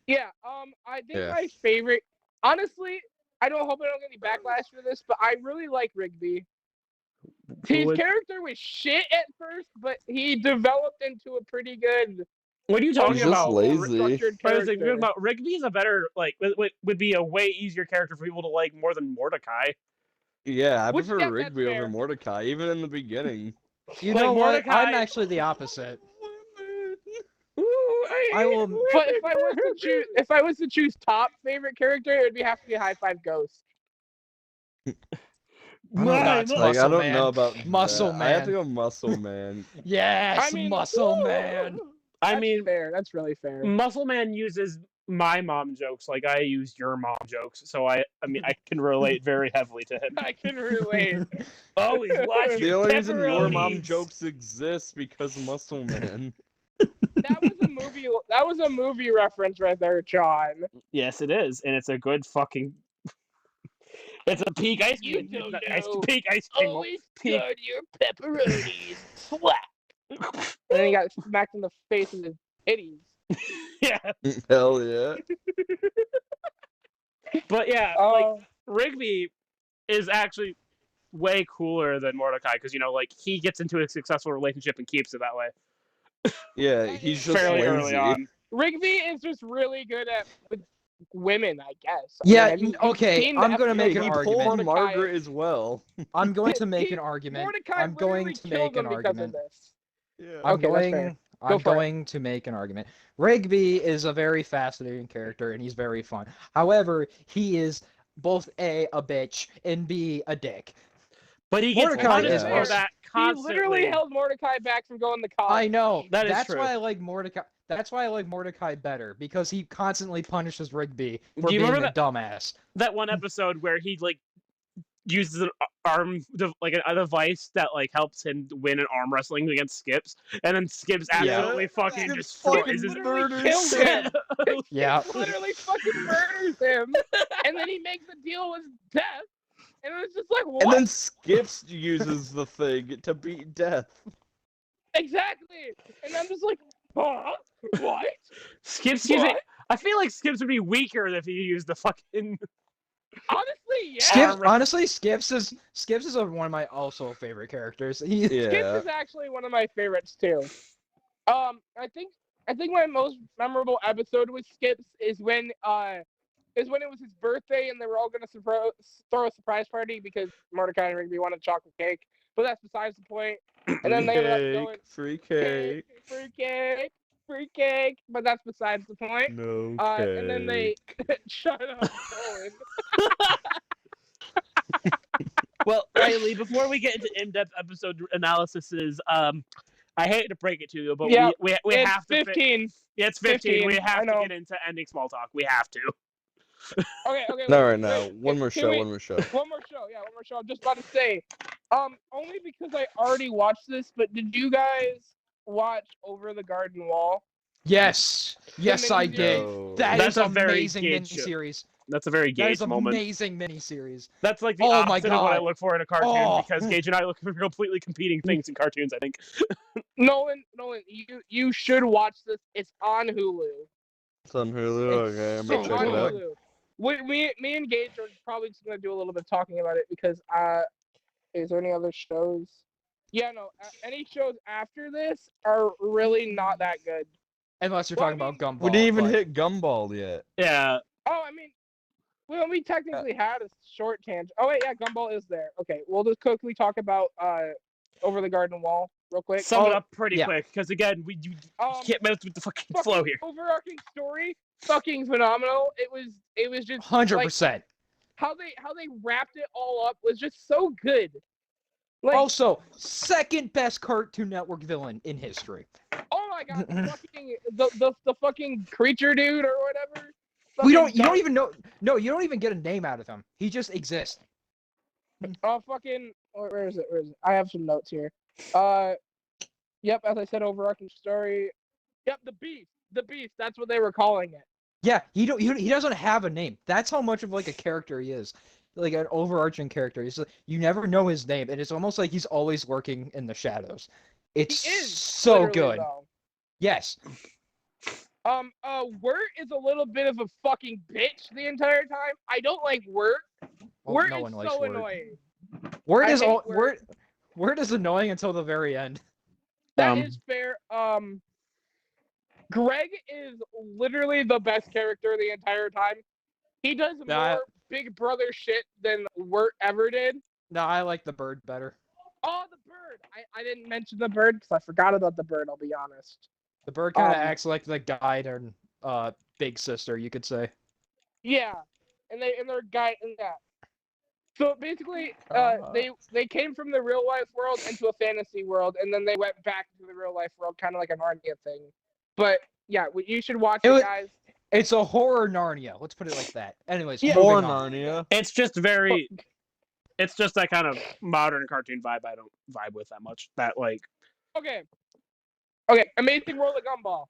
Speaker 2: Yeah.
Speaker 1: Yeah, I think
Speaker 2: Yeah.
Speaker 1: my favorite. Honestly, I don't hope I don't get any backlash for this, but I really like Rigby. His
Speaker 4: What-
Speaker 1: character was shit at first, but he developed into a pretty good
Speaker 4: What are you talking
Speaker 2: He's just
Speaker 4: about?
Speaker 2: lazy.
Speaker 1: structured
Speaker 4: I was thinking
Speaker 1: character.
Speaker 4: about Rigby is a better would be a way easier character for people to like more than Mordecai.
Speaker 2: Yeah, I
Speaker 1: Which-
Speaker 2: prefer
Speaker 1: yeah, that's
Speaker 2: Rigby
Speaker 1: fair.
Speaker 2: over Mordecai, even in the beginning.
Speaker 3: You
Speaker 4: Like
Speaker 3: know what?
Speaker 4: Mordecai-
Speaker 3: I'm actually the opposite.
Speaker 4: Ooh,
Speaker 3: I will.
Speaker 1: But if I was to choose top favorite character, it would have to be High Five Ghost.
Speaker 3: I'm nuts,
Speaker 2: Like
Speaker 3: Muscle
Speaker 2: I don't
Speaker 3: Man.
Speaker 2: know about
Speaker 3: Muscle
Speaker 2: that. I have to
Speaker 3: Man.
Speaker 2: go Muscle Man.
Speaker 3: Yes,
Speaker 1: I mean,
Speaker 3: Muscle
Speaker 1: woo!
Speaker 3: Man.
Speaker 4: I
Speaker 1: That's
Speaker 4: mean,
Speaker 1: fair. That's really fair.
Speaker 4: Muscle Man uses my mom jokes like I use your mom jokes, so I mean I can relate very heavily to him.
Speaker 1: I can relate.
Speaker 4: Always watch
Speaker 2: The
Speaker 4: your
Speaker 2: only reason your mom
Speaker 4: pepperonis.
Speaker 2: jokes exist because Muscle Man.
Speaker 1: That was a movie. That was a movie reference right there, John.
Speaker 4: Yes, it is, and it's a good fucking. It's a peak ice
Speaker 1: You
Speaker 4: cream.
Speaker 1: don't
Speaker 4: Ice,
Speaker 1: know.
Speaker 4: peak ice cream.
Speaker 1: Always
Speaker 4: Peak.
Speaker 1: good your pepperonis. Slap. And then he got smacked in the face with his titties.
Speaker 4: Yeah,
Speaker 2: Hell yeah.
Speaker 4: but yeah,
Speaker 1: Oh,
Speaker 4: like Rigby is actually way cooler than Mordecai because like he gets into a successful relationship and keeps it that way
Speaker 2: Yeah, he's just
Speaker 4: fairly
Speaker 2: lazy.
Speaker 4: early on.
Speaker 1: Rigby is just really good with women, I guess. I
Speaker 3: Yeah,
Speaker 1: mean, have you
Speaker 3: okay,
Speaker 1: seen the
Speaker 3: I'm gonna
Speaker 1: episode
Speaker 3: make
Speaker 2: He
Speaker 3: an
Speaker 1: of
Speaker 2: pulled
Speaker 3: argument.
Speaker 1: Mordecai?
Speaker 2: Margaret as well.
Speaker 3: I'm going to make
Speaker 1: He-
Speaker 3: an argument.
Speaker 1: Mordecai
Speaker 3: I'm going
Speaker 1: literally
Speaker 3: to
Speaker 1: killed
Speaker 3: make an
Speaker 1: him because
Speaker 3: argument.
Speaker 1: of this.
Speaker 2: Yeah.
Speaker 3: I'm
Speaker 1: Okay, that's fair.
Speaker 3: going.
Speaker 1: Go
Speaker 3: I'm
Speaker 1: for it.
Speaker 3: going to make an argument. Rigby is a very fascinating character, and he's very fun. However, he is both a bitch and b a dick.
Speaker 4: But he gets
Speaker 3: Mordecai
Speaker 4: punished
Speaker 2: is
Speaker 4: for
Speaker 2: awesome.
Speaker 4: that
Speaker 1: He
Speaker 4: constantly.
Speaker 1: literally held Mordecai back from going to college.
Speaker 3: I know.
Speaker 4: That is
Speaker 3: That's
Speaker 4: true.
Speaker 3: why I like Mordecai. That's why I like Mordecai better because he constantly punishes Rigby for
Speaker 4: Do you
Speaker 3: being a
Speaker 4: remember
Speaker 3: dumbass.
Speaker 4: that one episode where he like uses an arm like a device that like helps him win an arm wrestling against Skips, and then Skips absolutely fucking
Speaker 2: Skips
Speaker 4: destroys
Speaker 2: fucking
Speaker 4: his
Speaker 1: literally killed him.
Speaker 3: Yeah.
Speaker 1: He literally fucking murders him, and then he makes a deal with death, and it was just like, what?
Speaker 2: And then Skips uses the thing to beat death.
Speaker 1: Exactly. And I'm just like, huh? What?
Speaker 4: Skips using.
Speaker 1: What?
Speaker 4: I feel like Skips would be weaker if he used the fucking.
Speaker 1: Honestly, yeah.
Speaker 3: Skips is one of my also favorite characters.
Speaker 1: Skips is actually one of my favorites too. I think my most memorable episode with Skips is when it was his birthday and they were all gonna throw a surprise party because Mordecai and Rigby wanted chocolate cake. But that's besides the point. And then they let go and
Speaker 2: free cake.
Speaker 1: Free cake. But that's besides the point.
Speaker 2: No cake.
Speaker 1: And then they shut up, Colin.
Speaker 4: Well, Riley, before we get into in-depth episode analyses, I hate to break it to you, but
Speaker 1: Yeah,
Speaker 4: we
Speaker 1: it's
Speaker 4: have to.
Speaker 1: 15.
Speaker 4: It's 15. We have
Speaker 1: I
Speaker 4: to
Speaker 1: know.
Speaker 4: get into ending small talk. We have to.
Speaker 1: Okay.
Speaker 2: Not right now.
Speaker 1: wait,
Speaker 2: One more show.
Speaker 1: wait.
Speaker 2: One more show.
Speaker 1: One more show. Yeah, one more show. I'm just about to say, only because I already watched this, but did you guys watch Over the Garden Wall?
Speaker 3: Yes, I did.
Speaker 2: Yo.
Speaker 3: That's
Speaker 4: a
Speaker 3: an
Speaker 4: very
Speaker 3: amazing
Speaker 4: Gage show.
Speaker 3: miniseries.
Speaker 4: That's a very
Speaker 3: That
Speaker 4: Gage
Speaker 3: is an
Speaker 4: moment.
Speaker 3: amazing miniseries.
Speaker 4: That's like the
Speaker 3: Oh my
Speaker 4: opposite of what I
Speaker 3: God.
Speaker 4: look for in a cartoon
Speaker 3: Oh.
Speaker 4: because Gage and I look for completely competing things in cartoons, I think.
Speaker 1: Nolan, you should watch this. It's on Hulu.
Speaker 2: It's on Hulu. Okay, I'm
Speaker 3: so
Speaker 2: gonna check
Speaker 1: on
Speaker 2: it out.
Speaker 1: Hulu. Me and Gage are probably just gonna do a little bit of talking about it because is there any other shows? Yeah, no. Any shows after this are really not that good.
Speaker 3: Unless you're
Speaker 1: Well,
Speaker 3: talking
Speaker 1: I mean,
Speaker 3: about Gumball.
Speaker 2: We didn't even
Speaker 3: but-
Speaker 2: hit Gumball yet.
Speaker 4: Yeah.
Speaker 1: Oh, I mean, well, we technically had a short tangent. Oh wait, yeah, Gumball is there. Okay, we'll just quickly talk about Over the Garden Wall real quick.
Speaker 4: Sum it up pretty
Speaker 3: yeah.
Speaker 4: quick, because again, you can't mess with the fucking flow here.
Speaker 1: Overarching story, fucking phenomenal. It was just
Speaker 3: 100%.
Speaker 1: like, how they wrapped it all up was just so good. Like,
Speaker 3: Also, second best Cartoon Network villain in history.
Speaker 1: oh my god, the fucking creature dude or whatever.
Speaker 3: You
Speaker 1: Fucking
Speaker 3: don't even know. No, you don't even get a name out of him. He just exists.
Speaker 1: fucking where is it? I have some notes here. Yep, as I said, overarching story. Yep, the beast. That's what they were calling it.
Speaker 3: Yeah, he doesn't have a name. That's how much of like a character he is. Like an overarching character. You never know his name, and it's almost like he's always lurking in the shadows. It's
Speaker 1: He is
Speaker 3: so
Speaker 1: literally,
Speaker 3: good.
Speaker 1: though.
Speaker 3: Yes.
Speaker 1: Wirt is a little bit of a fucking bitch the entire time. I don't like Wirt. Wirt
Speaker 3: no
Speaker 1: is
Speaker 3: one likes
Speaker 1: so
Speaker 3: Wirt.
Speaker 1: annoying.
Speaker 3: Wirt
Speaker 1: I
Speaker 3: is
Speaker 1: hate
Speaker 3: Wirt is annoying until the very end.
Speaker 1: That is fair. Greg is literally the best character the entire time. He does more Big Brother shit than Wirt ever did.
Speaker 3: No, I like the bird better.
Speaker 1: Oh, the bird. I didn't mention the bird because I forgot about the bird, I'll be honest.
Speaker 3: The bird kind of acts like the guide and big sister, you could say.
Speaker 1: Yeah. And their guy and that. So basically, they came from the real life world into a fantasy world, and then they went back to the real life world, kind of like a Narnia thing. But yeah, you should watch it, guys.
Speaker 3: It's a horror Narnia. Let's put it like that. Anyways,
Speaker 2: More
Speaker 3: moving on.
Speaker 2: Narnia.
Speaker 4: It's just very. It's just that kind of modern cartoon vibe I don't vibe with that much. That like.
Speaker 1: Okay. Amazing World of Gumball.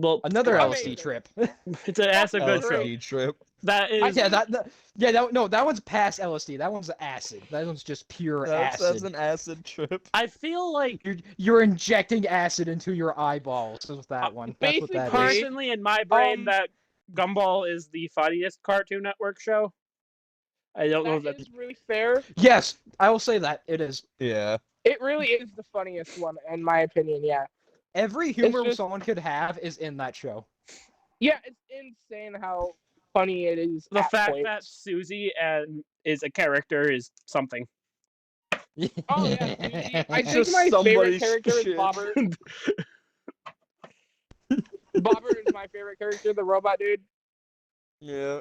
Speaker 4: Well,
Speaker 3: Another
Speaker 1: Amazing.
Speaker 3: LSD trip.
Speaker 4: That's a good show.
Speaker 2: LSD trip.
Speaker 4: That is.
Speaker 3: That one's past LSD. That one's acid. That one's just pure acid.
Speaker 2: That's an acid trip.
Speaker 4: I feel like
Speaker 3: You're injecting acid into your eyeballs with that one. That's what that is.
Speaker 4: personally in my brain that Gumball is the funniest Cartoon Network show. I don't know if
Speaker 1: That
Speaker 4: that's
Speaker 1: is really fair.
Speaker 3: Yes, I will say that it is.
Speaker 2: Yeah.
Speaker 1: It really is the funniest one, in my opinion. Yeah.
Speaker 3: Every humor
Speaker 1: just-
Speaker 3: someone could have is in that show.
Speaker 1: Yeah, it's insane how funny it is.
Speaker 4: the
Speaker 1: at
Speaker 4: fact
Speaker 1: points.
Speaker 4: that Susie is a character is something.
Speaker 1: Oh yeah, Susie. I think
Speaker 2: Just
Speaker 1: my favorite
Speaker 2: somebody's
Speaker 1: character is
Speaker 2: shit.
Speaker 1: Bobber. Bobber is my favorite character, the robot dude.
Speaker 2: Yeah.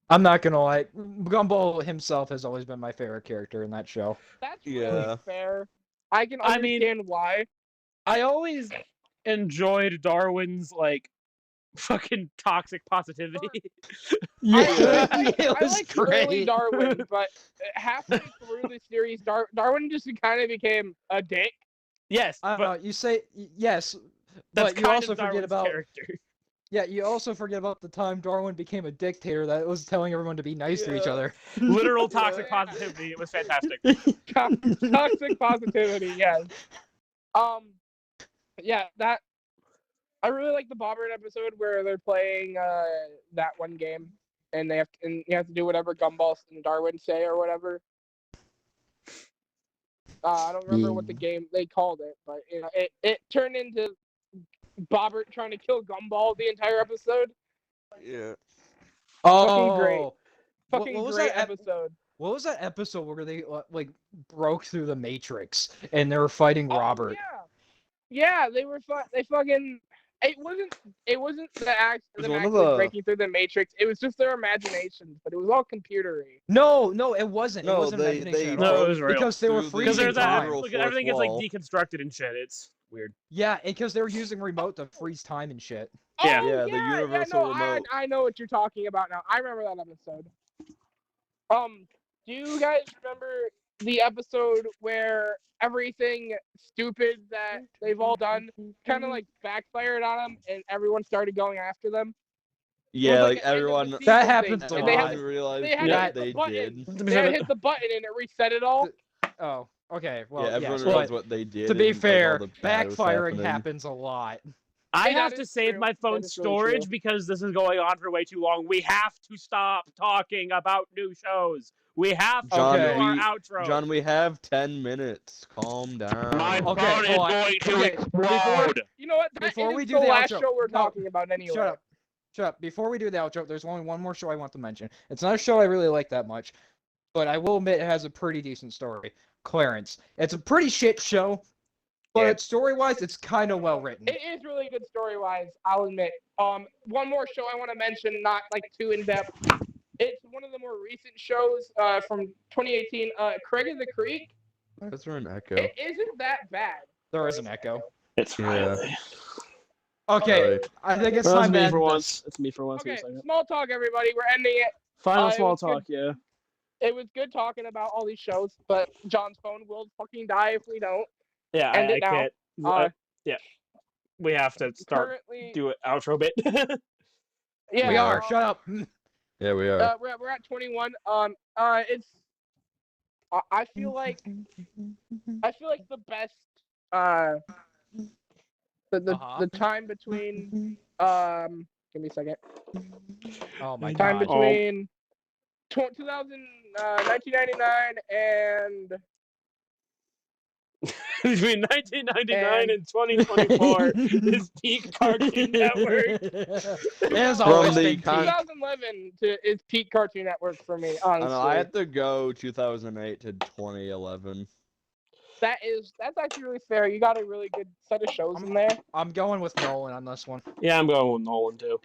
Speaker 3: I'm not gonna lie, Gumball himself has always been my favorite character in that show.
Speaker 1: That's
Speaker 2: Yeah.
Speaker 1: really fair. I can
Speaker 4: I mean-
Speaker 1: understand why.
Speaker 4: I always enjoyed Darwin's like fucking toxic positivity.
Speaker 1: I
Speaker 3: it was
Speaker 1: like early
Speaker 3: great.
Speaker 1: Darwin, but halfway through the series, Darwin just kind of became a dick.
Speaker 4: Yes,
Speaker 3: I don't
Speaker 4: but
Speaker 3: know. You say yes,
Speaker 4: that's
Speaker 3: but you
Speaker 4: kind
Speaker 3: also
Speaker 4: of
Speaker 3: forget
Speaker 4: Darwin's
Speaker 3: about
Speaker 4: character.
Speaker 3: yeah. You also forget about the time Darwin became a dictator that was telling everyone to be nice to each
Speaker 2: Yeah.
Speaker 3: other.
Speaker 4: Literal toxic
Speaker 1: Yeah.
Speaker 4: positivity. It was fantastic.
Speaker 1: Toxic positivity, yes. Yeah, that I really like the Bobbert episode where they're playing that one game and you have to do whatever Gumball and Darwin say or whatever. I don't remember what the game they called it, but it turned into Bobbert trying to kill Gumball the entire episode.
Speaker 2: Yeah.
Speaker 1: Fucking great.
Speaker 3: Oh,
Speaker 1: Fucking
Speaker 3: what was
Speaker 1: great
Speaker 3: that
Speaker 1: episode.
Speaker 3: what was that episode where they like broke through the Matrix and they were fighting Robert?
Speaker 1: Yeah, they were they fucking. It wasn't them
Speaker 2: one of
Speaker 1: actually
Speaker 2: the-
Speaker 1: breaking through the Matrix. It was just their imaginations, but it was all computery.
Speaker 3: No, it wasn't.
Speaker 2: No,
Speaker 3: it wasn't
Speaker 2: they-
Speaker 3: imagination at
Speaker 2: they-
Speaker 3: all.
Speaker 4: No, it was real.
Speaker 3: Because they were
Speaker 2: Through the-
Speaker 4: Because
Speaker 3: freezing
Speaker 4: there's that,
Speaker 3: time.
Speaker 4: look, everything gets like
Speaker 2: wall.
Speaker 4: deconstructed and shit. It's weird.
Speaker 3: Yeah, because they were using remote to freeze time and shit.
Speaker 4: Yeah.
Speaker 1: Oh,
Speaker 2: Yeah, the universal remote.
Speaker 1: I know what you're talking about now. I remember that episode. Do you guys remember the episode where everything stupid that they've all done kind of like backfired on them and everyone started going after them?
Speaker 2: Yeah,
Speaker 1: like
Speaker 2: like
Speaker 1: an end of the
Speaker 2: everyone.
Speaker 1: season
Speaker 3: That
Speaker 1: thing,
Speaker 3: happens a
Speaker 1: and they
Speaker 3: lot.
Speaker 1: had,
Speaker 2: realized
Speaker 1: they had
Speaker 2: what
Speaker 1: to hit the
Speaker 2: they
Speaker 1: button.
Speaker 2: did.
Speaker 1: They had to hit the button and it reset it all.
Speaker 3: Oh, okay. Well,
Speaker 2: Yeah, everyone
Speaker 3: yes,
Speaker 2: realized
Speaker 3: but
Speaker 2: what they did.
Speaker 3: to be
Speaker 2: and, like,
Speaker 3: fair,
Speaker 2: all the bad was
Speaker 3: backfiring
Speaker 2: happening.
Speaker 3: happens a lot.
Speaker 4: I
Speaker 1: Hey, that
Speaker 4: have to
Speaker 1: is
Speaker 4: save
Speaker 1: true.
Speaker 4: my
Speaker 1: That
Speaker 4: phone's
Speaker 1: is really
Speaker 4: storage
Speaker 1: true.
Speaker 4: because this is going on for way too long. We have to stop talking about new shows. We have to
Speaker 2: John,
Speaker 4: do
Speaker 3: Okay.
Speaker 4: our outro.
Speaker 2: John, we have 10 minutes. Calm down.
Speaker 3: Okay, hold on. Okay,
Speaker 1: You know what? That
Speaker 3: Before we
Speaker 1: isn't
Speaker 3: do
Speaker 1: the
Speaker 3: the
Speaker 1: last
Speaker 3: outro-
Speaker 1: show we're
Speaker 3: no,
Speaker 1: talking about anyway.
Speaker 3: Shut up. Before we do the outro, there's only one more show I want to mention. It's not a show I really like that much, but I will admit it has a pretty decent story. Clarence. It's a pretty shit show, but story-wise, it's kind of well written.
Speaker 1: It is really good story-wise, I'll admit. One more show I want to mention, not like too in-depth. It's one of the more recent shows from 2018, Craig of the Creek.
Speaker 2: Is there an echo?
Speaker 1: It isn't that bad.
Speaker 3: There is an echo.
Speaker 4: It's
Speaker 2: Yeah.
Speaker 4: Riley.
Speaker 3: Okay,
Speaker 2: Alright.
Speaker 3: I think it's
Speaker 4: Well,
Speaker 3: time
Speaker 4: that's
Speaker 3: to
Speaker 4: me
Speaker 3: end
Speaker 4: for
Speaker 3: this.
Speaker 4: once. It's me for once.
Speaker 1: Okay,
Speaker 4: Wait a second.
Speaker 1: small talk, everybody. We're ending it.
Speaker 4: Final
Speaker 1: it
Speaker 4: small
Speaker 1: was good.
Speaker 4: talk, yeah.
Speaker 1: It was good talking about all these shows, but John's phone will fucking die if we don't.
Speaker 4: Yeah,
Speaker 1: End
Speaker 4: I
Speaker 1: it now.
Speaker 4: can't. Yeah. We have to start
Speaker 1: Currently,
Speaker 4: do it outro bit.
Speaker 1: yeah,
Speaker 3: We are. Shut up.
Speaker 2: Yeah, we are.
Speaker 1: We're at 21. It's. I feel like the best. The time between. Give me a second.
Speaker 3: Oh my
Speaker 1: Time
Speaker 3: god.
Speaker 1: between 1999 and
Speaker 4: Between 1999 and 2024 is peak Cartoon Network.
Speaker 3: It has
Speaker 2: From
Speaker 3: always
Speaker 2: the
Speaker 3: been peak.
Speaker 1: 2011 is peak Cartoon Network for me.
Speaker 2: I
Speaker 1: Honestly,
Speaker 2: don't know, I had to go 2008 to 2011.
Speaker 1: that's actually really fair. You got a really good set of shows in there.
Speaker 3: I'm going with Nolan on this one.
Speaker 4: Yeah, I'm going with Nolan too.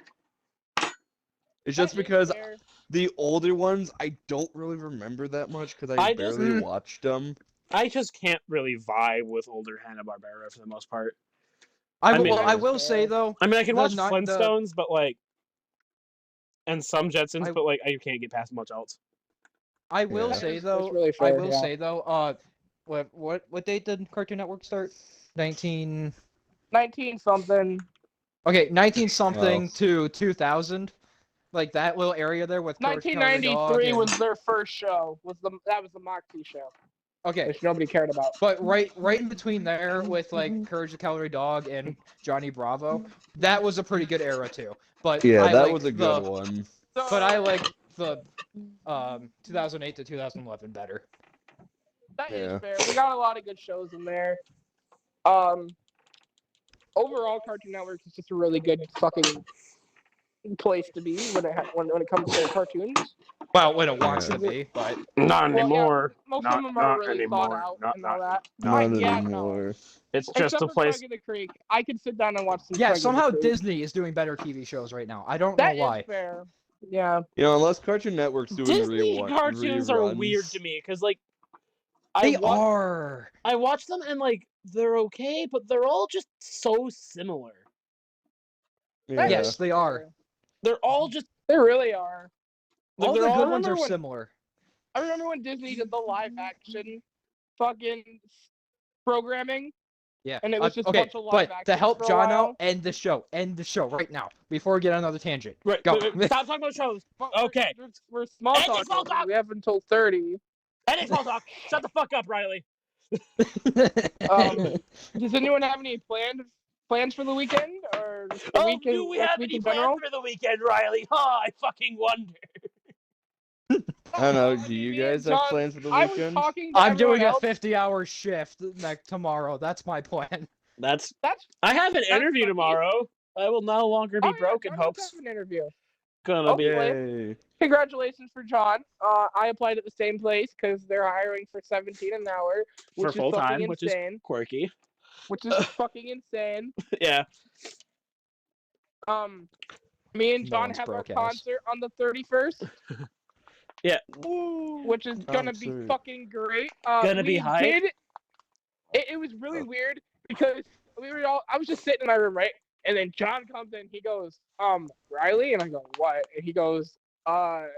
Speaker 2: It's just
Speaker 1: That is
Speaker 2: because
Speaker 1: fair.
Speaker 2: the older ones I don't really remember that much because I
Speaker 4: I just-
Speaker 2: barely watched them.
Speaker 4: I just can't really vibe with older Hanna-Barbera for the most part.
Speaker 3: I
Speaker 4: mean,
Speaker 3: will, I will say though,
Speaker 4: I mean, I can
Speaker 3: The
Speaker 4: watch
Speaker 3: not- the-
Speaker 4: Flintstones, but like, and some Jetsons,
Speaker 3: I-
Speaker 4: but like, I can't get past much else.
Speaker 3: I will
Speaker 2: Yeah.
Speaker 3: say
Speaker 1: That's
Speaker 3: though,
Speaker 1: really
Speaker 3: I
Speaker 1: fair,
Speaker 3: will
Speaker 1: yeah.
Speaker 3: say though, what date did Cartoon Network start? 19
Speaker 1: something.
Speaker 3: Okay, 19 something
Speaker 2: Oh.
Speaker 3: to 2000. Like that little area there with Courage the Cowardly Dog
Speaker 1: 1993
Speaker 3: and-
Speaker 1: was their first show. That was the Moxie show,
Speaker 3: Okay,
Speaker 1: which nobody cared about.
Speaker 3: but right in between there with like Courage the Cowardly Dog and Johnny Bravo, that was a pretty good era too. But
Speaker 2: Yeah,
Speaker 3: I
Speaker 2: that
Speaker 3: like
Speaker 2: was a good one.
Speaker 1: So,
Speaker 3: But I like the 2008 to 2011 better.
Speaker 1: that is
Speaker 2: Yeah.
Speaker 1: fair. We got a lot of good shows in there. Overall, Cartoon Network is just a really good fucking place to be when it comes to cartoons.
Speaker 3: Well, when it wants
Speaker 2: Yeah.
Speaker 3: to be, but
Speaker 4: Not
Speaker 1: Well, yeah,
Speaker 4: anymore.
Speaker 1: Most
Speaker 4: Not-
Speaker 1: of them are
Speaker 4: not
Speaker 1: really
Speaker 4: anymore.
Speaker 1: thought out
Speaker 4: Not-
Speaker 1: and all that.
Speaker 2: Not
Speaker 1: Yeah, no.
Speaker 2: anymore.
Speaker 4: It's
Speaker 1: Except
Speaker 4: just a
Speaker 1: for
Speaker 4: place.
Speaker 1: Craig of the Creek, I could sit down and watch some.
Speaker 3: yeah,
Speaker 1: Craig of the
Speaker 3: somehow
Speaker 1: Creek.
Speaker 3: Disney is doing better TV shows right now. I don't
Speaker 1: That
Speaker 3: know why.
Speaker 1: is fair. Yeah.
Speaker 2: You know, unless Cartoon Network's doing
Speaker 4: Disney
Speaker 2: rerun-
Speaker 4: cartoons are
Speaker 2: reruns.
Speaker 4: weird to me because like,
Speaker 3: They are.
Speaker 4: I watch them and like they're okay, but they're all just so similar.
Speaker 2: Yeah.
Speaker 3: Yes, they are.
Speaker 4: They're all just
Speaker 1: They really are.
Speaker 3: All
Speaker 4: they're
Speaker 3: the
Speaker 4: all
Speaker 3: good ones are
Speaker 1: remember when-
Speaker 3: similar.
Speaker 1: I remember when Disney did the live action fucking programming.
Speaker 3: Yeah.
Speaker 1: And it was just a
Speaker 3: okay,
Speaker 1: bunch of live
Speaker 3: but to
Speaker 1: actions
Speaker 3: help
Speaker 1: for a
Speaker 3: John
Speaker 1: while.
Speaker 3: out, end the show right now before we get on another tangent.
Speaker 4: right.
Speaker 3: Go.
Speaker 4: Stop talking about shows.
Speaker 1: But
Speaker 4: Okay.
Speaker 1: We're small
Speaker 4: End it,
Speaker 1: talking.
Speaker 4: small talk!
Speaker 1: We have until 30.
Speaker 4: Any small talk. Shut the fuck up, Riley.
Speaker 1: Does anyone have any plans for the weekend? Or or the
Speaker 4: Oh,
Speaker 1: week
Speaker 4: do we
Speaker 1: this
Speaker 4: have
Speaker 1: week
Speaker 4: any
Speaker 1: in
Speaker 4: plans
Speaker 1: general?
Speaker 4: for the weekend, Riley? Oh, I fucking wonder.
Speaker 2: I don't know.
Speaker 1: I
Speaker 2: Do
Speaker 1: mean,
Speaker 2: you
Speaker 1: me and
Speaker 2: guys have
Speaker 1: John-
Speaker 2: plans for the
Speaker 1: I was
Speaker 2: weekend?
Speaker 1: talking to
Speaker 3: I'm
Speaker 1: everyone
Speaker 3: doing a
Speaker 1: else.
Speaker 3: 50-hour shift tomorrow. That's my plan.
Speaker 4: That's.
Speaker 1: That's
Speaker 4: I have an interview
Speaker 1: lucky.
Speaker 4: tomorrow. I will no longer be
Speaker 1: oh, yeah,
Speaker 4: broke in
Speaker 1: John does
Speaker 4: hopes.
Speaker 1: have an interview.
Speaker 4: Gonna be.
Speaker 1: Hopefully.
Speaker 2: Yay!
Speaker 1: Congratulations for John. I applied at the same place because they're hiring for 17 an hour,
Speaker 4: For
Speaker 1: which is
Speaker 4: full
Speaker 1: fucking
Speaker 4: time, which is
Speaker 1: insane.
Speaker 4: quirky.
Speaker 1: Which is fucking insane.
Speaker 4: Yeah.
Speaker 1: Me and
Speaker 3: No
Speaker 1: John
Speaker 3: one's
Speaker 1: have our
Speaker 3: broke ass.
Speaker 1: concert on the 31st,
Speaker 2: Woo!
Speaker 1: which is gonna be
Speaker 2: Concert.
Speaker 1: fucking great.
Speaker 4: Gonna be
Speaker 1: we
Speaker 4: hype.
Speaker 1: did. It was really weird because we were all. I was just sitting in my room, right, and then John comes in. He goes, Riley, and I go, what? And he goes, our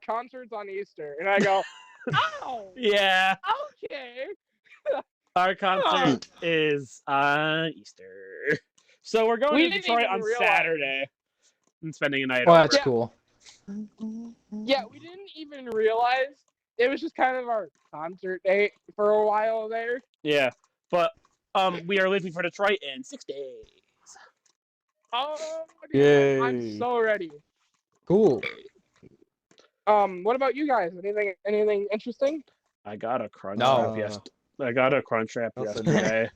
Speaker 1: concert's on Easter, and I go, oh,
Speaker 4: Yeah.
Speaker 1: okay.
Speaker 4: Our concert is on Easter. So we're going
Speaker 1: We
Speaker 4: to
Speaker 1: didn't
Speaker 4: Detroit
Speaker 1: even
Speaker 4: on
Speaker 1: realize.
Speaker 4: Saturday and spending a night
Speaker 3: Well,
Speaker 4: over.
Speaker 3: that's
Speaker 1: Yeah.
Speaker 3: cool.
Speaker 1: Yeah, we didn't even realize it was just kind of our concert date for a while there.
Speaker 4: Yeah. But we are leaving for Detroit in 6 days.
Speaker 1: Oh, dude, I'm
Speaker 2: Yay.
Speaker 1: so ready.
Speaker 3: Cool.
Speaker 1: What about you guys? Anything interesting?
Speaker 4: I got a crunch
Speaker 3: No.
Speaker 4: wrap I got a crunch wrap
Speaker 2: Nothing.
Speaker 4: yesterday.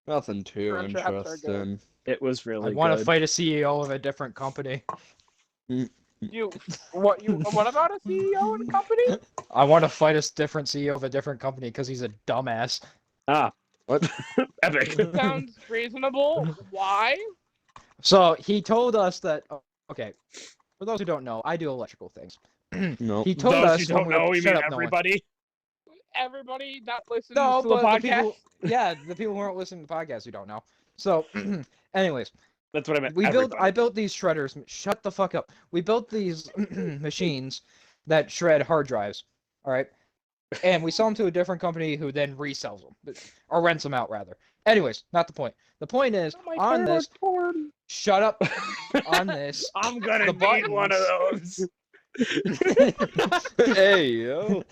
Speaker 2: Nothing too
Speaker 1: Crunch wraps are good.
Speaker 2: interesting.
Speaker 4: It was
Speaker 3: I
Speaker 4: really
Speaker 3: want
Speaker 4: good.
Speaker 3: to fight a CEO of a different company.
Speaker 1: What about a CEO in a company?
Speaker 3: I want to fight a different CEO of a different company because he's a dumbass.
Speaker 4: Ah,
Speaker 2: What?
Speaker 4: epic.
Speaker 1: Sounds reasonable. Why?
Speaker 3: So he told us that. Okay, for those who don't know, I do electrical things.
Speaker 2: No.
Speaker 3: He told
Speaker 4: Those
Speaker 3: us
Speaker 4: who
Speaker 3: when
Speaker 4: don't
Speaker 3: we were-
Speaker 4: know, you
Speaker 3: shut
Speaker 4: mean
Speaker 3: up, no one.
Speaker 4: everybody?
Speaker 1: Everybody that listens
Speaker 3: No,
Speaker 1: to the
Speaker 3: but the
Speaker 1: podcast.
Speaker 3: people, yeah, the people who aren't listening to the podcast who don't know. So, anyways,
Speaker 4: That's what I meant.
Speaker 3: I built these shredders. Shut the fuck up. We built these machines that shred hard drives. All right, and we sell them to a different company who then resells them or rents them out rather. Anyways, not the point. The point is
Speaker 1: Oh, my
Speaker 3: on
Speaker 1: hair was
Speaker 3: this.
Speaker 1: torn.
Speaker 3: Shut up. On this.
Speaker 4: I'm gonna
Speaker 3: the
Speaker 4: need one of those.
Speaker 2: Hey yo.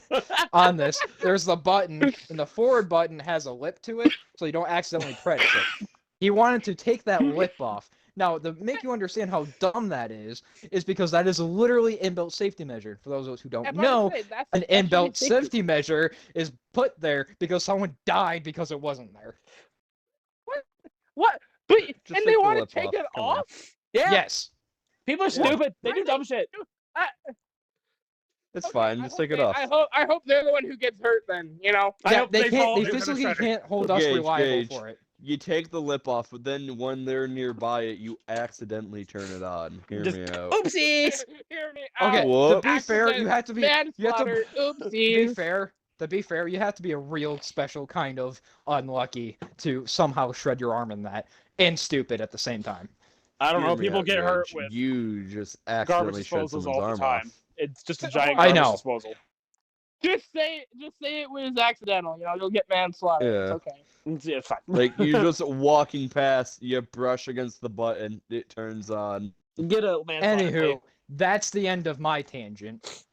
Speaker 3: On this, there's the button, and the forward button has a lip to it, so you don't accidentally press it. He wanted to take that lip off. Now, to make you understand how dumb that is because that is literally inbuilt safety measure. For those of us who don't know, an inbuilt safety measure is put there because someone died because it wasn't there.
Speaker 1: What? But
Speaker 2: Just
Speaker 1: and
Speaker 2: take
Speaker 1: they
Speaker 2: the
Speaker 1: want
Speaker 2: lip
Speaker 1: to take
Speaker 2: off.
Speaker 1: it
Speaker 2: Come on.
Speaker 1: off?
Speaker 4: Yeah.
Speaker 3: Yes.
Speaker 4: People are stupid. They do dumb shit.
Speaker 2: It's
Speaker 1: Okay,
Speaker 2: fine.
Speaker 1: I
Speaker 2: Just
Speaker 1: hope
Speaker 2: take it
Speaker 1: they-
Speaker 2: off.
Speaker 1: I hope they're the one who gets hurt then. You know.
Speaker 4: I hope
Speaker 3: they
Speaker 4: fall
Speaker 3: can't. They
Speaker 4: into the
Speaker 3: physically
Speaker 4: shredder.
Speaker 3: can't hold us
Speaker 2: Gage,
Speaker 3: reliable
Speaker 2: Gage.
Speaker 3: for it.
Speaker 2: You take the lip off, but then when they're nearby it, you accidentally turn it on. Hear
Speaker 4: Just-
Speaker 2: me out.
Speaker 4: Oopsies.
Speaker 1: Hear me
Speaker 3: Okay.
Speaker 1: out.
Speaker 2: Whoa.
Speaker 3: To be fair, you have to be. You have to.
Speaker 1: Manslaughter.
Speaker 3: To be
Speaker 1: Oopsies.
Speaker 3: fair, you have to be a real special kind of unlucky to somehow shred your arm in that, and stupid at the same time.
Speaker 4: I don't know.
Speaker 2: Hear me
Speaker 4: People
Speaker 2: out,
Speaker 4: get hurt
Speaker 2: Gage.
Speaker 4: with
Speaker 2: You just
Speaker 4: garbage
Speaker 2: accidentally shred
Speaker 4: disposals
Speaker 2: someone's
Speaker 4: all the
Speaker 2: arm
Speaker 4: time.
Speaker 2: off.
Speaker 4: It's just a giant
Speaker 3: I
Speaker 4: garbage
Speaker 3: know.
Speaker 4: disposal.
Speaker 1: Just say it was accidental. You know, you'll get manslaughter.
Speaker 2: Yeah.
Speaker 1: It's okay.
Speaker 4: Yeah, it's fine.
Speaker 2: Like you just walking past, you brush against the button, it turns on.
Speaker 4: Get a manslaughter.
Speaker 3: Anywho, that's the end of my tangent.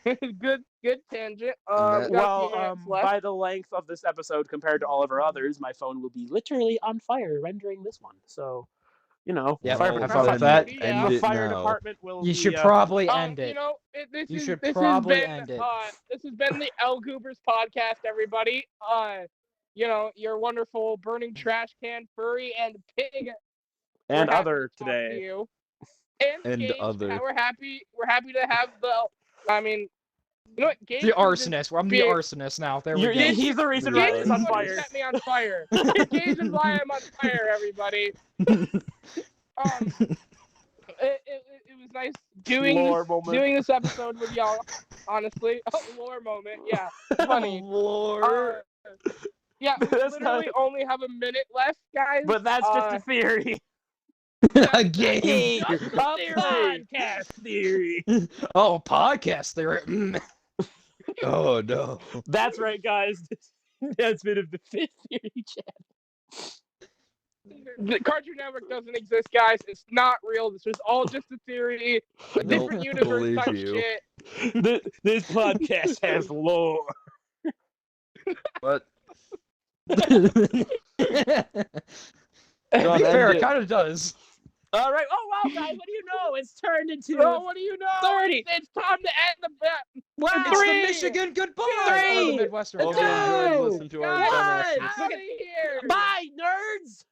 Speaker 1: good tangent.
Speaker 2: That-
Speaker 1: We got a few
Speaker 4: Well,
Speaker 1: minutes left.
Speaker 4: by the length of this episode compared to all of our others, my phone will be literally on fire rendering this one. So, you know,
Speaker 3: Yeah,
Speaker 4: fire,
Speaker 3: have
Speaker 2: fun
Speaker 3: with that.
Speaker 1: Yeah.
Speaker 4: the
Speaker 2: End it
Speaker 4: fire
Speaker 2: now.
Speaker 4: department will
Speaker 3: You
Speaker 4: be,
Speaker 3: should probably
Speaker 1: You
Speaker 3: end it.
Speaker 1: know,
Speaker 3: You should
Speaker 1: this
Speaker 3: probably
Speaker 1: has been,
Speaker 3: end it.
Speaker 1: This has been the El Goobers podcast, everybody. You know, your wonderful burning trash can, furry, and pig.
Speaker 4: and
Speaker 1: We're happy
Speaker 4: other
Speaker 1: to talk to
Speaker 4: today.
Speaker 1: you.
Speaker 2: And
Speaker 1: Gage,
Speaker 2: other.
Speaker 1: We're happy to have the. I mean, you know what? Gage
Speaker 3: The
Speaker 1: is
Speaker 3: arsonist. I'm the
Speaker 1: big-
Speaker 3: arsonist now. There we go.
Speaker 4: He's the reason
Speaker 2: Yeah.
Speaker 1: Gage
Speaker 4: Riley's
Speaker 1: is
Speaker 4: on
Speaker 1: the one who
Speaker 4: fire.
Speaker 1: set me on fire. Gage is why I'm on fire, everybody. It was nice doing this episode with y'all. Honestly, lore moment. Yeah, funny.
Speaker 2: Lord.
Speaker 1: Yeah, we
Speaker 4: That's
Speaker 1: literally
Speaker 4: not-
Speaker 1: only have a minute left, guys.
Speaker 4: But that's just a theory.
Speaker 3: A game.
Speaker 1: Just
Speaker 4: A
Speaker 1: a theory.
Speaker 4: podcast theory.
Speaker 3: Oh, podcast there.
Speaker 2: Oh no.
Speaker 4: That's right, guys. That's been of the fifth theory chat.
Speaker 1: The Cartoon Network doesn't exist, guys. It's not real. This was all just a theory.
Speaker 2: I
Speaker 1: Different
Speaker 2: don't
Speaker 1: universe
Speaker 2: believe
Speaker 1: type
Speaker 2: you.
Speaker 1: shit.
Speaker 4: This podcast has lore.
Speaker 2: But
Speaker 3: To
Speaker 2: John,
Speaker 3: be fair,
Speaker 2: end
Speaker 3: it
Speaker 2: it.
Speaker 3: kind of does.
Speaker 4: All right. Oh wow, guys, what do you know? It's turned into
Speaker 1: Oh, what do you know?
Speaker 4: 30.
Speaker 1: It's time to end the bet.
Speaker 4: Wow.
Speaker 3: It's the
Speaker 1: Three,
Speaker 3: Michigan goodbye.
Speaker 4: three,
Speaker 3: Or the Midwestern.
Speaker 2: Okay,
Speaker 4: two,
Speaker 2: enjoyed listening to our
Speaker 1: guys,
Speaker 2: dumbass.
Speaker 1: out of here.
Speaker 4: Bye, nerds.